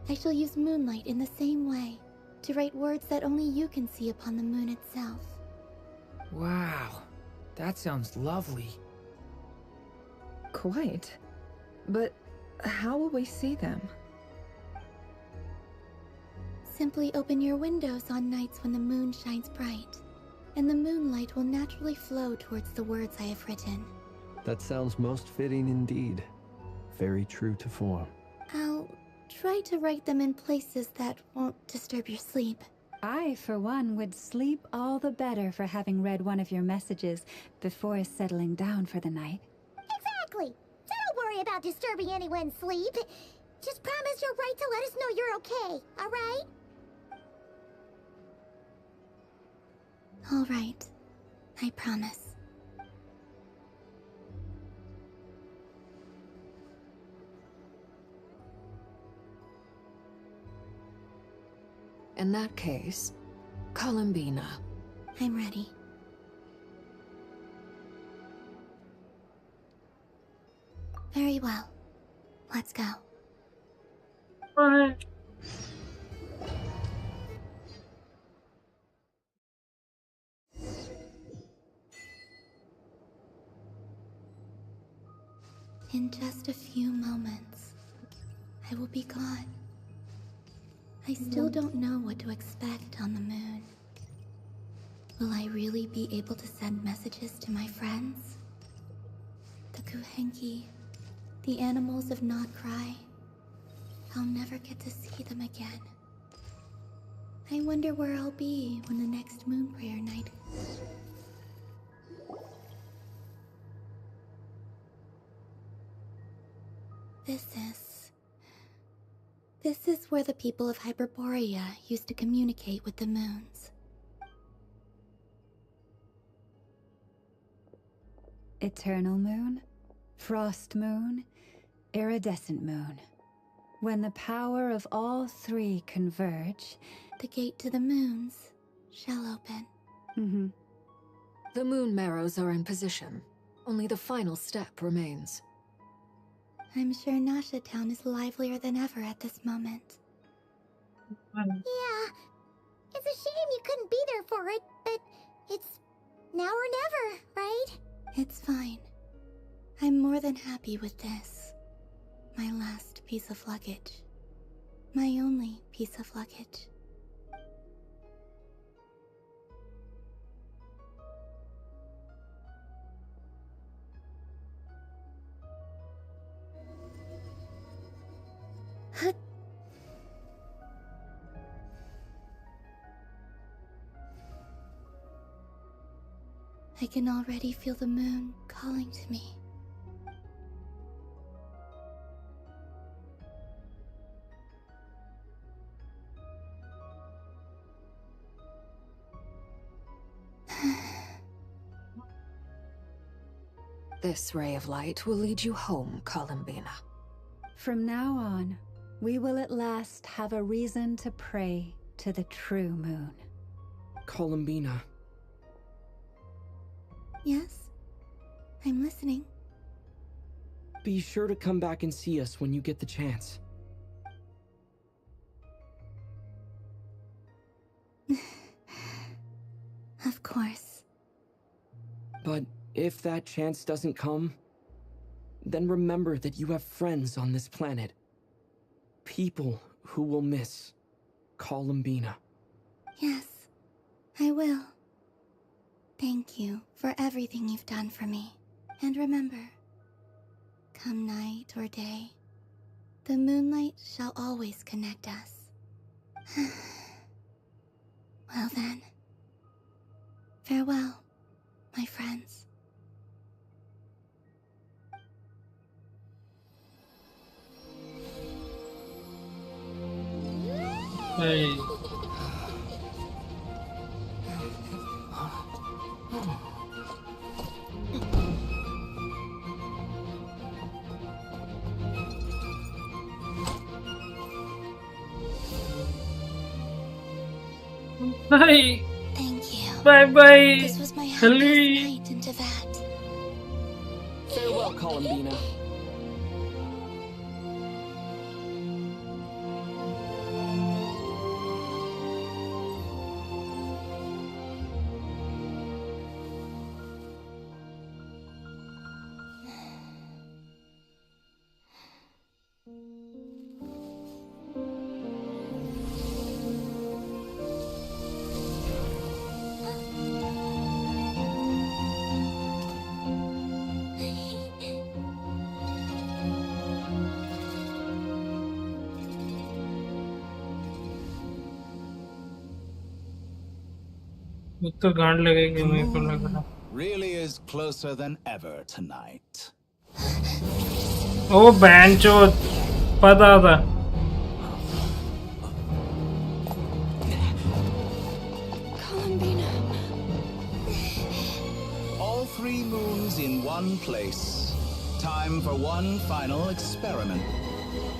I shall use moonlight in the same way. To write words that only you can see upon the moon itself. Wow, that sounds lovely. Quite. But how will we see them? Simply open your windows on nights when the moon shines bright, and the moonlight will naturally flow towards the words I have written. That sounds most fitting indeed. Very true to form. I'll try to write them in places that won't disturb your sleep. I, for one, would sleep all the better for having read one of your messages before settling down for the night. Exactly! So don't worry about disturbing anyone's sleep. Just promise you'll write to let us know you're okay, alright? Alright. I promise. In that case, Columbina. I'm ready. Very well. Let's go. Bye. In just a few moments, I will be gone. I still don't know what to expect on the moon. Will I really be able to send messages to my friends? The Kuhenki, the animals of Not Cry. I'll never get to see them again. I wonder where I'll be when the next moon prayer night. This is where the people of Hyperborea used to communicate with the moons. Eternal moon, frost moon, iridescent moon. When the power of all three converge, the gate to the moons shall open. The moon marrows are in position. Only the final step remains. I'm sure Nasha Town is livelier than ever at this moment. Yeah, it's a shame you couldn't be there for it, but it's now or never, right? It's fine. I'm more than happy with this. My last piece of luggage. My only piece of luggage. I can already feel the moon calling to me. This ray of light will lead you home, Columbina. From now on, we will at last have a reason to pray to the true moon. Columbina. Yes? I'm listening. Be sure to come back and see us when you get the chance. Of course. But if that chance doesn't come, then remember that you have friends on this planet. People who will miss Columbina. Yes, I will. Thank you for everything you've done for me. And remember, come night or day, the moonlight shall always connect us. Well then, farewell, my friends. Hey. Bye. Thank you. Bye bye. This was my happiest night in Teyvat. Farewell, Columbina. वो तो गांड लगेगी मेरे को लग रहा। Really is closer than ever tonight. ओ बैंचोद पता था। Columbina. All 3 moons in one place. Time for one final experiment.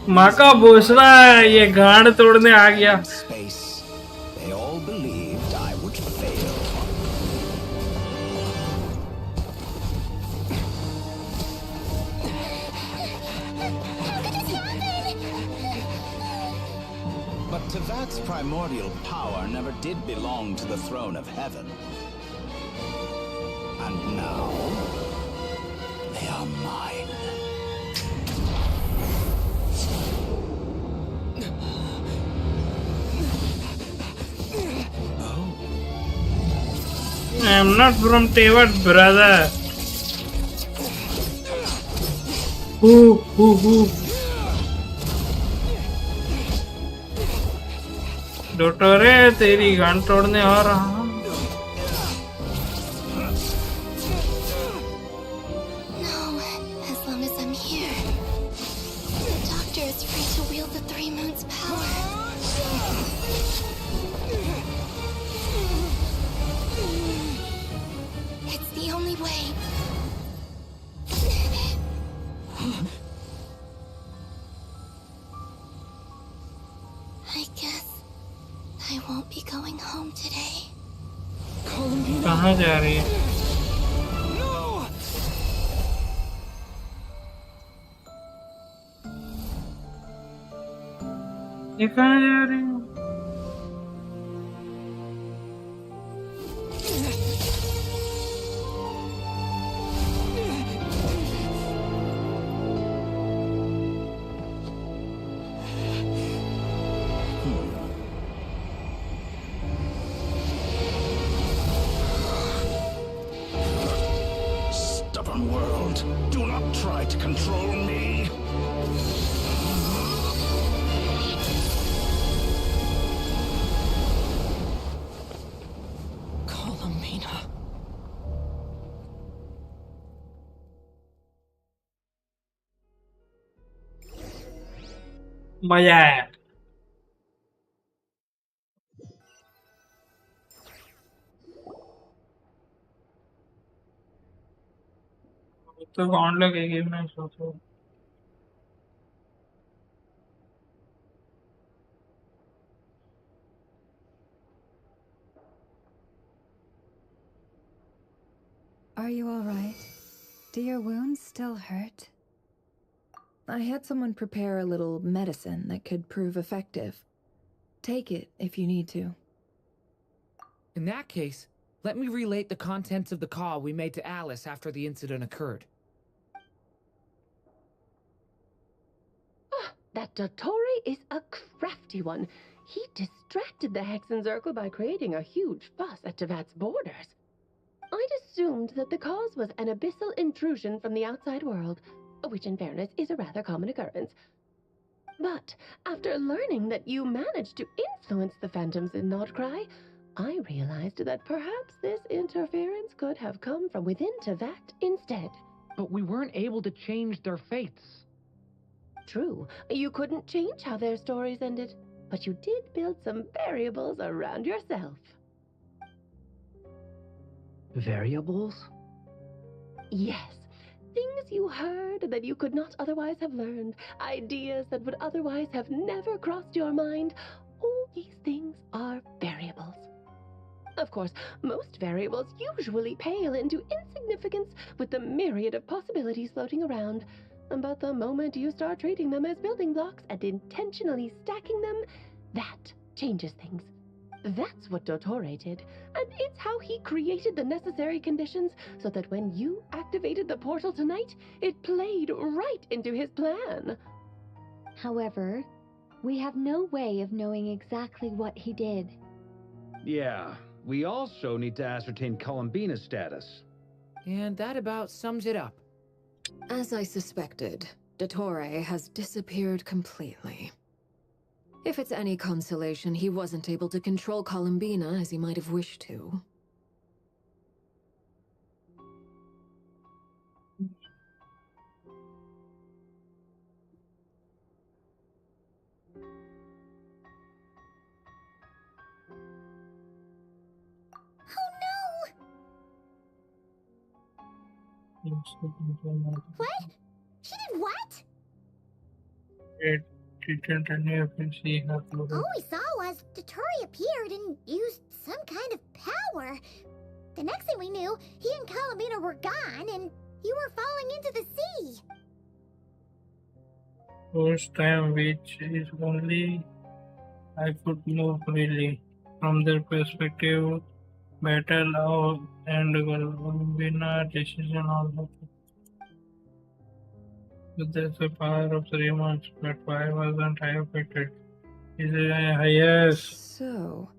माँ का भोसड़ा है, ये गांड तोड़ने आ गया। Space. They all believed I would fail. But Teyvat's primordial power never did belong to the throne of heaven. And now, they are mine. I'm not from Teyvat, brother. डोटोरे तेरी गांड तोड़ने आ रहा हूँ। No, as long as I'm here. The doctor is free to wield the 3 moons' power. It's the only way. I guess I won't be going home today. कहाँ जा रही है? ये कहाँ जा रही है? Stubborn world, do not try to control me. Columbina. मजा आया। तो गांड लगेगी मैं सोचूं। Are you all right? Do your wounds still hurt? I had someone prepare a little medicine that could prove effective. Take it if you need to. In that case, let me relate the contents of the call we made to Alice after the incident occurred. That Dottore is a crafty one. He distracted the Hexenzirkel by creating a huge fuss at Teyvat's borders. I'd assumed that the cause was an abyssal intrusion from the outside world, which in fairness is a rather common occurrence. But after learning that you managed to influence the phantoms in Nordcry, I realized that perhaps this interference could have come from within Teyvat instead. But we weren't able to change their fates. True, you couldn't change how their stories ended, but you did build some variables around yourself. Variables? Yes. Things you heard that you could not otherwise have learned. Ideas that would otherwise have never crossed your mind. All these things are variables. Of course, most variables usually pale into insignificance with the myriad of possibilities floating around. But the moment you start treating them as building blocks and intentionally stacking them, that changes things. That's what Dottore did, and it's how he created the necessary conditions so that when you activated the portal tonight, it played right into his plan. However, we have no way of knowing exactly what he did. Yeah, we also need to ascertain Columbina's status. And that about sums it up. As I suspected, Dottore has disappeared completely. If it's any consolation, he wasn't able to control Columbina as he might have wished to. What? She did what? It didn't anything she had looked. All we saw was Dotori appeared and used some kind of power. The next thing we knew, he and Columbina were gone, and you were falling into the sea. First time which is only I could move freely. From their perspective, battle out and Columbina decision also. There's a power of 3 months, but why wasn't I affected? Is it yes? So,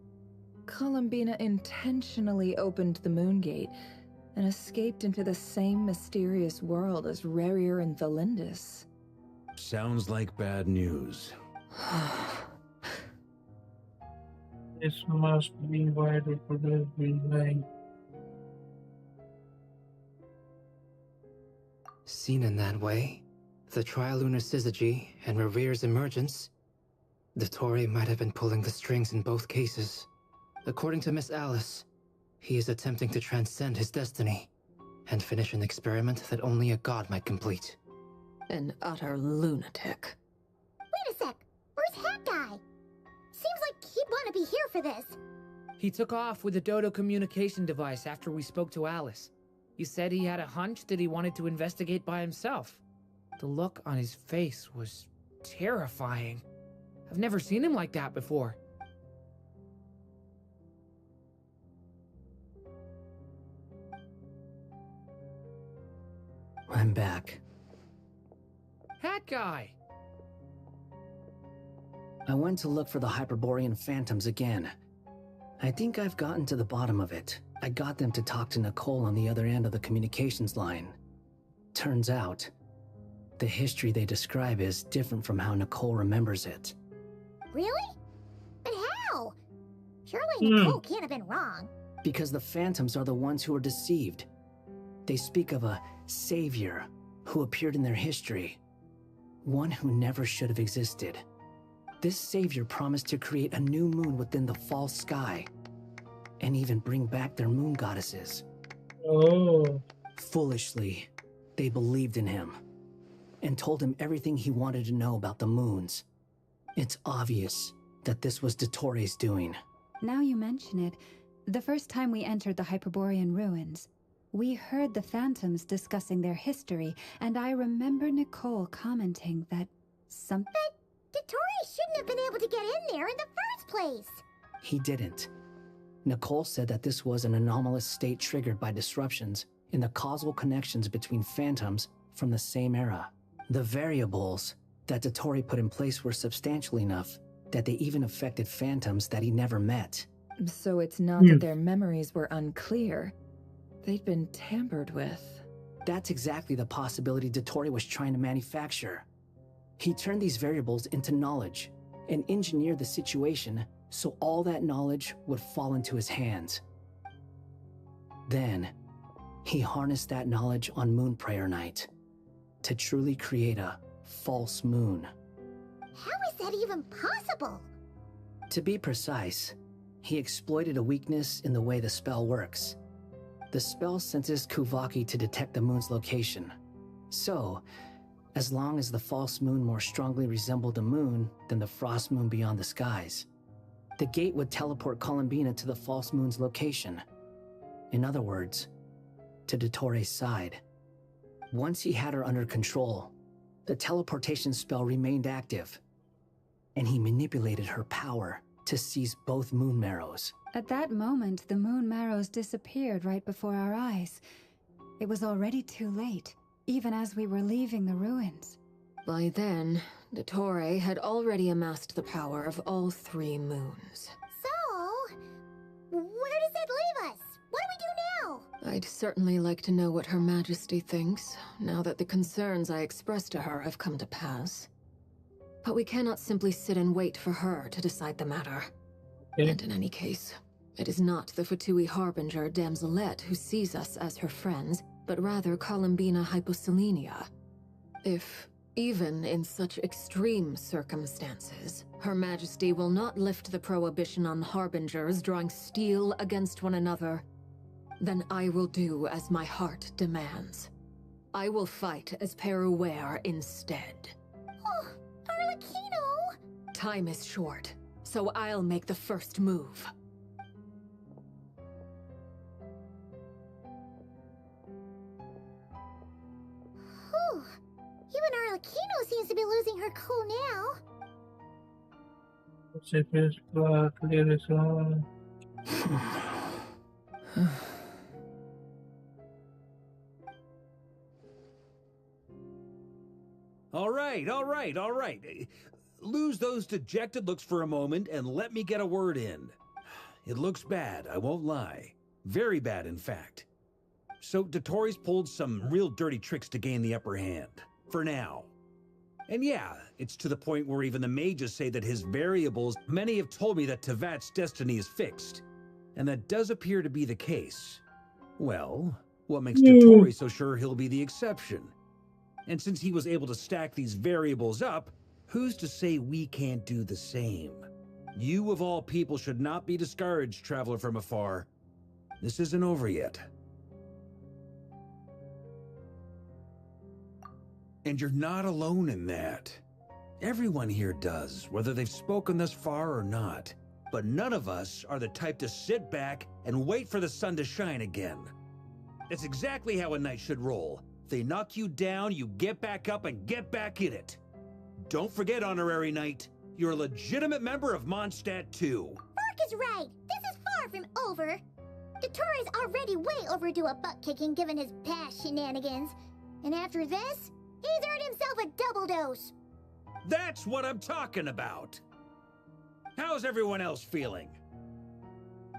Columbina intentionally opened the moon gate and escaped into the same mysterious world as Rarier and Thelindis. Sounds like bad news. This must be why the could have been lying. Seen in that way, the Trilunar Syzygy and Revere's emergence, Dotori might have been pulling the strings in both cases. According to Miss Alice, he is attempting to transcend his destiny and finish an experiment that only a god might complete. An utter lunatic. Wait a sec. Where's Hat Guy? Seems like he'd want to be here for this. He took off with a Dodo communication device after we spoke to Alice. He said he had a hunch that he wanted to investigate by himself. The look on his face was terrifying. I've never seen him like that before. I'm back. Hat Guy! I went to look for the Hyperborean phantoms again. I think I've gotten to the bottom of it. I got them to talk to Nicole on the other end of the communications line. Turns out, the history they describe is different from how Nicole remembers it. Really? But how? Surely Nicole can't have been wrong. Because the phantoms are the ones who are deceived. They speak of a savior who appeared in their history. One who never should have existed. This savior promised to create a new moon within the false sky, and even bring back their moon goddesses. Oh. Foolishly, they believed in him, and told him everything he wanted to know about the moons. It's obvious that this was Dotori's doing. Now you mention it, the first time we entered the Hyperborean ruins, we heard the phantoms discussing their history, and I remember Nicole commenting that something... But Dotori shouldn't have been able to get in there in the first place. He didn't. Nicole said that this was an anomalous state triggered by disruptions in the causal connections between phantoms from the same era. The variables that Dotori put in place were substantial enough that they even affected phantoms that he never met. So it's not that their memories were unclear. They'd been tampered with. That's exactly the possibility Dotori was trying to manufacture. He turned these variables into knowledge and engineered the situation so all that knowledge would fall into his hands. Then, he harnessed that knowledge on Moon Prayer Night to truly create a false moon. How is that even possible? To be precise, he exploited a weakness in the way the spell works. The spell senses Kuvaki to detect the moon's location. So, as long as the false moon more strongly resembled a moon than the frost moon beyond the skies, the gate would teleport Columbina to the false moon's location. In other words, to Dotori's side. Once he had her under control, the teleportation spell remained active, and he manipulated her power to seize both moon marrows. At that moment, the moon marrows disappeared right before our eyes. It was already too late, even as we were leaving the ruins. By then, Dotori had already amassed the power of all 3 moons. So, where does that leave us? What do we do now? I'd certainly like to know what Her Majesty thinks, now that the concerns I expressed to her have come to pass. But we cannot simply sit and wait for her to decide the matter. And in any case, it is not the Fatui Harbinger Damselette who sees us as her friends, but rather Columbina Hyposelenia. If, even in such extreme circumstances, Her Majesty will not lift the prohibition on Harbingers drawing steel against one another, then I will do as my heart demands. I will fight as Peruware instead. Oh, Arlecchino! Time is short, so I'll make the first move. Whew. Even Arlecchino seems to be losing her cool now. clear this one. All right. Lose those dejected looks for a moment and let me get a word in. It looks bad, I won't lie. Very bad, in fact. So Dotori's pulled some real dirty tricks to gain the upper hand. For now. And yeah, it's to the point where even the mages say that his variables... Many have told me that Teyvat's destiny is fixed. And that does appear to be the case. Well, what makes Dotori so sure he'll be the exception? And since he was able to stack these variables up, who's to say we can't do the same? You of all people should not be discouraged, traveler from afar. This isn't over yet. And you're not alone in that. Everyone here does, whether they've spoken thus far or not. But none of us are the type to sit back and wait for the sun to shine again. That's exactly how a knight should roll. If they knock you down, you get back up and get back in it. Don't forget, Honorary Knight, you're a legitimate member of Mondstadt too. Mark is right. This is far from over. Dotori's already way overdue a butt-kicking given his past shenanigans. And after this, he's earned himself a double dose. That's what I'm talking about. How's everyone else feeling?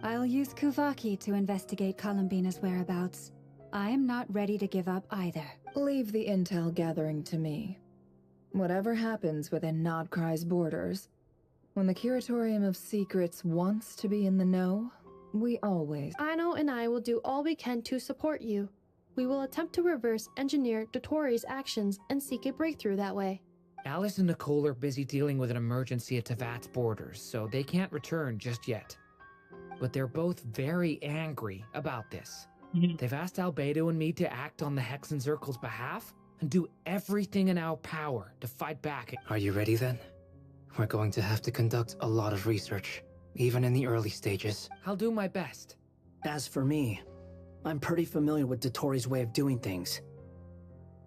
I'll use Kuvaki to investigate Columbina's whereabouts. I am not ready to give up either. Leave the intel gathering to me. Whatever happens within Nodcry's borders, when the Curatorium of Secrets wants to be in the know, we always... Aino and I will do all we can to support you. We will attempt to reverse engineer Dotori's actions and seek a breakthrough that way. Alice and Nicole are busy dealing with an emergency at Teyvat's borders, so they can't return just yet. But they're both very angry about this. They've asked Albedo and me to act on the Hexen Circle's behalf and do everything in our power to fight back. Are you ready then? We're going to have to conduct a lot of research, even in the early stages. I'll do my best. As for me, I'm pretty familiar with Dotori's way of doing things,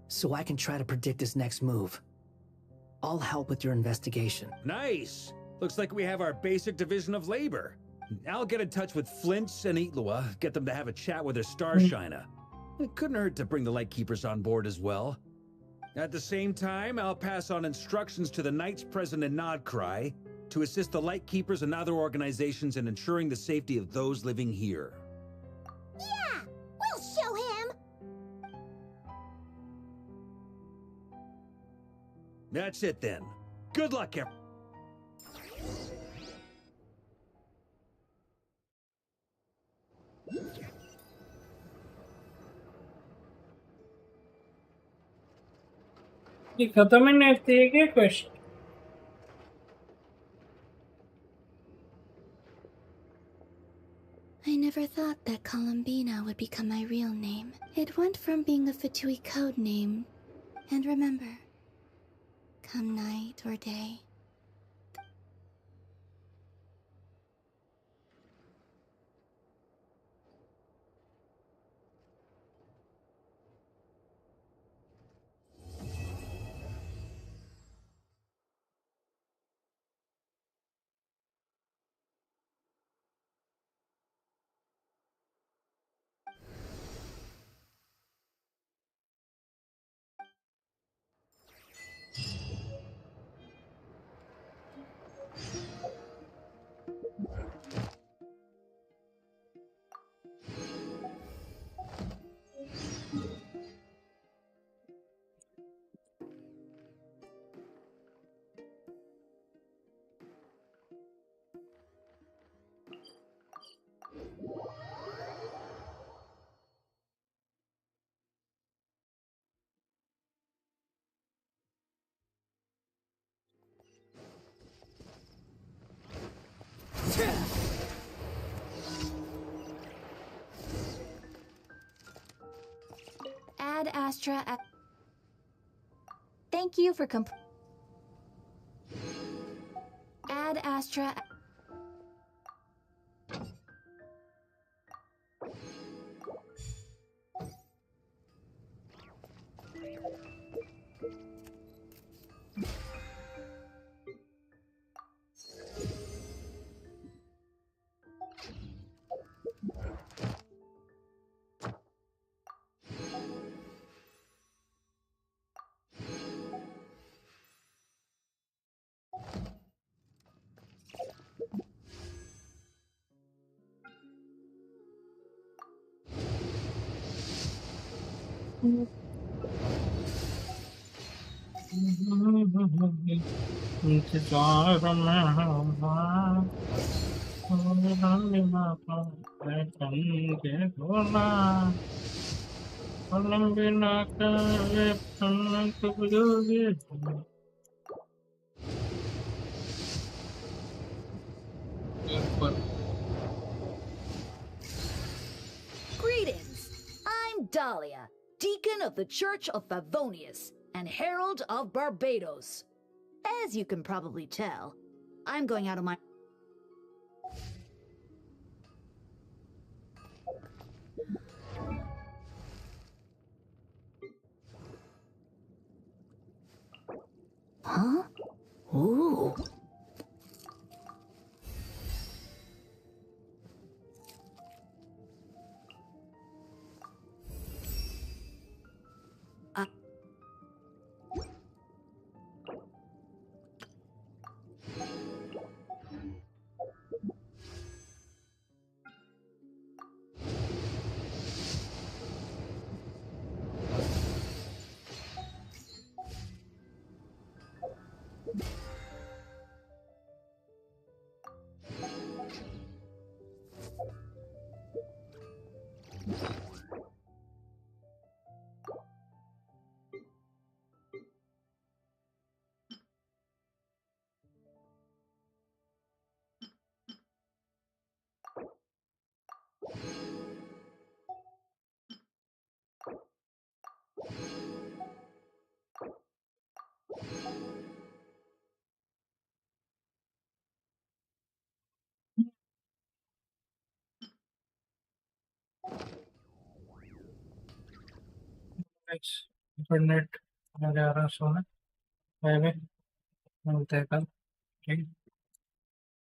so I can try to predict his next move. I'll help with your investigation. Nice! Looks like we have our basic division of labor. I'll get in touch with Flints and Eatlua, get them to have a chat with their Starshiner. It couldn't hurt to bring the Lightkeepers on board as well. At the same time, I'll pass on instructions to the Knights present in Nodcry to assist the Lightkeepers and other organizations in ensuring the safety of those living here. Yeah! We'll show him! That's it then. Good luck, everyone. ये खत्म ही नहीं थी क्या question? I never thought that Columbina would become my real name. It went from being a Fatui code name. And remember, come night or day, Ad Astra. Thank you for Ad Astra. इंतजार में के भोला कोलंबिना का ये पन्ना बुझोगे Greetings! I'm Dahlia, Deacon of the Church of Favonius and Herald of Barbados. As you can probably tell, I'm going out of my... Huh? Ooh. Internet 1100 है मिलते हैं कल ठीक